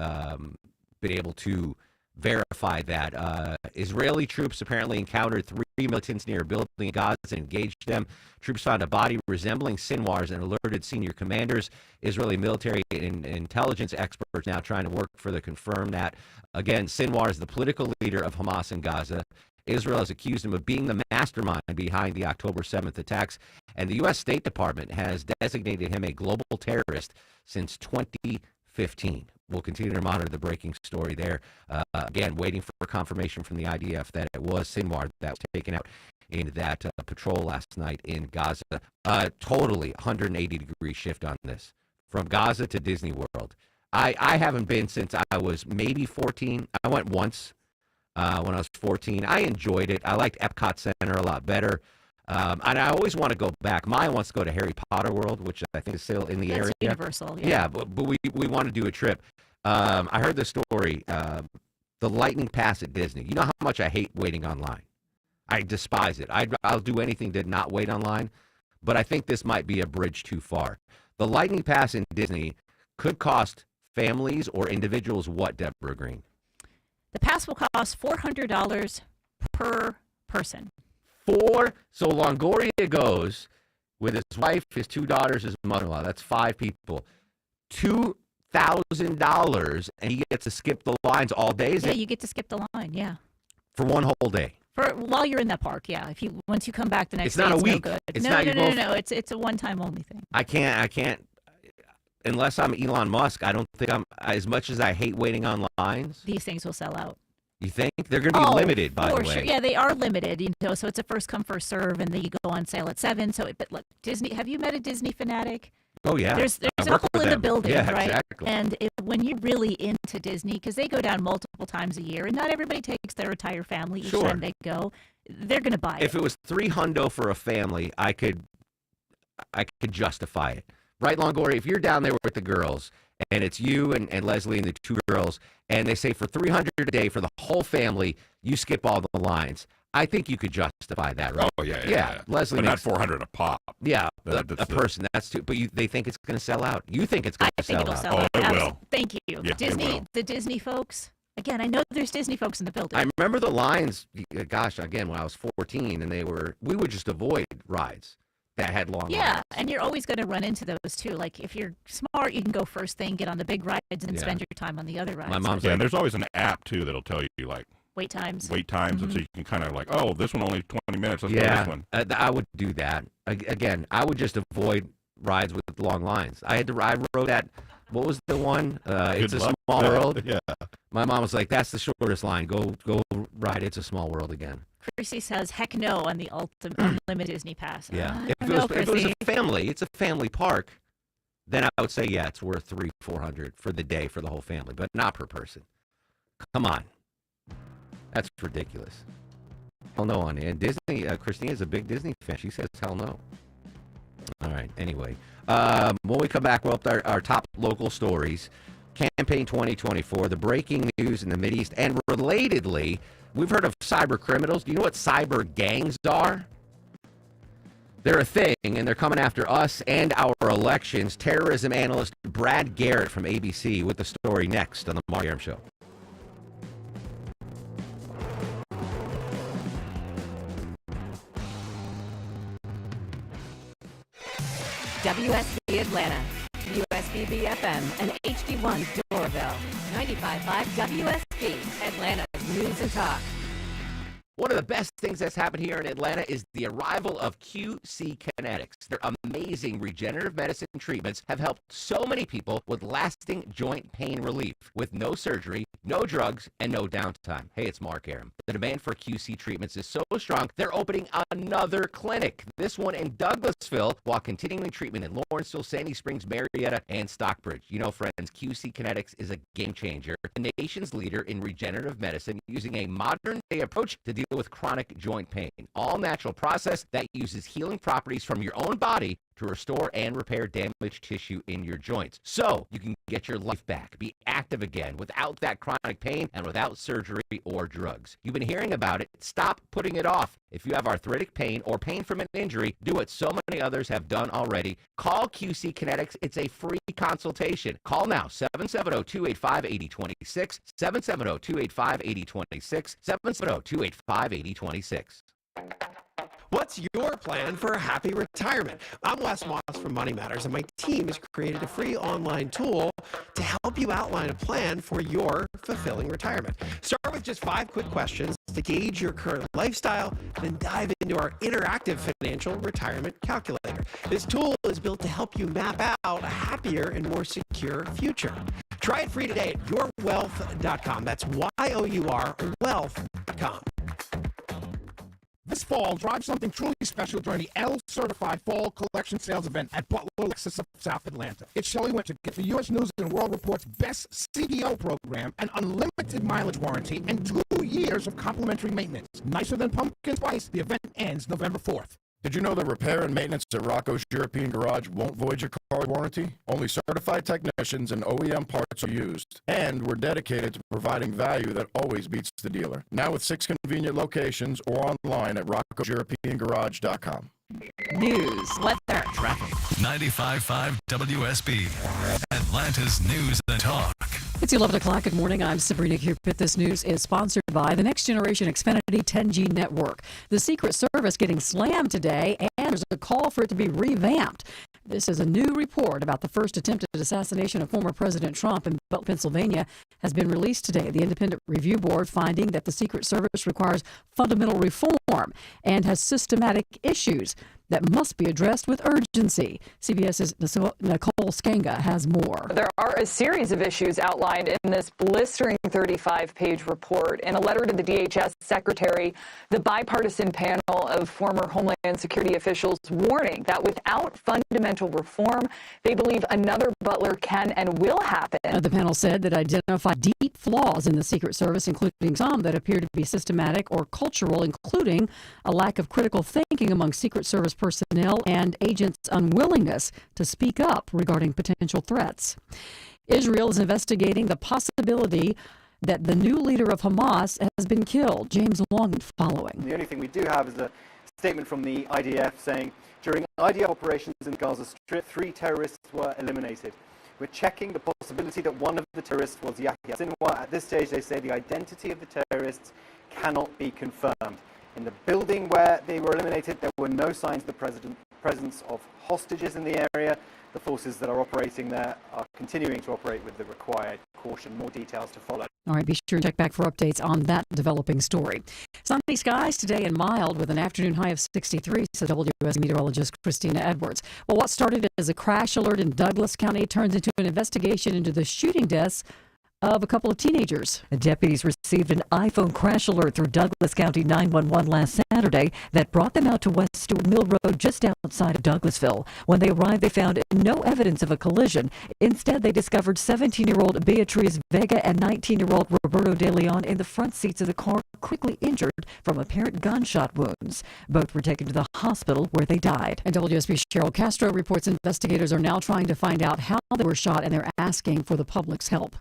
been able to verify that. Israeli troops apparently encountered 3 militants near a building in Gaza and engaged them. Troops found a body resembling Sinwar's and alerted senior commanders. Israeli military and intelligence experts now trying to work further confirm that. Again, Sinwar is the political leader of Hamas in Gaza. Israel has accused him of being the mastermind behind the October 7th attacks, and the U.S. State Department has designated him a global terrorist since 2015. We'll continue to monitor the breaking story there. Again, waiting for confirmation from the IDF that it was Sinwar that was taken out in that patrol last night in Gaza. Totally 180-degree shift on this. From Gaza to Disney World. I haven't been since I was maybe 14. I went once when I was 14. I enjoyed it. I liked Epcot Center a lot better. And I always want to go back. Maya wants to go to Harry Potter World, which I think is still in the area. Universal, yeah. Yeah, but we want to do a trip. I heard the story, the Lightning Pass at Disney. You know how much I hate waiting online. I despise it. I'll do anything to not wait online, but I think this might be a bridge too far. The Lightning Pass in Disney could cost families or individuals what, Deborah Green? The pass will cost $400 per person. So Longoria goes with his wife, his 2 daughters, his mother-in-law. That's 5 people. $2,000, and he gets to skip the lines all day. Yeah, you get to skip the line. Yeah. For one whole day. While you're in that park, yeah. Once you come back the next it's day, not a it's week. no good. It's no, not no, your no, no, no. It's a one-time only thing. I can't. Unless I'm Elon Musk, I don't think I'm. As much as I hate waiting on lines, these things will sell out. You think they're going to be limited? By the way, sure. Yeah, they are limited. So it's a first come first serve, and then you go on sale at 7. But look, Disney. Have you met a Disney fanatic? Oh yeah, there's a couple in the building, yeah, right? Exactly. And when you're really into Disney, because they go down multiple times a year, and not everybody takes their entire family each time they go, they're going to buy it. If it was $300 for a family, I could justify it, right, Longoria? If you're down there with the girls, and it's you and Leslie and the 2 girls, and they say for $300 a day for the whole family, you skip all the lines. I think you could justify that, right? Oh yeah. Leslie, but not $400 a pop. Yeah, a person. That's too. But they think it's going to sell out. You think it's going to sell out? Oh, it will. Thank you. Yeah, the Disney folks. Again, I know there's Disney folks in the building. I remember the lines. Gosh, again, when I was 14, and we would just avoid rides that had long lines. And you're always going to run into those too. Like if you're smart, you can go first thing, get on the big rides, and spend your time on the other rides. My mom's and there's always an app too that'll tell you like wait times, and so you can kind of like, oh, this one only 20 minutes. Let's go this one. I would do that. Again, I would just avoid rides with long lines. I rode that. What was the one? It's a Small World. Yeah. My mom was like, "That's the shortest line. Go ride It's a Small World again." Chrissy says, "Heck no" on the unlimited Disney pass. Yeah. If it was a family, it's a family park. Then I would say, yeah, it's worth $300-400 for the day for the whole family, but not per person. Come on. That's ridiculous. Hell no on it. And Disney, Christina's a big Disney fan. She says hell no. All right. Anyway, when we come back, we'll up our top local stories. Campaign 2024, the breaking news in the Mideast, and relatedly, we've heard of cyber criminals. Do you know what cyber gangs are? They're a thing, and they're coming after us and our elections. Terrorism analyst Brad Garrett from ABC with the story next on the Mark Arum Show. WSB Atlanta, WSBB FM, and HD1 Doraville. 95.5 WSB, Atlanta's News and Talk. One of the best things that's happened here in Atlanta is the arrival of QC Kinetics. Their amazing regenerative medicine treatments have helped so many people with lasting joint pain relief with no surgery, no drugs, and no downtime. Hey, it's Mark Arum. The demand for QC treatments is so strong, they're opening another clinic, this one in Douglasville, while continuing treatment in Lawrenceville, Sandy Springs, Marietta, and Stockbridge. You know, friends, QC Kinetics is a game changer, the nation's leader in regenerative medicine, using a modern-day approach to deal with chronic joint pain. All natural process that uses healing properties from your own body to restore and repair damaged tissue in your joints, so you can get your life back, be active again without that chronic pain and without surgery or drugs. You've been hearing about it. Stop putting it off. If you have arthritic pain or pain from an injury, do what so many others have done already. Call QC Kinetics. It's a free consultation. Call now, 770-285-8026, 770-285-8026, 770-285-8026. What's your plan for a happy retirement? I'm Wes Moss from Money Matters, and my team has created a free online tool to help you outline a plan for your fulfilling retirement. Start with just 5 quick questions to gauge your current lifestyle, and then dive into our interactive financial retirement calculator. This tool is built to help you map out a happier and more secure future. Try it free today at yourwealth.com. That's Y-O-U-R, wealth.com. This fall, drive something truly special during the L-Certified Fall Collection Sales Event at Butler Lexus of South Atlanta. It's Shelley Winter. Get the U.S. News & World Report's best CDO program, an unlimited mileage warranty, and 2 years of complimentary maintenance. Nicer than pumpkin spice. The event ends November 4th. Did you know that repair and maintenance at Rocco's European Garage won't void your car warranty? Only certified technicians and OEM parts are used. And we're dedicated to providing value that always beats the dealer. Now with 6 convenient locations or online at roccoseuropeangarage.com. News, weather, traffic. 95.5 WSB, Atlanta's News and Talk. It's 11 o'clock. Good morning. I'm Sabrina Cupid. This news is sponsored by the Next Generation Xfinity 10G network. The Secret Service getting slammed today, and there's a call for it to be revamped. This is a new report about the first attempted assassination of former President Trump in Pennsylvania has been released today. The Independent Review Board finding that the Secret Service requires fundamental reform and has systematic issues that must be addressed with urgency. CBS's Nicole Skanga has more. There are a series of issues outlined in this blistering 35-page report. In a letter to the DHS secretary, the bipartisan panel of former Homeland Security officials warning that without fundamental reform, they believe another Butler can and will happen. The panel said that identified deep flaws in the Secret Service, including some that appear to be systematic or cultural, including a lack of critical thinking among Secret Service personnel and agents' unwillingness to speak up regarding potential threats. Israel is investigating the possibility that the new leader of Hamas has been killed. James Long following. The only thing we do have is a statement from the IDF saying, during IDF operations in the Gaza Strip, 3 terrorists were eliminated. We're checking the possibility that one of the terrorists was Yahya Sinwar. At this stage, they say the identity of the terrorists cannot be confirmed. In the building where they were eliminated, there were no signs of the presence of hostages in the area. The forces that are operating there are continuing to operate with the required caution. More details to follow. All right, be sure to check back for updates on that developing story. Sunny skies today and mild with an afternoon high of 63, said WS meteorologist Christina Edwards. Well, what started as a crash alert in Douglas County turns into an investigation into the shooting deaths of a couple of teenagers. Deputies received an iPhone crash alert through Douglas County 911 last Saturday that brought them out to West Stewart Mill Road just outside of Douglasville. When they arrived, they found no evidence of a collision. Instead, they discovered 17-year-old Beatriz Vega and 19-year-old Roberto De Leon in the front seats of the car, quickly injured from apparent gunshot wounds. Both were taken to the hospital where they died. And WSB's Cheryl Castro reports investigators are now trying to find out how they were shot, and they're asking for the public's help.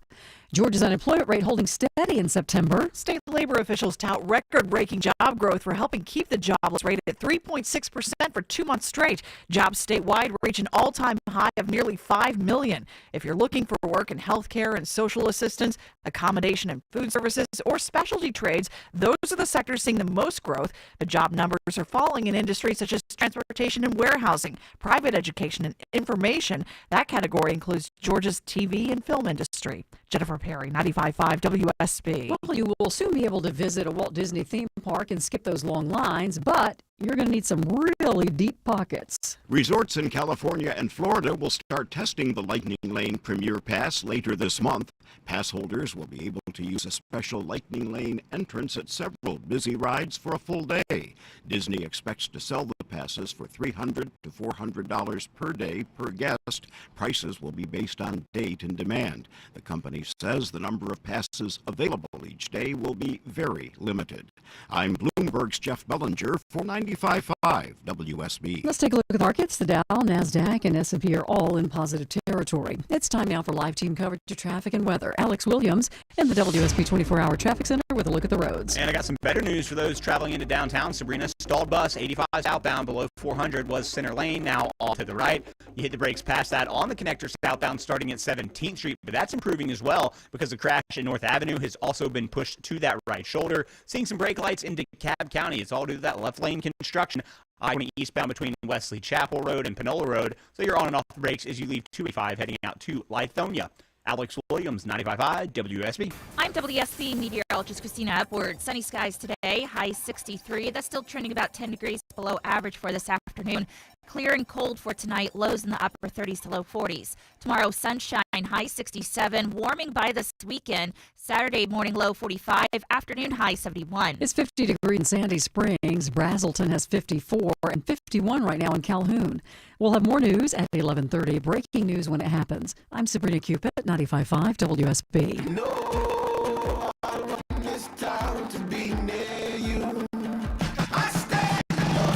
Georgia's unemployment rate holding steady in September. State labor officials tout record-breaking job growth for helping keep the jobless rate at 3.6% for 2 months straight. Jobs statewide reach an all-time high of nearly 5 million. If you're looking for work in healthcare and social assistance, accommodation and food services, or specialty trades, those are the sectors seeing the most growth. The job numbers are falling in industries such as transportation and warehousing, private education, and information. That category includes Georgia's TV and film industry. Jennifer Perry, 95.5 WSB. Well, you will soon be able to visit a Walt Disney theme park and skip those long lines, but you're going to need some really deep pockets. Resorts in California and Florida will start testing the Lightning Lane Premier Pass later this month. Pass holders will be able to use a special Lightning Lane entrance at several busy rides for a full day. Disney expects to sell the passes for $300 to $400 per day per guest. Prices will be based on date and demand. The company says the number of passes available each day will be very limited. I'm Bloomberg Bloomberg's Jeff Bellinger for 95.5 WSB. Let's take a look at the markets. The Dow, NASDAQ, and S&P are all in positive territory. It's time now for live team coverage of traffic and weather. Alex Williams in the WSB 24-hour traffic center with a look at the roads. And I got some better news for those traveling into downtown. Sabrina, stalled bus 85 southbound below 400 was center lane, now off to the right. You hit the brakes past that on the connector southbound starting at 17th Street, but that's improving as well because the crash at North Avenue has also been pushed to that right shoulder. Seeing some brake lights into DeKalb County. It's all due to that left lane construction. I-20 eastbound between Wesley Chapel Road and Panola Road, so you're on and off the brakes as you leave 285 heading out to Lithonia. Alex Williams, 95.5 WSB. I'm WSB meteorologist Christina Edwards. Sunny skies today, high 63. That's still trending about 10 degrees below average for this afternoon. Clear and cold for tonight, lows in the upper 30s to low 40s. Tomorrow, sunshine, high 67, warming by this weekend. Saturday morning, low 45, afternoon, high 71. It's 50 degrees in Sandy Springs. Brazelton has 54 and 51 right now in Calhoun. We'll have more news at 11:30. Breaking news when it happens. I'm Sabrina Cupid, 95.5 WSB. No, I want this town to be near you.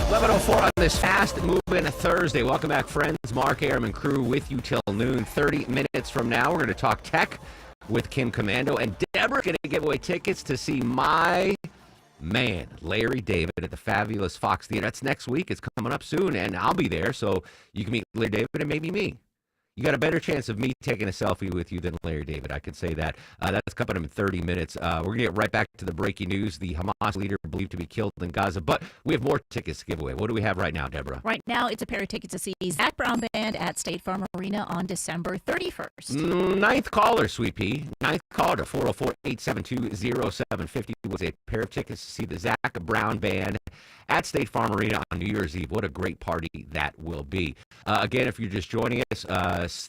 11:04 on this fast-moving Thursday. Welcome back, friends. Mark Aram and crew with you till noon. 30 minutes from now, we're going to talk tech with Kim Commando, and Deborah's going to give away tickets to see my man, Larry David, at the fabulous Fox Theater. That's next week. It's coming up soon, and I'll be there, so you can meet Larry David and maybe me. You got a better chance of me taking a selfie with you than Larry David. I could say that. That's coming up in 30 minutes. We're going to get right back to the breaking news. The Hamas leader believed to be killed in Gaza, but we have more tickets to give away. What do we have right now, Deborah? Right now, it's a pair of tickets to see Zach Brown Band at State Farm Arena on December 31st. Ninth caller, Sweet Pea. Ninth caller to 404-872-0750 was a pair of tickets to see the Zach Brown Band at State Farm Arena on New Year's Eve. What a great party that will be. Again, if you're just joining us,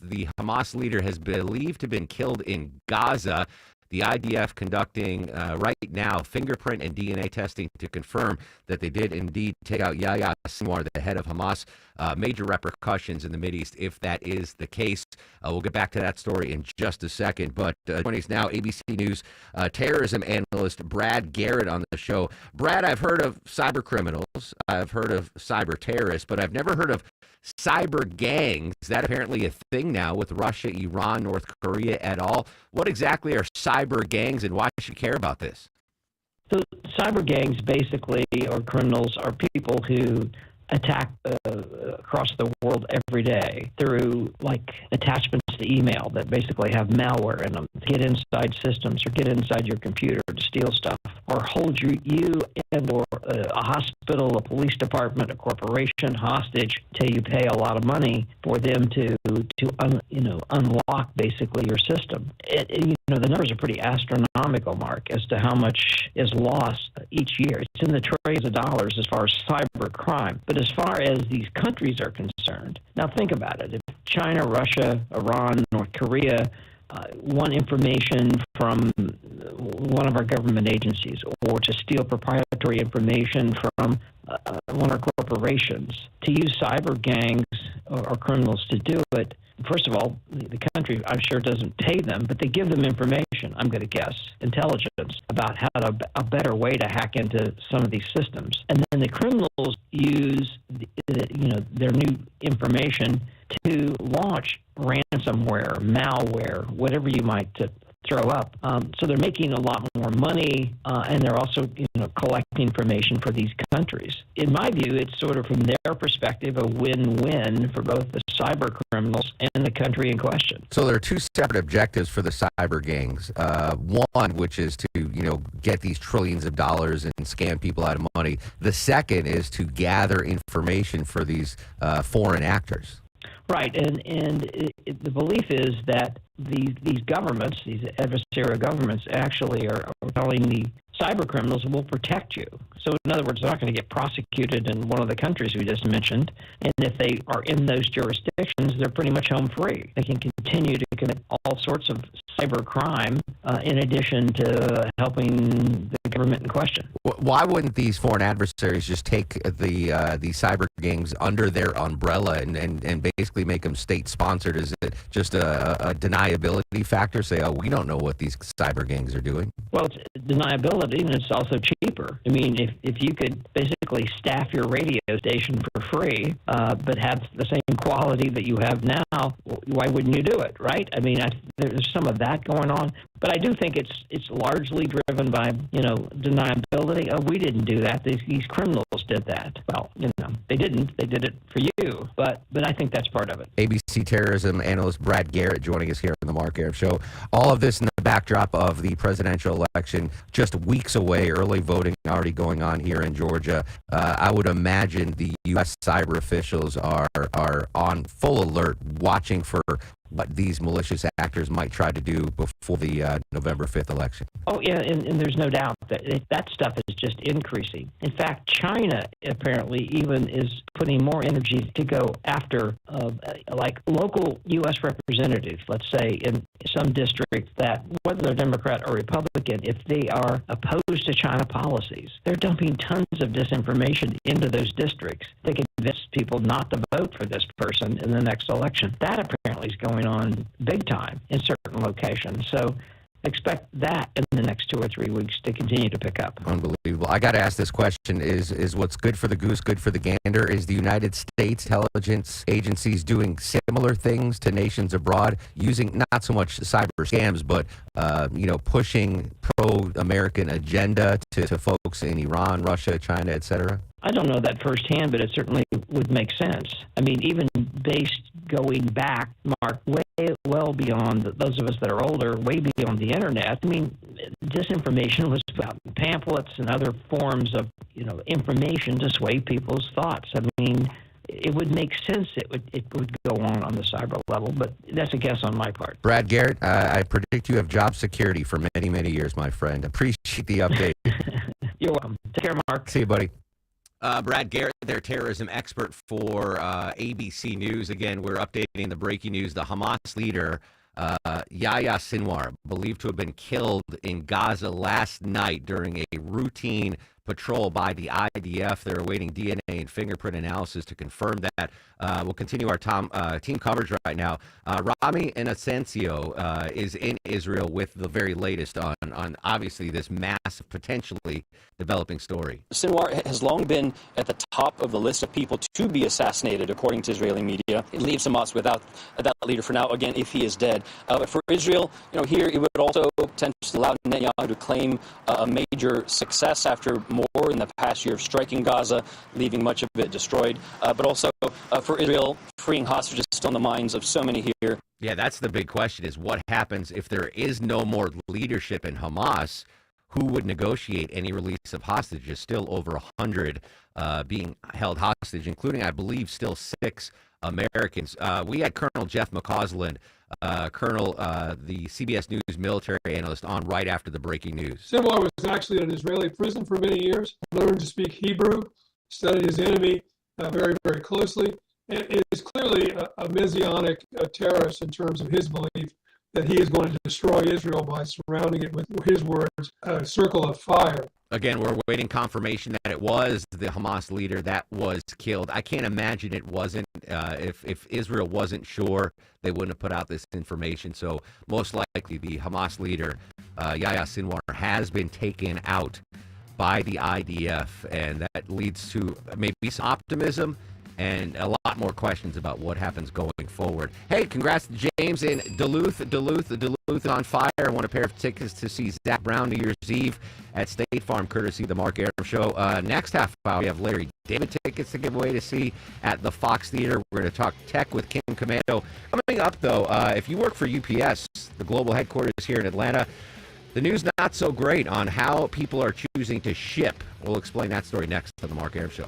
the Hamas leader has believed to have been killed in Gaza. The IDF conducting right now fingerprint and DNA testing to confirm that they did indeed take out Yahya Sinwar, the head of Hamas. Major repercussions in the Mideast if that is the case. We'll get back to that story in just a second. But joining us now, ABC News terrorism analyst Brad Garrett on the show. Brad, I've heard of cyber criminals. I've heard of cyber terrorists, but I've never heard of cyber gangs. That apparently a thing now with Russia, Iran, North Korea et al. What exactly are cyber gangs, and why should you care about this? So cyber gangs basically, or criminals, are people who attack across the world every day through like attachments to email that basically have malware in them, get inside systems or get inside your computer to steal stuff, or hold you and or a hospital, a police department, a corporation hostage till you pay a lot of money for them to unlock basically your system. The numbers are pretty astronomical, Mark, as to how much is lost each year. It's in the trillions of dollars as far as cyber crime. But as far as these countries are concerned, now think about it. If China, Russia, Iran, North Korea want information from one of our government agencies, or to steal proprietary information from one of our corporations, to use cyber gangs or criminals to do it, first of all, the country, I'm sure, doesn't pay them, but they give them information, I'm going to guess, intelligence, about how a better way to hack into some of these systems. And then the criminals use their new information to launch ransomware, malware, whatever you might throw up. So they're making a lot more money, and they're also collecting information for these countries. In my view, it's sort of from their perspective a win-win for both the cyber criminals and the country in question. So there are two separate objectives for the cyber gangs. One, which is to get these trillions of dollars and scam people out of money. The second is to gather information for these foreign actors. Right, and the belief is that these governments, these adversarial governments, actually are telling the cyber criminals, will protect you. So in other words, they're not going to get prosecuted in one of the countries we just mentioned. And if they are in those jurisdictions, they're pretty much home free. They can continue to commit all sorts of cyber crime in addition to helping the government in question. Why wouldn't these foreign adversaries just take the cyber gangs under their umbrella and basically make them state-sponsored? Is it just a deniability factor? Say, oh, we don't know what these cyber gangs are doing? Well, it's deniability, quality, and it's also cheaper. I mean, if you could basically staff your radio station for free, but have the same quality that you have now, why wouldn't you do it, right? I mean, there's some of that going on, but I do think it's largely driven by, deniability. Oh, we didn't do that. These criminals did that. Well, they didn't. They did it for you, but I think that's part of it. ABC terrorism analyst Brad Garrett joining us here on the Mark Arum Show. All of this in the backdrop of the presidential election just weeks away, early voting already going on here in Georgia. I would imagine the U.S. cyber officials are on full alert, watching for what these malicious actors might try to do before the November 5th election. Oh, yeah, and there's no doubt that stuff is just increasing. In fact, China apparently even is putting more energy to go after like local U.S. representatives, let's say, in some districts that, whether they're Democrat or Republican, if they are opposed to China policies, they're dumping tons of disinformation into those districts to convince people not to vote for this person in the next election. That apparently is going on big time in certain locations. So expect that in the next 2 or 3 weeks to continue to pick up. Unbelievable. I got to ask this question. Is what's good for the goose good for the gander? Is the United States intelligence agencies doing similar things to nations abroad, using not so much cyber scams, but pushing pro-American agenda to folks in Iran, Russia, China, etc.? I don't know that firsthand, but it certainly would make sense. I mean, even based going back, Mark, way well beyond those of us that are older, way beyond the internet. I mean, disinformation was about pamphlets and other forms of, information to sway people's thoughts. I mean, it would make sense it would go on the cyber level, but that's a guess on my part. Brad Garrett, I predict you have job security for many, many years, my friend. Appreciate the update. You're welcome. Take care, Mark. See you, buddy. Brad Garrett, their terrorism expert for ABC News. Again, we're updating the breaking news. The Hamas leader, Yahya Sinwar, believed to have been killed in Gaza last night during a routine patrol by the IDF. They're awaiting DNA and fingerprint analysis to confirm that. We'll continue our team coverage right now. Rami Inocencio is in Israel with the very latest on obviously this massive, potentially developing story. Sinwar has long been at the top of the list of people to be assassinated, according to Israeli media. It leaves Hamas without that leader for now, again, if he is dead. But for Israel, here it would also potentially allow Netanyahu to claim a major success after more in the past year of striking Gaza, leaving much of it destroyed. But also for Israel, freeing hostages is still on the minds of so many here. Yeah, that's the big question, is what happens if there is no more leadership in Hamas? Who would negotiate any release of hostages? Still over 100 being held hostage, including, I believe, still 6 Americans. We had Colonel Jeff McCausland, Colonel, the CBS News military analyst, on right after the breaking news. Sinwar was actually in an Israeli prison for many years, learned to speak Hebrew, studied his enemy very, very closely, and is clearly a messianic terrorist in terms of his belief that he is going to destroy Israel by surrounding it with, his words, a circle of fire. Again, we're waiting confirmation that it was the Hamas leader that was killed. I can't imagine it wasn't. If Israel wasn't sure, they wouldn't have put out this information. So most likely the Hamas leader, Yahya Sinwar, has been taken out by the IDF, and that leads to maybe some optimism and a lot more questions about what happens going forward. Hey, congrats to James in Duluth. Duluth on fire. I want a pair of tickets to see Zach Brown New Year's Eve at State Farm, courtesy of the Mark Arum Show. Next half hour, we have Larry David tickets to give away to see at the Fox Theater. We're going to talk tech with Kim Commando. Coming up, though, if you work for UPS, the global headquarters here in Atlanta, the news not so great on how people are choosing to ship. We'll explain that story next on the Mark Arum Show.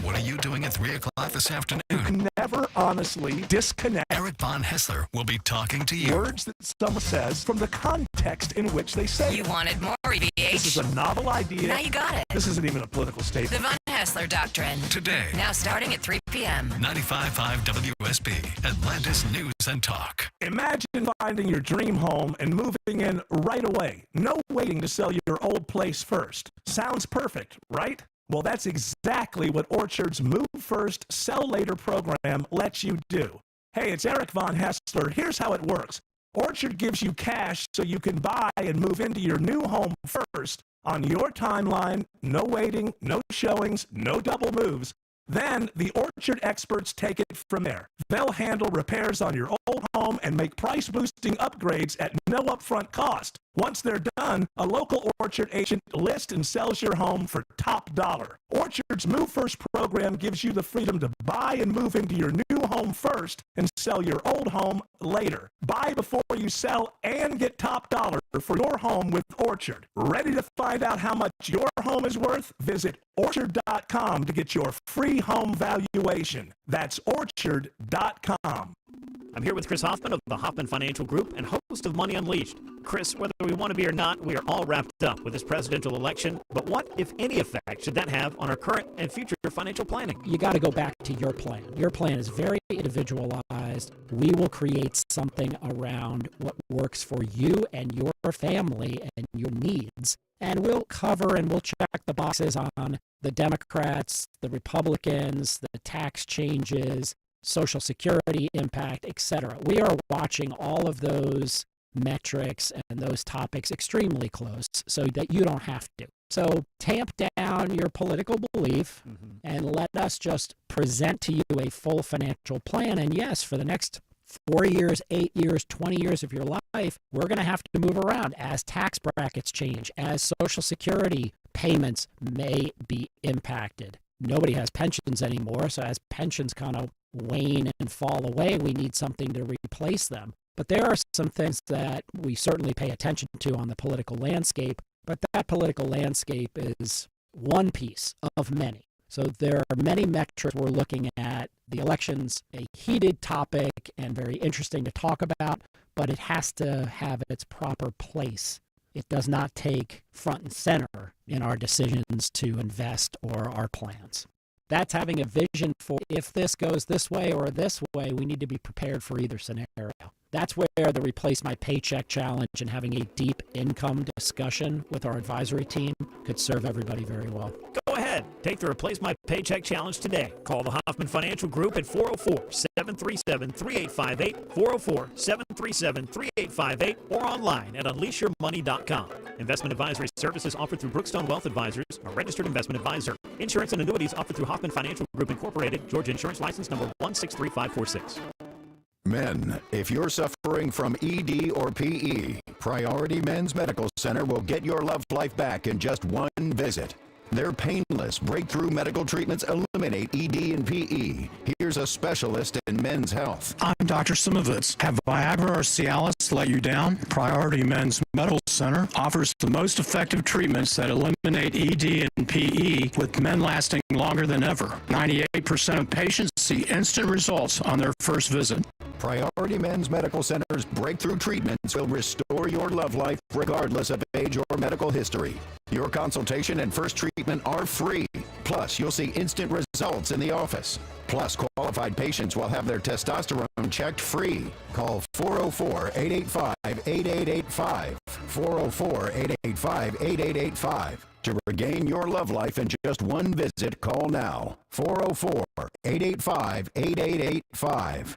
What are you doing at 3 o'clock this afternoon? You can never honestly disconnect Eric Von Hessler will be talking to you. Words that someone says from the context in which they say You it. wanted more, EVH. This is a novel idea. Now you got it. This isn't even a political The statement. Von Hessler Doctrine. Today. Now starting at 3 p.m. 95.5 WSB, Atlantis News and Talk. Imagine finding your dream home and moving in right away. No waiting to sell your old place first. Sounds perfect, right? Well, that's exactly what Orchard's Move First, Sell Later program lets you do. Hey, it's Eric Von Hessler. Here's how it works. Orchard gives you cash so you can buy and move into your new home first on your timeline, no waiting, no showings, no double moves. Then the Orchard experts take it from there. They'll handle repairs on your old home and make price-boosting upgrades at no upfront cost. Once they're done, a local Orchard agent lists and sells your home for top dollar. Orchard's Move First program gives you the freedom to buy and move into your new home first and sell your old home later. Buy before you sell and get top dollar for your home with Orchard. Ready to find out how much your home is worth? Visit Orchard.com to get your free home valuation. That's Orchard.com. I'm here with Chris Hoffman of the Hoffman Financial Group and host of Money Unleashed. Chris, whether we want to be or not, we are all wrapped up with this presidential election. But what, if any, effect should that have on our current and future financial planning? You got to go back to your plan. Your plan is very individualized. We will create something around what works for you and your family and your needs. And we'll cover and we'll check the boxes on the Democrats, the Republicans, the tax changes, Social Security impact, etc. We are watching all of those metrics and those topics extremely close so that you don't have to. So tamp down your political belief and let us just present to you a full financial plan. And yes, for the next 4 years, 8 years, 20 years of your life, we're going to have to move around as tax brackets change, as Social Security payments may be impacted. Nobody has pensions anymore, so as pensions kind of wane and fall away, we need something to replace them. But there are some things that we certainly pay attention to on the political landscape, but that political landscape is one piece of many. So there are many metrics we're looking at. The election's a heated topic and very interesting to talk about, but it has to have its proper place. It does not take front and center in our decisions to invest or our plans. That's having a vision for if this goes this way or this way, we need to be prepared for either scenario. That's where the Replace My Paycheck Challenge and having a deep income discussion with our advisory team could serve everybody very well. Go ahead. Take the Replace My Paycheck Challenge today. Call the Hoffman Financial Group at 404-737-3858, 404-737-3858, or online at unleashyourmoney.com. Investment advisory services offered through Brookstone Wealth Advisors, a registered investment advisor. Insurance and annuities offered through Hoffman Financial Group Incorporated, Georgia Insurance License number 163546. Men, if you're suffering from ED or PE, Priority Men's Medical Center will get your love life back in just one visit. Their painless breakthrough medical treatments eliminate ED and PE. Here's a specialist in men's health. I'm Dr. Simovitz. Have Viagra or Cialis let you down? Priority Men's Medical Center offers the most effective treatments that eliminate ED and PE, with men lasting longer than ever. 98% of patients see instant results on their first visit. Priority Men's Medical Center's breakthrough treatments will restore your love life regardless of age or medical history. Your consultation and first treatment are free. Plus, you'll see instant results in the office. Plus, qualified patients will have their testosterone checked free. Call 404-885-8885. 404-885-8885. To regain your love life in just one visit, call now. 404-885-8885.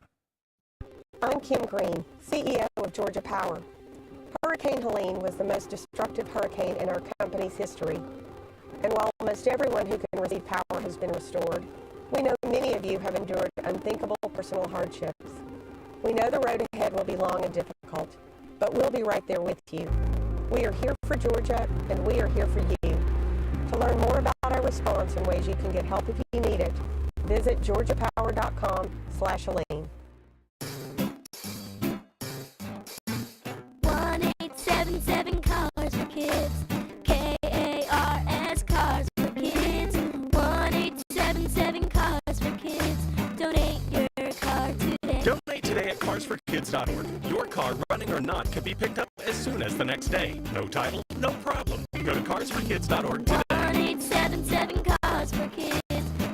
I'm Kim Green, CEO of Georgia Power. Hurricane Helene was the most destructive hurricane in our company's history. And while almost everyone who can receive power has been restored, we know many of you have endured unthinkable personal hardships. We know the road ahead will be long and difficult, but we'll be right there with you. We are here for Georgia, and we are here for you. To learn more about our response and ways you can get help if you need it, visit georgiapower.com/Helene. 1877 Cars for Kids. KARS Cars for Kids. 1877 Cars for Kids. Donate your car today. Donate today at carsforkids.org. Your car, running or not, can be picked up as soon as the next day. No title, no problem. Go to carsforkids.org today. 1877 Cars for Kids.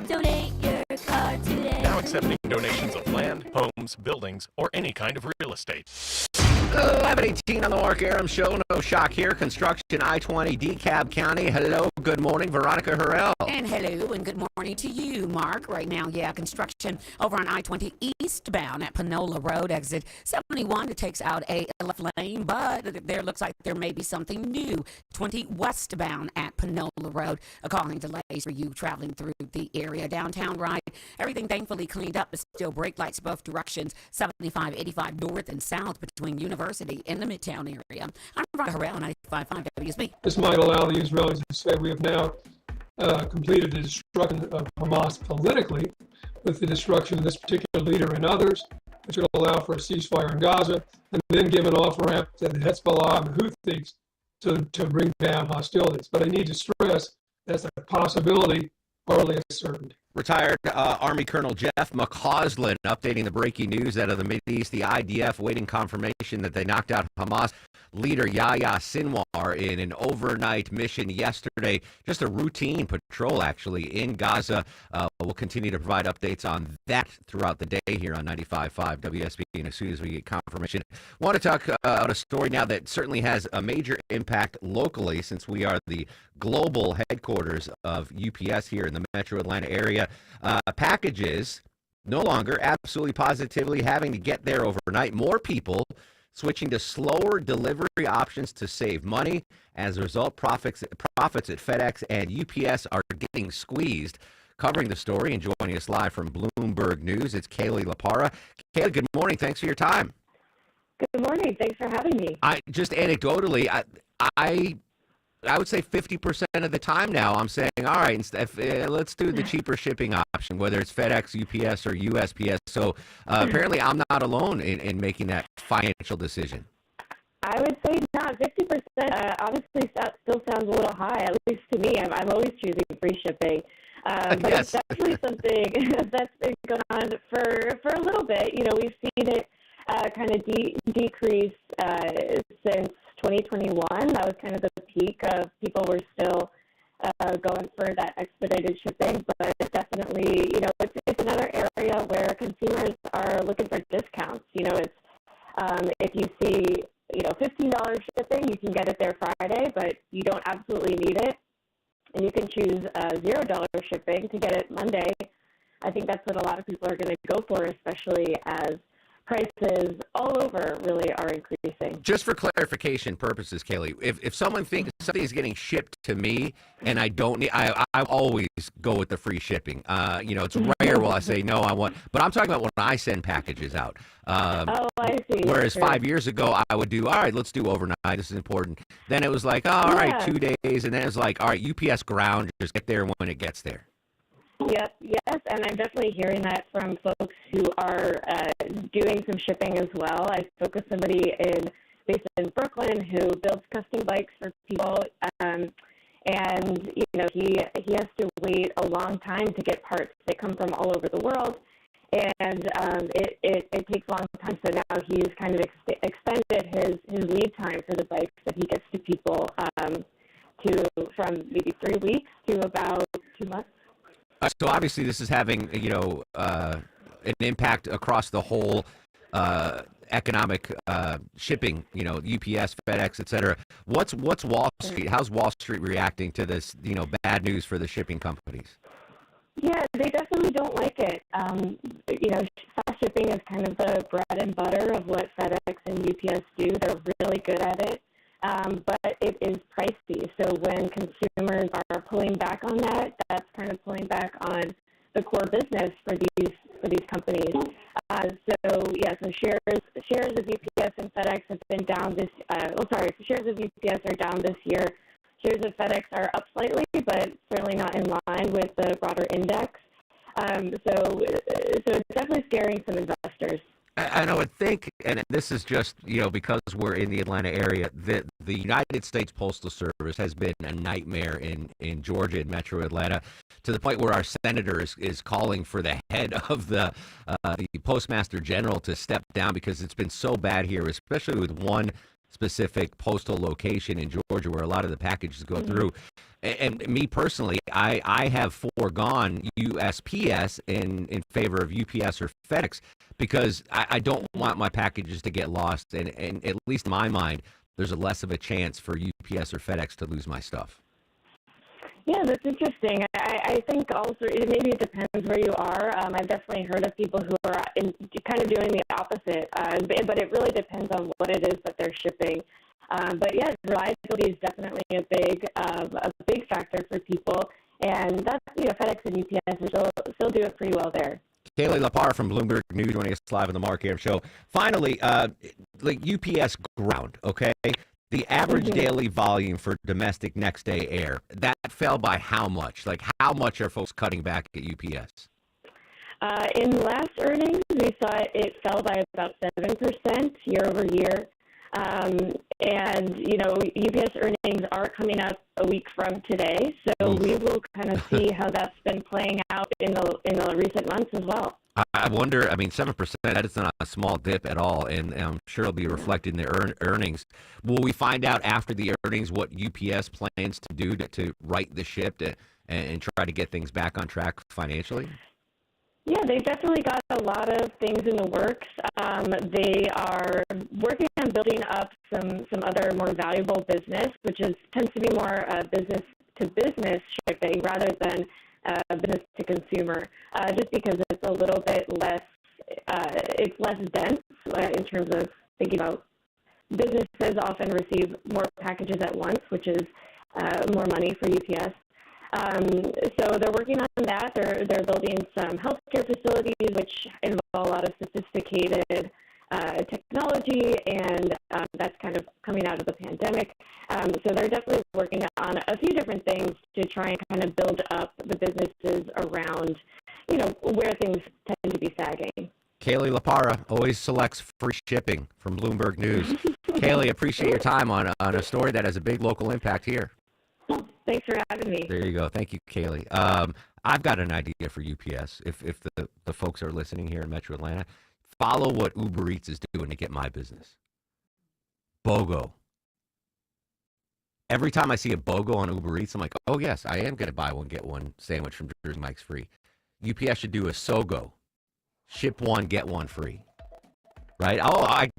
Donate your car today. Now accepting donations of land, homes, homes, buildings, or any kind of real estate. 11:18 on the Mark Aram Show. No shock here. Construction I-20 DeKalb County. Hello. Good morning, Veronica Harrell. And hello, and good morning to you, Mark. Right now, construction over on I-20 eastbound at Panola Road, exit 71. It takes out a left lane, but there looks like there may be something new. 20 westbound at Panola Road, causing delays for you traveling through the area. Downtown, right? Everything thankfully cleaned up, but still brake lights both directions. 75, 85 north and south between University and the Midtown area. I'm Veronica Harrell, 95.5 WSB. This might allow the Israelis to say we have now completed the destruction of Hamas politically with the destruction of this particular leader and others, which would allow for a ceasefire in Gaza, and then give an off-ramp to the Hezbollah and the Houthis to bring down hostilities. But I need to stress that's a possibility, hardly a certainty. Retired Army Colonel Jeff McCausland updating the breaking news out of the Mideast. The IDF waiting confirmation that they knocked out Hamas leader Yahya Sinwar in an overnight mission yesterday. Just a routine patrol, actually, in Gaza. We'll continue to provide updates on that throughout the day here on 95.5 WSB, and as soon as we get confirmation. Want to talk about a story now that certainly has a major impact locally, since we are the global headquarters of UPS here in the Metro Atlanta area. Packages no longer absolutely positively having to get there overnight. More people switching to slower delivery options to save money. As a result, profits at FedEx and UPS are getting squeezed. Covering the story and joining us live from Bloomberg News, it's Kaylee LaPara. Kaylee, good morning. Thanks for your time. Good morning. Thanks for having me. Just anecdotally, I would say 50% of the time now I'm saying, all right, let's do the cheaper shipping option, whether it's FedEx, UPS, or USPS. So apparently I'm not alone in making that financial decision. I would say not 50%. Honestly, still sounds a little high, at least to me. I'm always choosing free shipping. But yes. It's definitely something that's been going on for a little bit. You know, we've seen it kind of decrease since 2021. That was kind of the peak of people were still going for that expedited shipping, but definitely, you know, it's another area where consumers are looking for discounts. You know, it's if you see, you know, $15 shipping, you can get it there Friday, but you don't absolutely need it, and you can choose $0 shipping to get it Monday. I think that's what a lot of people are going to go for, especially as prices all over really are increasing. Just for clarification purposes, Kaylee, if someone thinks something is getting shipped to me and I don't need, I always go with the free shipping. You know, it's rare will I say no, but I'm talking about when I send packages out. Oh, I see. Whereas Sure. 5 years ago, I would do, all right, let's do overnight. This is important. Then it was like, oh, all right, 2 days. And then it was like, all right, UPS ground, just get there when it gets there. Yep, yes, and I'm definitely hearing that from folks who are doing some shipping as well. I spoke with somebody based in Brooklyn who builds custom bikes for people, and you know he has to wait a long time to get parts that come from all over the world, and it takes a long time. So now he's kind of extended his lead time for the bikes that he gets to people from maybe 3 weeks to about 2 months. So obviously this is having, you know, an impact across the whole economic shipping, you know, UPS, FedEx, et cetera. What's Wall Street? How's Wall Street reacting to this, you know, bad news for the shipping companies? Yeah, they definitely don't like it. You know, fast shipping is kind of the bread and butter of what FedEx and UPS do. They're really good at it. But it is pricey. So when consumers are pulling back on that, that's kind of pulling back on the core business for these companies. So shares of UPS and FedEx have been down this. Shares of UPS are down this year. Shares of FedEx are up slightly, but certainly not in line with the broader index. So it's definitely scaring some investors. And I would think, and this is just, you know, because we're in the Atlanta area, that the United States Postal Service has been a nightmare in Georgia and Metro Atlanta, to the point where our senator is calling for the head of the Postmaster General to step down, because it's been so bad here, especially with one specific postal location in Georgia where a lot of the packages go through. And me personally, I have foregone USPS in favor of UPS or FedEx because I don't want my packages to get lost. And at least in my mind, there's a less of a chance for UPS or FedEx to lose my stuff. Yeah, that's interesting. I think also maybe it depends where you are. I've definitely heard of people who are kind of doing the opposite, but it really depends on what it is that they're shipping. But yeah, reliability is definitely a big factor for people, and that's FedEx and UPS still do it pretty well there. Kaylee Lapar from Bloomberg News joining us live on the Mark Arum Show. Finally, like UPS ground, okay? The average daily volume for domestic next day air, that fell by how much? Like how much are folks cutting back at UPS? In last earnings, we saw it fell by about 7% year over year. And, UPS earnings are coming up a week from today, so we will kind of see how that's been playing out in the recent months as well. I wonder, 7%, that is not a small dip at all, and I'm sure it'll be reflected in the earnings. Will we find out after the earnings what UPS plans to do to right the ship and try to get things back on track financially? Yeah, they've definitely got a lot of things in the works. They are working on building up some other more valuable business, which tends to be more business-to-business shipping rather than business-to-consumer, just because it's a little bit less, it's less dense in terms of thinking about businesses often receive more packages at once, which is more money for UPS. So they're working on that. They're building some healthcare facilities, which involve a lot of sophisticated technology, and that's kind of coming out of the pandemic. So they're definitely working on a few different things to try and kind of build up the businesses around, where things tend to be sagging. Kaylee Lapara always selects free shipping from Bloomberg News. Kaylee, appreciate your time on a story that has a big local impact here. Thanks for having me. There you go. Thank you, Kaylee. I've got an idea for UPS. If the folks are listening here in Metro Atlanta, follow what Uber Eats is doing to get my business. BOGO. Every time I see a BOGO on Uber Eats, I'm like, oh, yes, I am going to buy one, get one sandwich from Jersey Mike's free. UPS should do a SOGO. Ship one, get one free. Right? I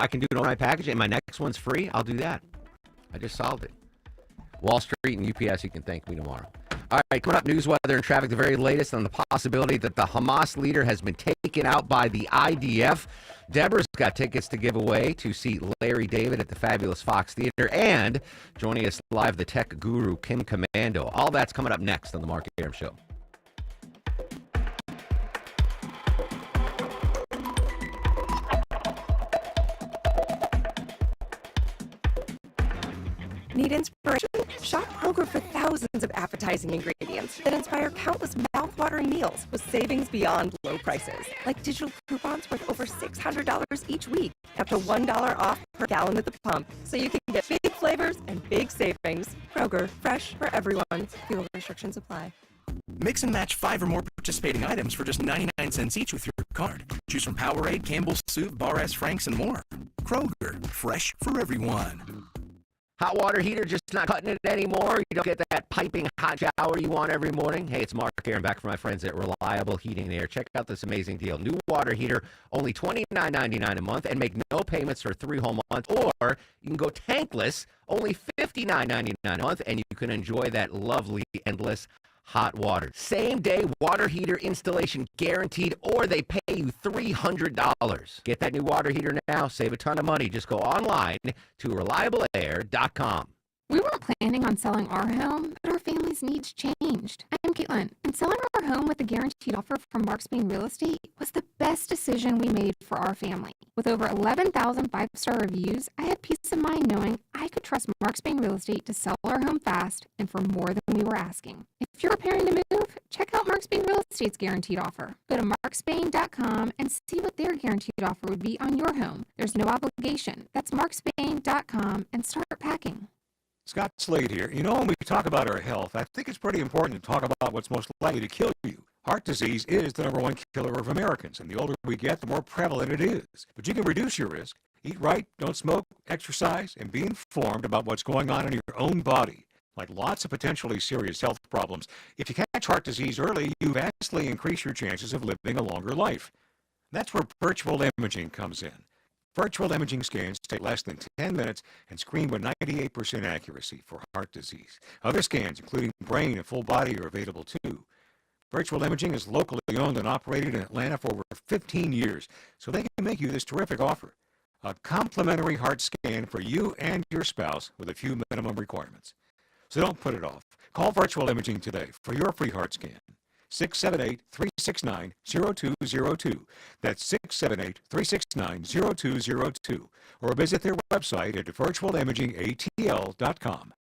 can do it on my package and my next one's free. I'll do that. I just solved it. Wall Street and UPS, you can thank me tomorrow. All right, coming up, news, weather, and traffic, the very latest on the possibility that the Hamas leader has been taken out by the IDF. Deborah's got tickets to give away to see Larry David at the fabulous Fox Theater. And joining us live, the tech guru, Kim Commando. All that's coming up next on the Mark Arum Show. Need inspiration? Shop Kroger for thousands of appetizing ingredients that inspire countless mouth-watering meals with savings beyond low prices. Like digital coupons worth over $600 each week, up to $1 off per gallon at the pump. So you can get big flavors and big savings. Kroger, fresh for everyone. Fuel restrictions apply. Mix and match 5 or more participating items for just 99 cents each with your card. Choose from Powerade, Campbell's Soup, Bar S, Frank's, and more. Kroger, fresh for everyone. Hot water heater just not cutting it anymore? You don't get that piping hot shower you want every morning? Hey, it's Mark Arum back from my friends at Reliable Heating and Air. Check out this amazing deal. New water heater, only $29.99 a month, and make no payments for 3 whole months. Or you can go tankless, only $59.99 a month, and you can enjoy that lovely, endless hot water. Same day water heater installation guaranteed, or they pay you $300. Get that new water heater now. Save a ton of money. Just go online to reliableair.com. We weren't planning on selling our home, but our family's needs changed. I'm Caitlin, and selling our home with a guaranteed offer from Mark Spain Real Estate was the best decision we made for our family. With over 11,000 5-star reviews, I had peace of mind knowing I could trust Mark Spain Real Estate to sell our home fast and for more than we were asking. If you're preparing to move, check out Mark Spain Real Estate's guaranteed offer. Go to markspain.com and see what their guaranteed offer would be on your home. There's no obligation. That's markspain.com and start packing. Scott Slade here. When we talk about our health, I think it's pretty important to talk about what's most likely to kill you. Heart disease is the #1 killer of Americans, and the older we get, the more prevalent it is. But you can reduce your risk. Eat right, don't smoke, exercise, and be informed about what's going on in your own body. Like lots of potentially serious health problems, if you catch heart disease early, you vastly increase your chances of living a longer life. That's where virtual imaging comes in. Virtual imaging scans take less than 10 minutes and screen with 98% accuracy for heart disease. Other scans, including brain and full body, are available too. Virtual imaging is locally owned and operated in Atlanta for over 15 years, so they can make you this terrific offer. A complimentary heart scan for you and your spouse with a few minimum requirements. So don't put it off. Call Virtual Imaging today for your free heart scan. 678-369-0202. That's 678-369-0202. Or visit their website at virtualimagingatl.com.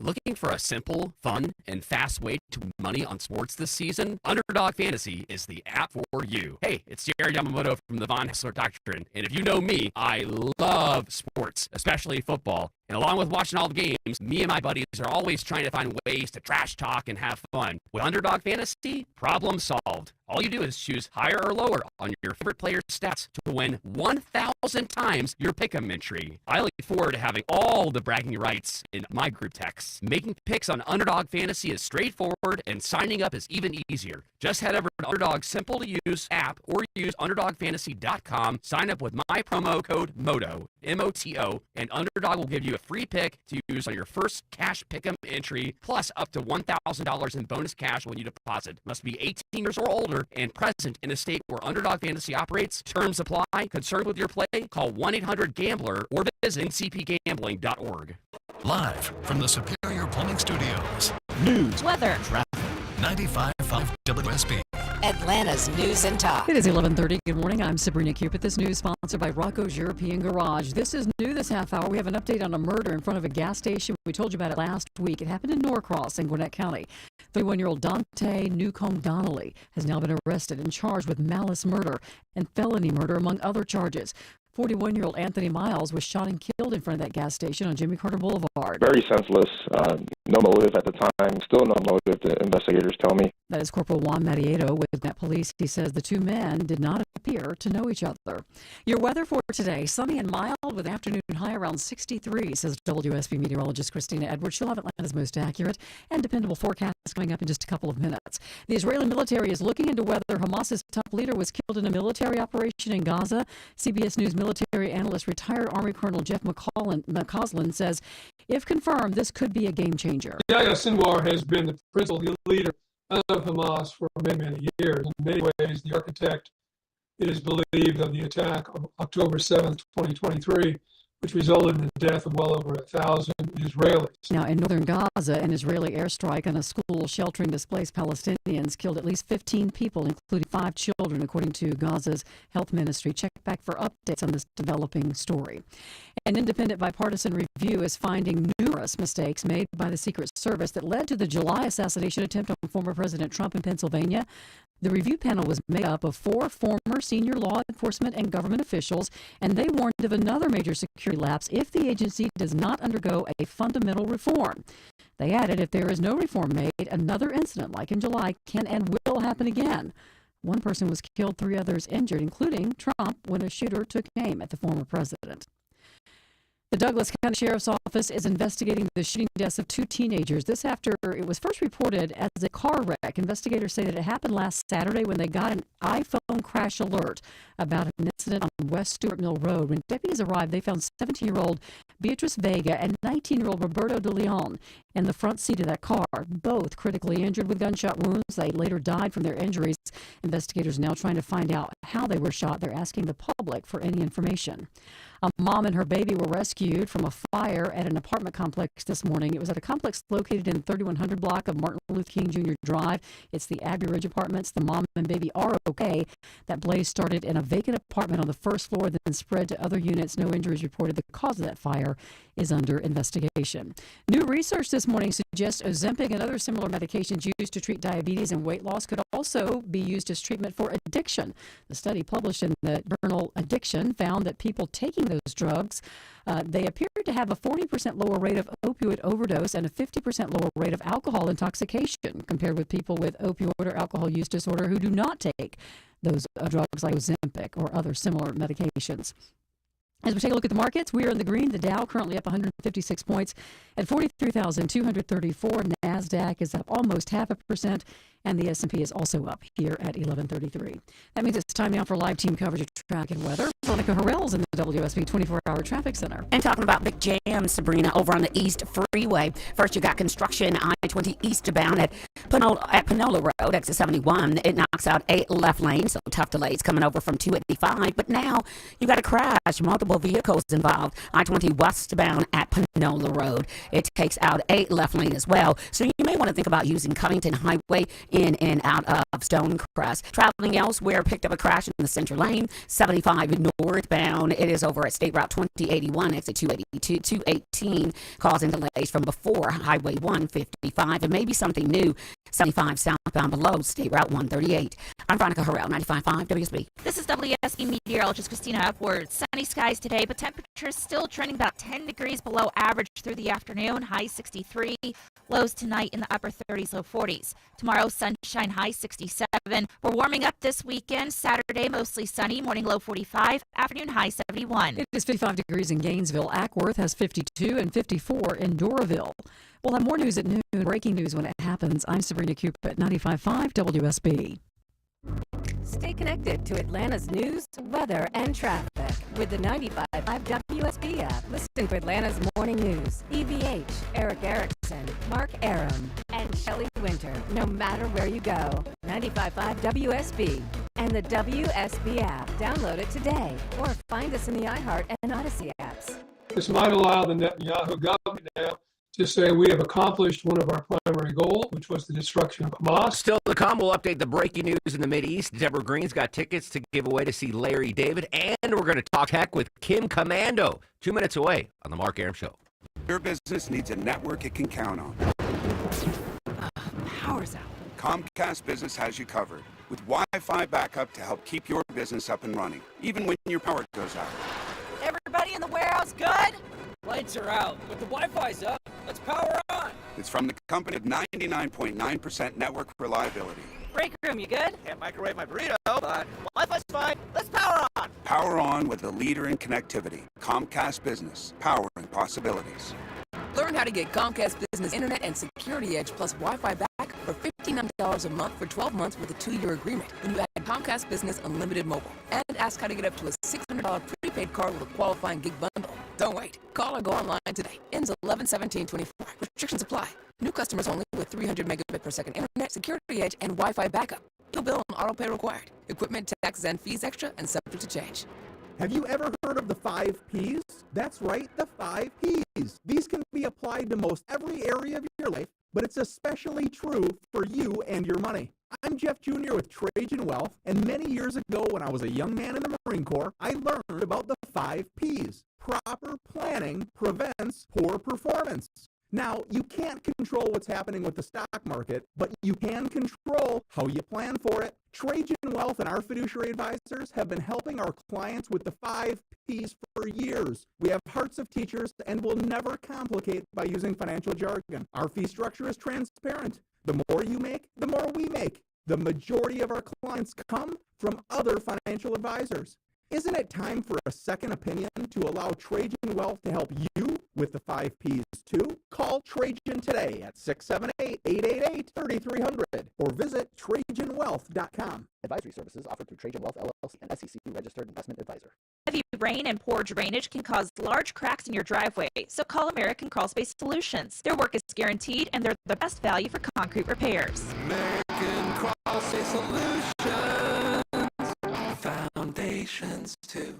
Looking for a simple, fun, and fast way to win money on sports this season? Underdog Fantasy is the app for you. Hey, it's Jerry Yamamoto from the Von Hessler Doctrine, and if you know me, I love sports, especially football. And along with watching all the games, me and my buddies are always trying to find ways to trash talk and have fun. With Underdog Fantasy, problem solved. All you do is choose higher or lower on your favorite player's stats to win 1,000 times your pick'em entry. I look forward to having all the bragging rights in my group texts. Making picks on Underdog Fantasy is straightforward, and signing up is even easier. Just head over to Underdog's simple-to-use app or use UnderdogFantasy.com. Sign up with my promo code MOTO, M-O-T-O, and Underdog will give you a free pick to use on your first cash pick'em entry, plus up to $1,000 in bonus cash when you deposit. Must be 18 years or older and present in a state where Underdog Fantasy operates. Terms apply. Concerned with your play? Call 1-800-GAMBLER or visit ncpgambling.org. Live from the Superior Plumbing Studios. News, weather, traffic. 95.5 WSB. Atlanta's News and Talk. It is 11:30. Good morning. I'm Sabrina Cupid. This news sponsored by Rocco's European Garage. This is new this half hour. We have an update on a murder in front of a gas station. We told you about it last week. It happened in Norcross in Gwinnett County. 31-year-old Dante Newcomb Donnelly has now been arrested and charged with malice murder and felony murder, among other charges. 41-year-old Anthony Miles was shot and killed in front of that gas station on Jimmy Carter Boulevard. Very senseless. No motive at the time. Still no motive, the investigators tell me. That is Corporal Juan Marieto with Met Police. He says the two men did not appear to know each other. Your weather for today, sunny and mild with afternoon high around 63, says WSB meteorologist Christina Edwards. She'll have Atlanta's most accurate and dependable forecast coming up in just a couple of minutes. The Israeli military is looking into whether Hamas's top leader was killed in a military operation in Gaza. CBS News military analyst, retired Army Colonel Jeff McCausland says, if confirmed, this could be a game changer. Yahya Sinwar has been the principal leader of Hamas for many, many years. In many ways, the architect, it is believed, of the attack of October 7th, 2023, which resulted in the death of well over 1,000 Israelis. Now, in northern Gaza, an Israeli airstrike on a school sheltering displaced Palestinians killed at least 15 people, including 5 children, according to Gaza's health ministry. Check back for updates on this developing story. An independent bipartisan review is finding numerous mistakes made by the Secret Service that led to the July assassination attempt on former President Trump in Pennsylvania. The review panel was made up of 4 former senior law enforcement and government officials, and they warned of another major security lapse if the agency does not undergo a fundamental reform. They added if there is no reform made, another incident like in July can and will happen again. 1 person was killed, 3 others injured, including Trump, when a shooter took aim at the former president. The Douglas County Sheriff's Office is investigating the shooting deaths of 2 teenagers. This after it was first reported as a car wreck. Investigators say that it happened last Saturday when they got an iPhone crash alert about an incident on West Stewart Mill Road. When deputies arrived, they found 17-year-old Beatrice Vega and 19-year-old Roberto De Leon in the front seat of that car, both critically injured with gunshot wounds. They later died from their injuries. Investigators are now trying to find out how they were shot. They're asking the public for any information. A mom and her baby were rescued from a fire at an apartment complex this morning. It was at a complex located in the 3100 block of Martin Luther King Jr. Drive. It's the Abbey Ridge Apartments. The mom and baby are okay. That blaze started in a vacant apartment on the first floor, then spread to other units. No injuries reported. The cause of that fire is under investigation. New research this morning suggests Ozempic and other similar medications used to treat diabetes and weight loss could also be used as treatment for addiction. The study published in the journal Addiction found that people taking those drugs, they appeared to have a 40% lower rate of opioid overdose and a 50% lower rate of alcohol intoxication compared with people with opioid or alcohol use disorder who do not take those drugs like Ozempic or other similar medications. As we take a look at the markets, we are in the green. The Dow currently up 156 points at 43,234. NASDAQ is up almost 0.5%, and the S&P is also up here at 1133. That means it's time now for live team coverage of traffic and weather. Veronica Harrell's in the WSB 24-hour traffic center. And talking about big jams, Sabrina, over on the East Freeway. First, you got construction I-20 eastbound at Panola Road, exit 71. It knocks out 8 left lanes, so tough delays coming over from 285. But now you got a crash, multiple vehicles involved. I-20 westbound at Panola Road. It takes out 8 left lane as well. So you may want to think about using Covington Highway in and out of Stonecrest. Traveling elsewhere, picked up a crash in the center lane, 75 northbound. It is over at State Route 2081, exit 218, causing delays from before Highway 155, and maybe something new, 75 southbound below State Route 138. I'm Veronica Harrell, 95.5 WSB. This is WSB meteorologist Christina Upward. Sunny skies today, but temperatures still trending about 10 degrees below average through the afternoon. High 63, lows tonight in the upper 30s, low 40s. Tomorrow, sunshine, high 67. We're warming up this weekend. Saturday, mostly sunny, morning low 45, afternoon high 71. It is 55 degrees in Gainesville. Ackworth has 52 and 54 in Doraville. We'll have more news at noon. Breaking news when it happens. I'm Sabrina Cooper at 95.5 WSB. Stay connected to Atlanta's news, weather, and traffic with the 95.5 WSB app. Listen to Atlanta's morning news. EVH, Eric Erickson, Mark Aram, and Shelley Winter. No matter where you go, 95.5 WSB and the WSB app. Download it today or find us in the iHeart and Odyssey apps. This might allow the Netanyahu government now to say we have accomplished one of our primary goals, which was the destruction of Hamas. Still to come, we'll update the breaking news in the Mideast. Deborah Green's got tickets to give away to see Larry David, and we're going to talk tech with Kim Commando 2 minutes away on The Mark Aram Show. Your business needs a network it can count on. Power's out. Comcast Business has you covered with Wi-Fi backup to help keep your business up and running, even when your power goes out. Everybody in the warehouse good? Lights are out, but the Wi-Fi's up. Let's power on. It's from the company of 99.9% network reliability. Break room, you good? Can't microwave my burrito, but Wi-Fi's fine. Let's power on. Power on with the leader in connectivity, Comcast Business, powering possibilities. Learn how to get Comcast Business Internet and Security Edge plus Wi-Fi back for $59 a month for 12 months with a 2-year agreement when you add Comcast Business Unlimited Mobile. And ask how to get up to a $600 prepaid card with a qualifying gig bundle. Don't wait. Call or go online today. Ends 11/17/24. Restrictions apply. New customers only with 300 megabit per second internet, Security Edge, and Wi-Fi backup. No bill and auto pay required. Equipment, taxes, and fees extra and subject to change. Have you ever heard of the 5 Ps? That's right, the 5 Ps. These can be applied to most every area of your life, but it's especially true for you and your money. I'm Jeff Jr. with Trajan Wealth, and many years ago when I was a young man in the Marine Corps, I learned about the 5 Ps. Proper planning prevents poor performance. Now, you can't control what's happening with the stock market, but you can control how you plan for it. Trajan Wealth and our fiduciary advisors have been helping our clients with the 5 Ps for years. We have hearts of teachers and will never complicate by using financial jargon. Our fee structure is transparent. The more you make, the more we make. The majority of our clients come from other financial advisors. Isn't it time for a second opinion to allow Trajan Wealth to help you with the 5 Ps too? Call Trajan today at 678-888-3300 or visit TrajanWealth.com. Advisory services offered through Trajan Wealth LLC, an SEC registered investment advisor. Heavy rain and poor drainage can cause large cracks in your driveway, so call American Crawl Space Solutions. Their work is guaranteed, and they're the best value for concrete repairs. American Crawl Space Solutions. Foundations too.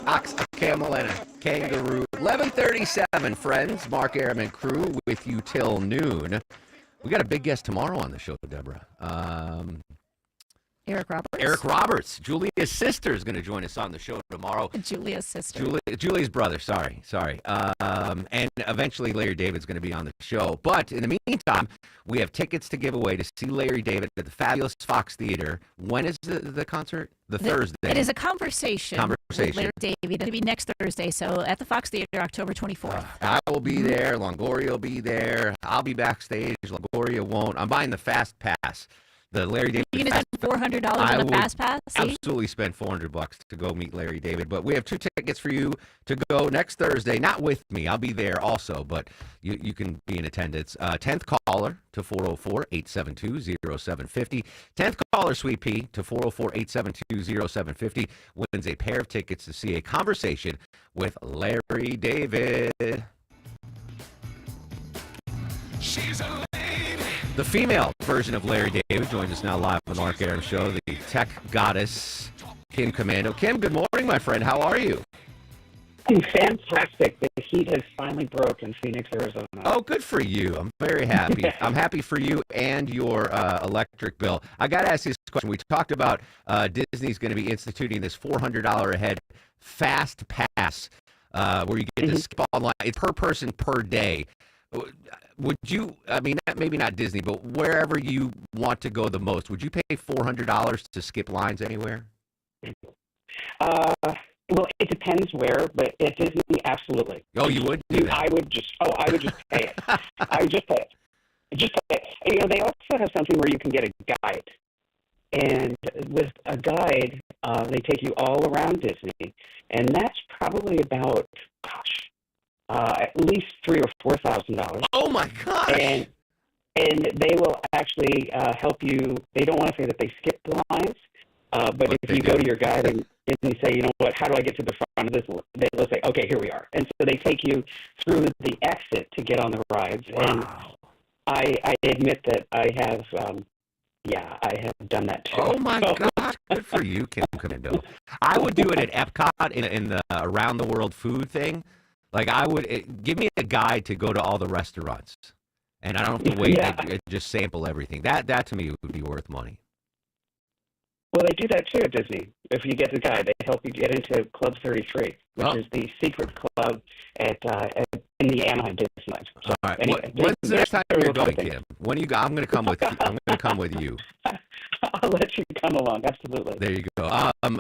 Ox, camel, and a kangaroo. 11:37, friends. Mark Aram and crew with you till noon. We got a big guest tomorrow on the show, Deborah. Eric Roberts. Eric Roberts, Julia's sister, is going to join us on the show tomorrow. Julia's sister. Julie's brother, sorry. And eventually Larry David's going to be on the show. But in the meantime, we have tickets to give away to see Larry David at the fabulous Fox Theater. When is the concert? Thursday. It is a conversation. With Larry David. It'll be next Thursday, so at the Fox Theater, October 24th. I will be there. Longoria will be there. I'll be backstage. Longoria won't. I'm buying the fast pass. The Larry David. You gonna spend $400 on a fast pass? Absolutely spend $400 to go meet Larry David. But we have 2 tickets for you to go next Thursday. Not with me. I'll be there also, but you can be in attendance. 10th caller to 404-872-0750. 10th caller, Sweet Pea, to 404-872-0750 wins a pair of tickets to see a conversation with Larry David. She's a lady. The female version of Larry David joins us now live on the Mark Arum Show, the tech goddess, Kim Commando. Kim, good morning, my friend. How are you? I'm fantastic. The heat has finally broke in Phoenix, Arizona. Oh, good for you. I'm very happy. I'm happy for you and your electric bill. I got to ask you this question. We talked about Disney's going to be instituting this $400 a head fast pass where you get to skip online. It's per person per day. Would you, I mean, maybe not Disney, but wherever you want to go the most, would you pay $400 to skip lines anywhere? Well, it depends where, but at Disney, absolutely. Oh, you would do that? I would just pay it. I would just pay it. Just pay it. You know, they also have something where you can get a guide. And with a guide, they take you all around Disney, and that's probably about, at least $3,000 or $4,000. Oh my gosh! And they will actually help you. They don't want to say that they skip the lines, but if you go to your guide and you say, you know what, how do I get to the front of this? They'll say, okay, here we are. And so they take you through the exit to get on the rides. Wow. And I admit that I have. I have done that too. Oh my gosh! Good for you, Kim Commando. I would do it at Epcot in the Around the World food thing. Like give me a guide to go to all the restaurants, and I don't have to wait. I just sample everything. That to me would be worth money. Well, they do that too at Disney. If you get the guide, they help you get into Club 33, which is the secret club in the Anaheim Disneyland. So, all right. Anyway, When's the next time you're going, Kim? When you go? I'm going to come with you. I'm going to come with you. I'll let you come along. Absolutely. There you go.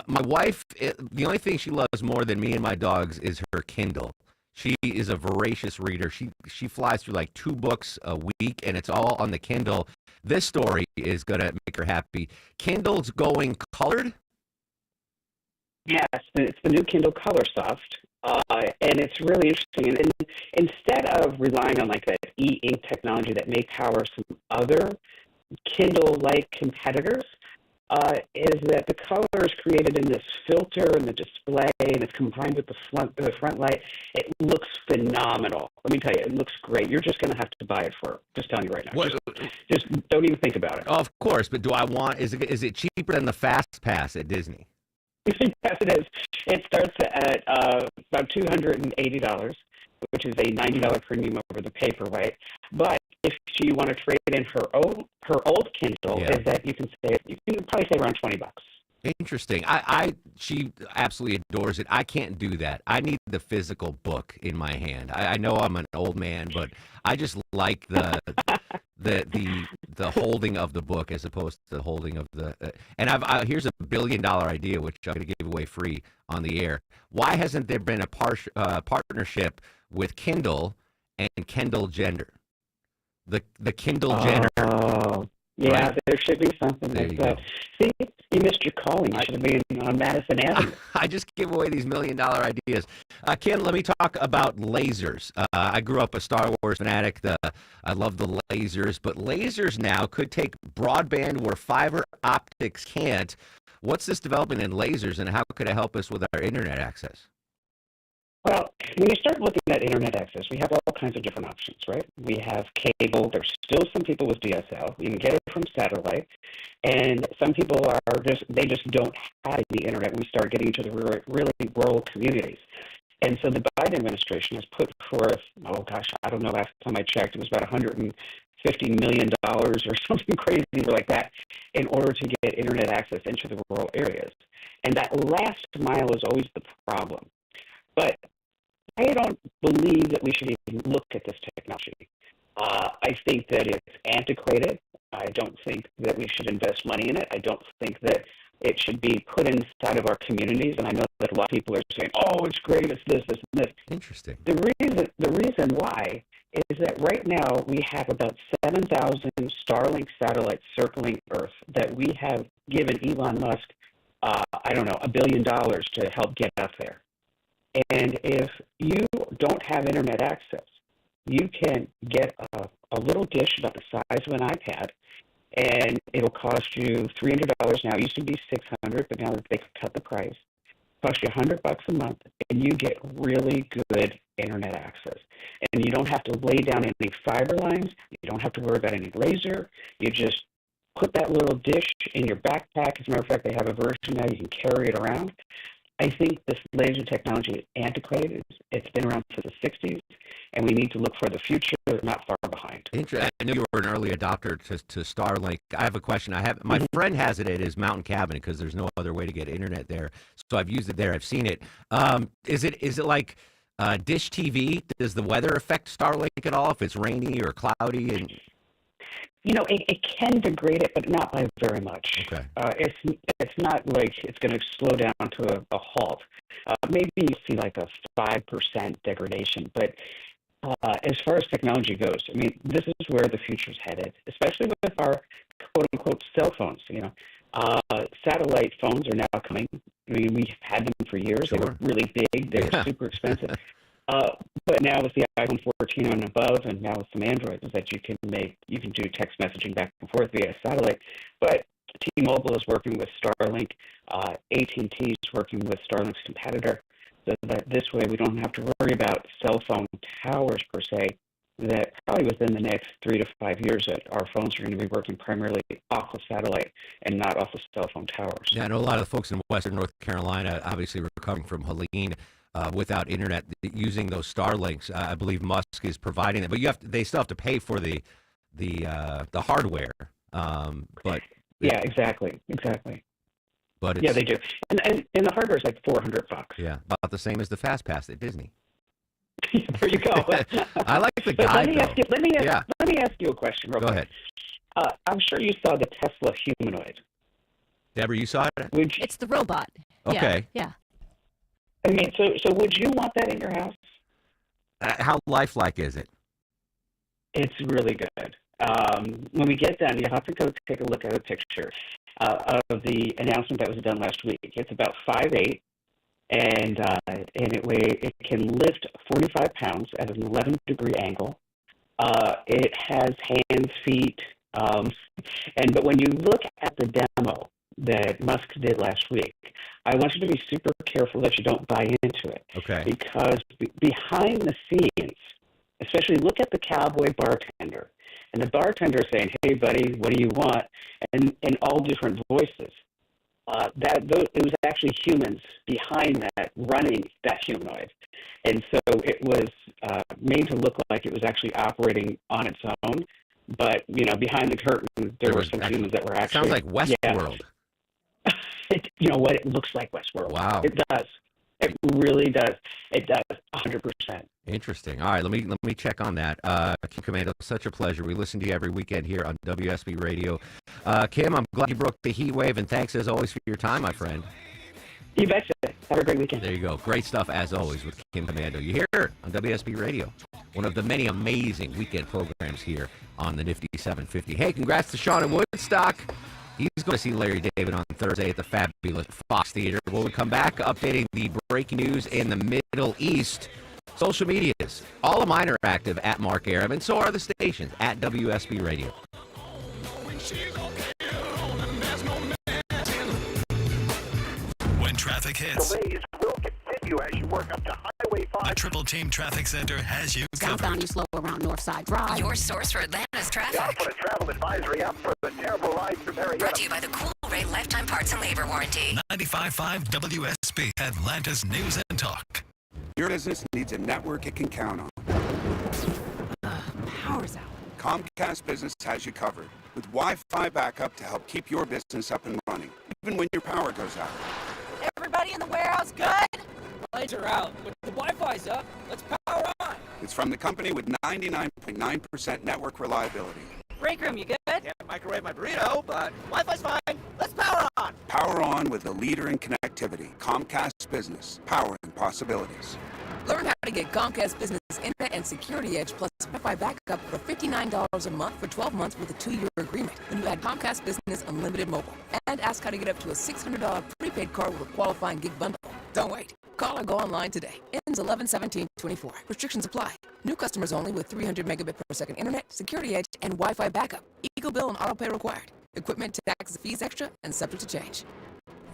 My wife, the only thing she loves more than me and my dogs is her Kindle. She is a voracious reader. She flies through like 2 books a week, and it's all on the Kindle. This story is going to make her happy. Kindle's going colored? Yes, it's the new Kindle Colorsoft, and it's really interesting. And instead of relying on like that e-ink technology that may power some other Kindle-like competitors, is that the color is created in this filter and the display, and it's combined with the front light. It looks phenomenal. Let me tell you, it looks great. You're just going to have to buy it for. Just telling you right now. Just don't even think about it. Of course, but is it cheaper than the Fast Pass at Disney? Yes, it is. It starts at about $280, which is a $90 premium over the paperweight. But if you want to trade in her old Kindle, is that you can probably save around $20. Interesting. She absolutely adores it. I can't do that. I need the physical book in my hand. I know I'm an old man, but I just like the holding of the book as opposed to the holding of the. And here's a $1 billion idea, which I'm going to give away free on the air. Why hasn't there been a partnership with Kindle and Kendall Jenner? The Kindle Jenner. Oh, yeah, right? There should be something like that. See, you missed your calling. I should have been on Madison Avenue. I just give away these $1 million ideas. Kim, let me talk about lasers. I grew up a Star Wars fanatic. I love the lasers, but lasers now could take broadband where fiber optics can't. What's this development in lasers, and how could it help us with our internet access? Well, when you start looking at internet access, we have all kinds of different options, right? We have cable. There's still some people with DSL. You can get it from satellite. And some people they just don't have the internet when we start getting into the really rural communities. And so the Biden administration has put forth, I don't know, last time I checked, it was about $150 million or something crazy like that in order to get internet access into the rural areas. And that last mile is always the problem. But I don't believe that we should even look at this technology. I think that it's antiquated. I don't think that we should invest money in it. I don't think that it should be put inside of our communities. And I know that a lot of people are saying, "Oh, it's great. It's this, this, and this." Interesting. The reason why is is that right now we have about 7,000 Starlink satellites circling Earth that we have given Elon Musk, $1 billion to help get up there. And if you don't have internet access, you can get a little dish about the size of an iPad, and it'll cost you $300 now. It used to be $600, but now they cut the price. Cost you $100 a month, and you get really good internet access. And you don't have to lay down any fiber lines. You don't have to worry about any laser. You just put that little dish in your backpack. As a matter of fact, they have a version now you can carry it around. I think this laser technology is antiquated. It's been around since the 60s, and we need to look for the future, not far behind. I knew you were an early adopter to Starlink. I have a question. My friend has it at his mountain cabin because there's no other way to get internet there. So I've used it there. I've seen it. Is it like Dish TV? Does the weather affect Starlink at all if it's rainy or cloudy? And It can degrade it, but not by very much. Okay. It's not like it's going to slow down to a halt. Maybe you see like a 5% degradation, but as far as technology goes, I mean, this is where the future's headed, especially with our quote-unquote cell phones. Satellite phones are now coming. I mean, we've had them for years. They were really big. They were super expensive. But now with the iPhone 14 and above, and now with some Androids, is that you can do text messaging back and forth via satellite. But T-Mobile is working with Starlink. AT&T is working with Starlink's competitor, so that this way we don't have to worry about cell phone towers per se. That probably within the next 3 to 5 years, that our phones are going to be working primarily off of satellite and not off of cell phone towers. Yeah, I know a lot of the folks in Western North Carolina, obviously recovering from Helene. Without internet, using those Starlinks, I believe Musk is providing them, but they still have to pay for the hardware. But yeah, exactly. But yeah, they do, and the hardware is like $400. Yeah, about the same as the FastPass at Disney. There you go. I like the guide. Let me ask you a question. Real Go quick. ahead. I'm sure you saw the Tesla humanoid. Deborah, you saw it? It's the robot. Okay. Yeah. I mean, so would you want that in your house? How lifelike is it? It's really good. When we get done, you have to go take a look at a picture of the announcement that was done last week. It's about 5'8", and it can lift 45 pounds at an 11-degree angle. It has hands, feet, but when you look at the demo that Musk did last week, I want you to be super careful that you don't buy into it. Okay. Because behind the scenes, especially look at the cowboy bartender, and the bartender is saying, "Hey, buddy, what do you want?" and in all different voices. It was actually humans behind that running that humanoid, and so it was made to look like it was actually operating on its own. But behind the curtain, there were some humans that were actually. Sounds like Westworld. You know what? It looks like Westworld. Wow. It does. It really does. It does, 100%. Interesting. All right, let me check on that. Kim Komando, such a pleasure. We listen to you every weekend here on WSB Radio. Kim, I'm glad you broke the heat wave, and thanks as always for your time, my friend. You betcha. Have a great weekend. There you go. Great stuff as always with Kim Komando. You hear her on WSB Radio, one of the many amazing weekend programs here on the Nifty 750. Hey, congrats to Sean in Woodstock. He's going to see Larry David on Thursday at the fabulous Fox Theater. When we come back, updating the breaking news in the Middle East. Social medias, all of mine are active at Mark Aram, and so are the stations at WSB Radio. When traffic hits, delays will continue as you work up to Highway 5. the Triple Team Traffic Center has you Southbound, covered. you slow around Northside Drive. Your source for Atlanta's traffic. Now put a travel advisory up for the terrible ride through Marietta. Brought to you by the Cool Ray Lifetime Parts and Labor Warranty. 95.5 WSB, Atlanta's News and Talk. Your business needs a network it can count on. Power's out. Comcast Business has you covered with Wi-Fi backup to help keep your business up and running, even when your power goes out. Everybody in the warehouse good? Lights are out, but the Wi-Fi's up. Let's power on. It's from the company with 99.9% network reliability. Break room, you good? Can't microwave my burrito, but Wi-Fi's fine. Let's power on. Power on with the leader in connectivity, Comcast Business, powering possibilities. Learn how to get Comcast Business Internet and Security Edge plus Wi-Fi backup for $59 a month for 12 months with a 2-year agreement when you add Comcast Business Unlimited Mobile. And ask how to get up to a $600 prepaid card with a qualifying gig bundle. Don't wait. Call or go online today. Ends 11/17/24. Restrictions apply. New customers only with 300 megabit per second internet, Security Edge, and Wi-Fi backup. Eagle bill and auto pay required. Equipment, taxes, fees extra, and subject to change.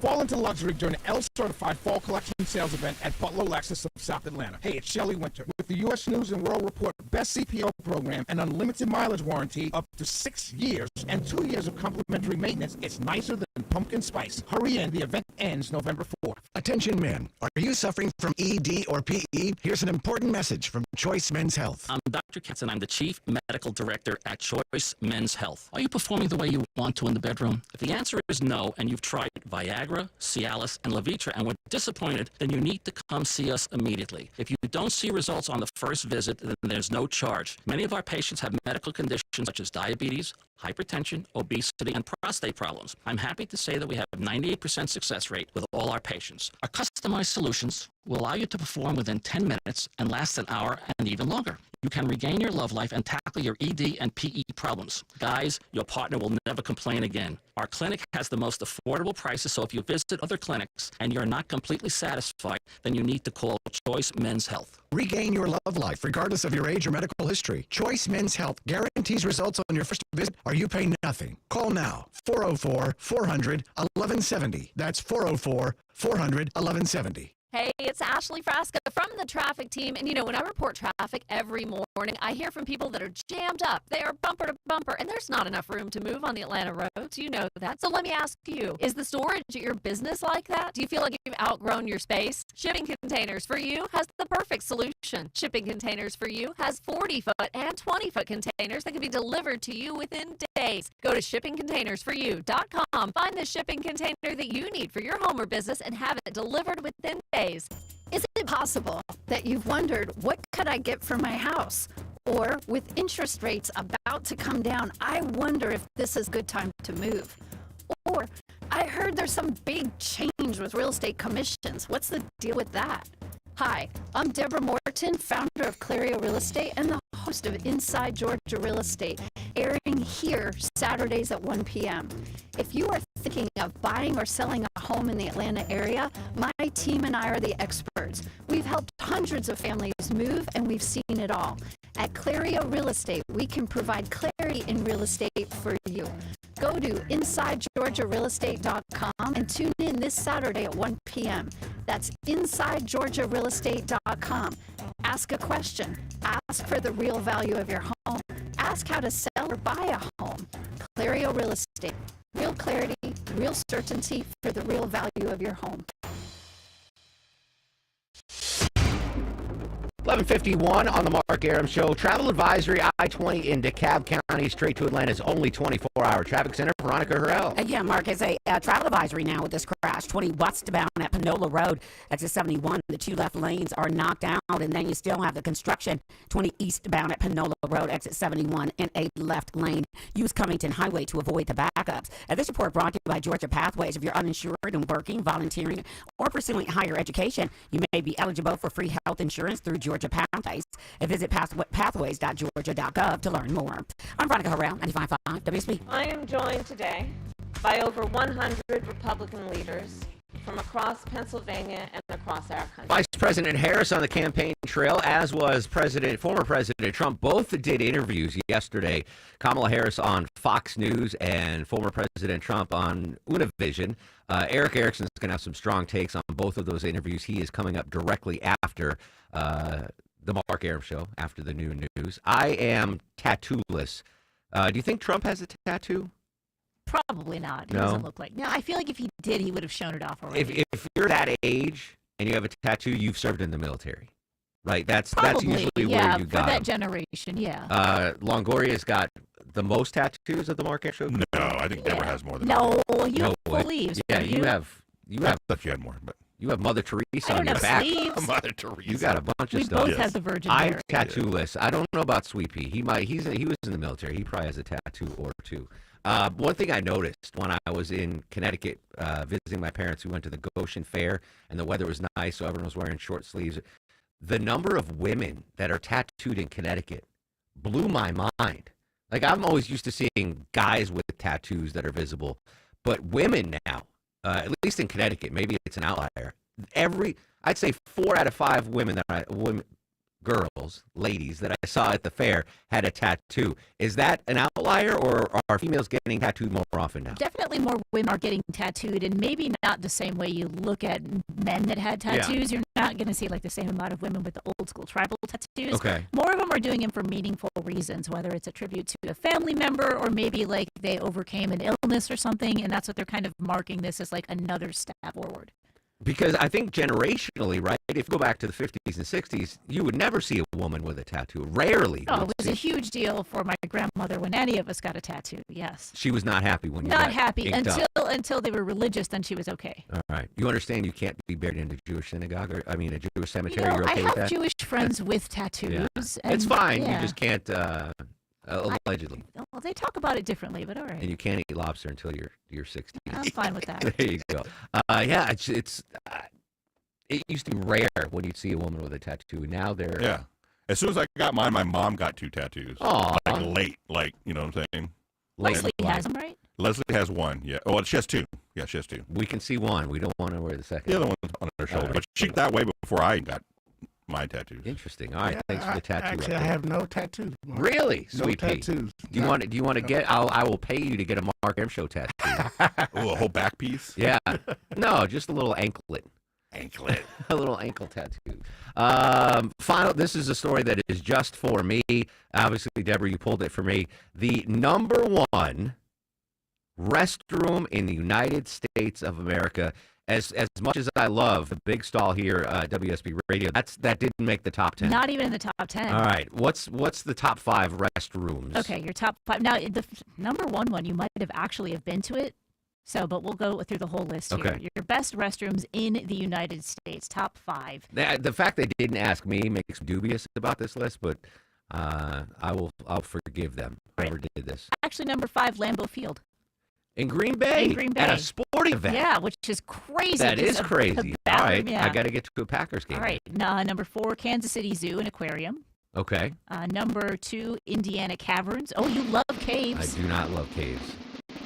Fall into luxury during the L-Certified Fall Collection Sales Event at Butler Lexus of South Atlanta. Hey, it's Shelley Winter. With the U.S. News and World Report Best CPO program and unlimited mileage warranty up to 6 years and 2 years of complimentary maintenance, it's nicer than pumpkin spice. Hurry in. The event ends November 4th. Attention men, are you suffering from ED or PE? Here's an important message from Choice Men's Health. I'm Dr. Kitson. I'm the Chief Medical Director at Choice Men's Health. Are you performing the way you want to in the bedroom? If the answer is no, and you've tried Viagra, Cialis, and Levitra and were disappointed, then you need to come see us immediately. If you don't see results on the first visit, then there's no charge. Many of our patients have medical conditions such as diabetes, hypertension, obesity, and prostate problems. I'm happy to say that we have a 98% success rate with all our patients. Our customized solutions will allow you to perform within 10 minutes and last an hour and even longer. You can regain your love life and tackle your ED and PE problems. Guys, your partner will never complain again. Our clinic has the most affordable prices, so if you visit other clinics and you're not completely satisfied, then you need to call Choice Men's Health. Regain your love life regardless of your age or medical history. Choice Men's Health guarantees results on your first visit or you pay nothing. Call now. 404-400-1170. That's 404-400-1170. Hey, it's Ashley Frasca from the traffic team. And you know, when I report traffic every morning, I hear from people that are jammed up. They are bumper to bumper, and there's not enough room to move on the Atlanta roads. You know that. So let me ask you, is the storage at your business like that? Do you feel like you've outgrown your space? Shipping Containers for You has the perfect solution. Shipping Containers for You has 40-foot and 20-foot containers that can be delivered to you within days. Go to shippingcontainersforyou.com. Find the shipping container that you need for your home or business and have it delivered within days. Is it possible that you've wondered, what could I get for my house? Or with interest rates about to come down, I wonder if this is a good time to move. Or I heard there's some big change with real estate commissions. What's the deal with that? Hi, I'm Deborah Morton, founder of Clario Real Estate and the host of Inside Georgia Real Estate, airing here Saturdays at 1 p.m. If you are thinking of buying or selling a home in the Atlanta area, my team and I are the experts. We've helped hundreds of families move, and we've seen it all. At Clario Real Estate, we can provide clarity in real estate for you. Go to InsideGeorgiaRealEstate.com and tune in this Saturday at 1 p.m. That's InsideGeorgiaRealEstate.com. Ask a question. Ask for the real value of your home. Ask how to sell or buy a home. Clario Real Estate. Real clarity, real certainty for the real value of your home. 11:51 on the Mark Aram Show. Travel advisory I-20 in DeKalb County, straight to Atlanta's only 24-hour traffic center. Veronica Harrell. Yeah, Mark, it's a travel advisory now with this crash. 20 westbound at Panola Road, exit 71. The two left lanes are knocked out, and then you still have the construction. 20 eastbound at Panola Road, exit 71, in a left lane. Use Covington Highway to avoid the backups. This report brought to you by Georgia Pathways. If you're uninsured and working, volunteering, or pursuing higher education, you may be eligible for free health insurance through Georgia Pathways. Visit pathways.georgia.gov to learn more. I'm Veronica Harrell, 95.5 WSB. I am joined today by over 100 Republican leaders from across Pennsylvania and across our country. Vice President Harris on the campaign trail, as was former President Trump. Both did interviews yesterday. Kamala Harris on Fox News and former President Trump on Univision. Eric Erickson is going to have some strong takes on both of those interviews. He is coming up directly after the Mark Aram Show, after the new news. I am tattooless. Do you think Trump has a tattoo? Probably not. He No? doesn't look like. No, I feel like if he did, he would have shown it off already. If you're that age and you have a tattoo, you've served in the military, right? That's Probably, usually yeah, where you for got that 'em. generation, yeah. Longoria's got the most tattoos of the Mark Aram Show. No, I think Deborah has more than No, you No have full way. sleeves. Yeah, don't you have. I thought you had more, but You have Mother Teresa I on don't your have back. sleeves. Mother Teresa. You got a bunch We of stuff. both have the Virgin I'm Mary. tattoo-less. I don't know about Sweet Pea. He was in the military. He probably has a tattoo or two. One thing I noticed when I was in Connecticut visiting my parents who went to the Goshen Fair, and the weather was nice, so everyone was wearing short sleeves. the number of women that are tattooed in Connecticut blew my mind. Like, I'm always used to seeing guys with tattoos that are visible, but women now, at least in Connecticut, maybe it's an outlier. I'd say 4 out of 5 girls, ladies that I saw at the fair had a tattoo. Is that an outlier, or are females getting tattooed more often now? Definitely more women are getting tattooed, and maybe not the same way you look at men that had tattoos. You're not going to see like the same amount of women with the old school tribal tattoos. Okay. More of them are doing them for meaningful reasons, whether it's a tribute to a family member or maybe like they overcame an illness or something, and that's what they're kind of marking this as like another step forward. Because I think generationally, right, if you go back to the 50s and 60s, you would never see a woman with a tattoo. Rarely. Oh, it was a huge deal for my grandmother when any of us got a tattoo, yes. She was not happy when you Not got happy inked up. until they were religious, then she was okay. All right. You understand you can't be buried in a Jewish synagogue, or, I mean, a Jewish cemetery. You know, You're okay I with have that? Jewish friends with tattoos. Yeah. And, It's fine. yeah. You just can't, allegedly. Well, they talk about it differently, but all right. And you can't eat lobster until you're 60. I'm fine with that. There you go. Yeah, it used to be rare when you'd see a woman with a tattoo. Now they're... Yeah. As soon as I got mine, my mom got 2 tattoos. Aw. Like late, like, you know what I'm saying? Leslie has them, right? Leslie has 1, yeah. Oh, she has 2. Yeah, she has 2. We can see one. We don't want to wear the second. The other one's on her shoulder. right. But she got that way before I got my tattoos. Interesting. All right, thanks for the tattoo. Actually, I update. have no tattoos. Mark. Really? No Sweet Pea. tattoos. Do you want to get? I will pay you to get a Mark M Show tattoo. Oh, a whole back piece? Yeah. No, just a little anklet. Anklet. A little ankle tattoo. This is a story that is just for me. Obviously, Deborah, you pulled it for me. The #1 restroom in the United States of America. As much as I love the big stall here, WSB Radio, that didn't make the top 10. Not even in the top 10. All right. What's the top 5 restrooms? Okay, your top 5. Now, the #1 one, you might have actually have been to it. So, but we'll go through the whole list here. Okay. Your best restrooms in the United States, top 5. The fact they didn't ask me makes me dubious about this list, but I'll forgive them. Whoever did this. Actually, number 5, Lambeau Field. In Green Bay. In Green Bay. At a sporting event. Yeah, which is crazy. That is The crazy. All bathroom, right. yeah. I got to get to a Packers game. All right. Number 4, Kansas City Zoo and Aquarium. Okay. Number 2, Indiana Caverns. Oh, you love caves. I do not love caves.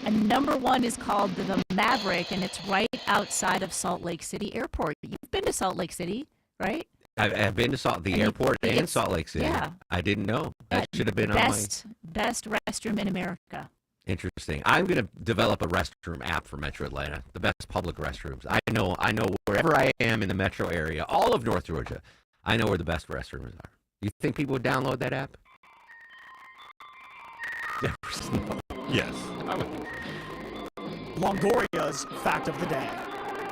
And number 1 is called the Maverick, and it's right outside of Salt Lake City Airport. You've been to Salt Lake City, right? I've been to the airport and Salt Lake City. Yeah. I didn't know. That should have been best restroom in America. Interesting. I'm going to develop a restroom app for Metro Atlanta. The best public restrooms. I know wherever I am in the metro area, all of North Georgia, I know where the best restrooms are. You think people would download that app? Yes. Longoria's fact of the day.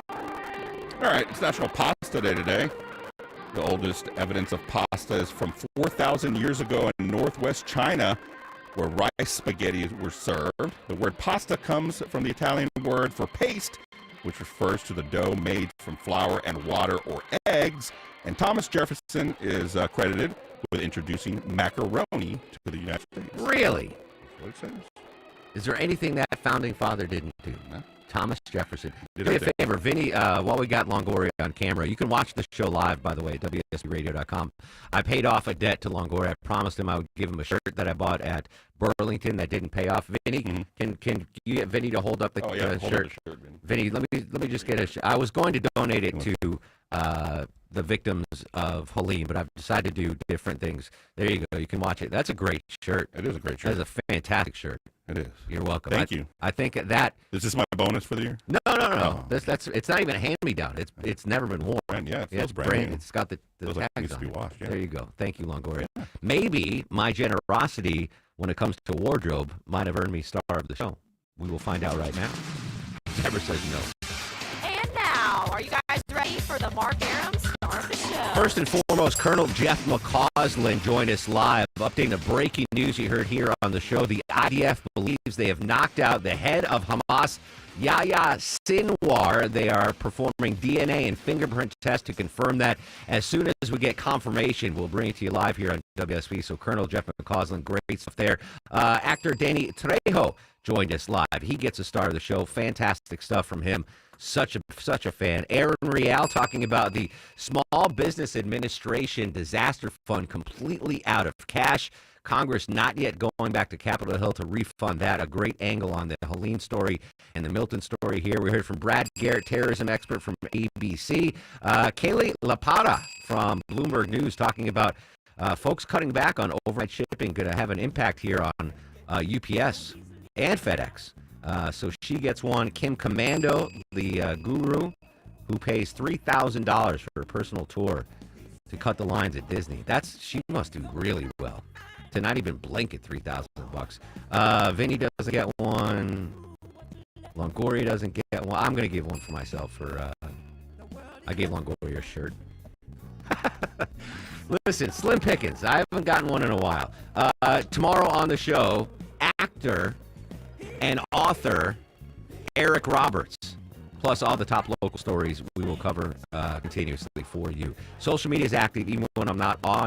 All right, it's National Pasta Day today. The oldest evidence of pasta is from 4,000 years ago in northwest China, where rice spaghetti were served. The word pasta comes from the Italian word for paste, which refers to the dough made from flour and water or eggs. And Thomas Jefferson is credited with introducing macaroni to the United States. Really? That's what it says. Is there anything that founding father didn't do? No. Thomas Jefferson. Did Do me a everything. favor, Vinny, while we got Longoria on camera, you can watch the show live, by the way, at WSBRadio.com. I paid off a debt to Longoria. I promised him I would give him a shirt that I bought at Burlington that didn't pay off. Vinny, can you get Vinny to hold up the Hold up shirt? the shirt, Vinny, let me just get a I was going to donate it to the victims of Helene, but I've decided to do different things. There you go. You can watch it. That's a great shirt. It is a great shirt. That's a fantastic shirt. It is. You're welcome. Thank you. I think that... Is this my bonus for the year? No. Oh. That's it's not even a hand-me-down. It's never been worn. Yeah, it it's feels brand new. It's got the Feels like it tags needs to on be it. washed, yeah. There you go. Thank you, Longoria. Maybe my generosity when it comes to wardrobe might have earned me star of the show. We will find out right now. Deborah says no. And now, are you guys ready for the Mark Aram star of the show? First and foremost, Colonel Jeff McCausland joined us live, updating the breaking news you heard here on the show. The IDF believes they have knocked out the head of Hamas, Yahya Sinwar. They are performing DNA and fingerprint tests to confirm that. As soon as we get confirmation, we'll bring it to you live here on WSB. So Colonel Jeff McCausland, great stuff there. Actor Danny Trejo joined us live. He gets a star of the show. Fantastic stuff from him. Such a fan. Aaron Real talking about the Small Business Administration disaster fund completely out of cash. Congress not yet going back to Capitol Hill to refund that. A great angle on the Helene story and the Milton story here. We heard from Brad Garrett, terrorism expert from ABC. Kaylee Lapata from Bloomberg News talking about folks cutting back on overnight shipping going to have an impact here on UPS and FedEx. So she gets one. Kim Commando, the guru, who pays $3,000 for a personal tour to cut the lines at Disney. She must do really well to not even blink at $3,000. Vinny doesn't get one. Longoria doesn't get one. I'm going to give one for myself. I gave Longoria a shirt. Listen, slim pickings. I haven't gotten one in a while. Tomorrow on the show, actor and author Eric Roberts, plus all the top local stories we will cover continuously for you. Social media is active even when I'm not on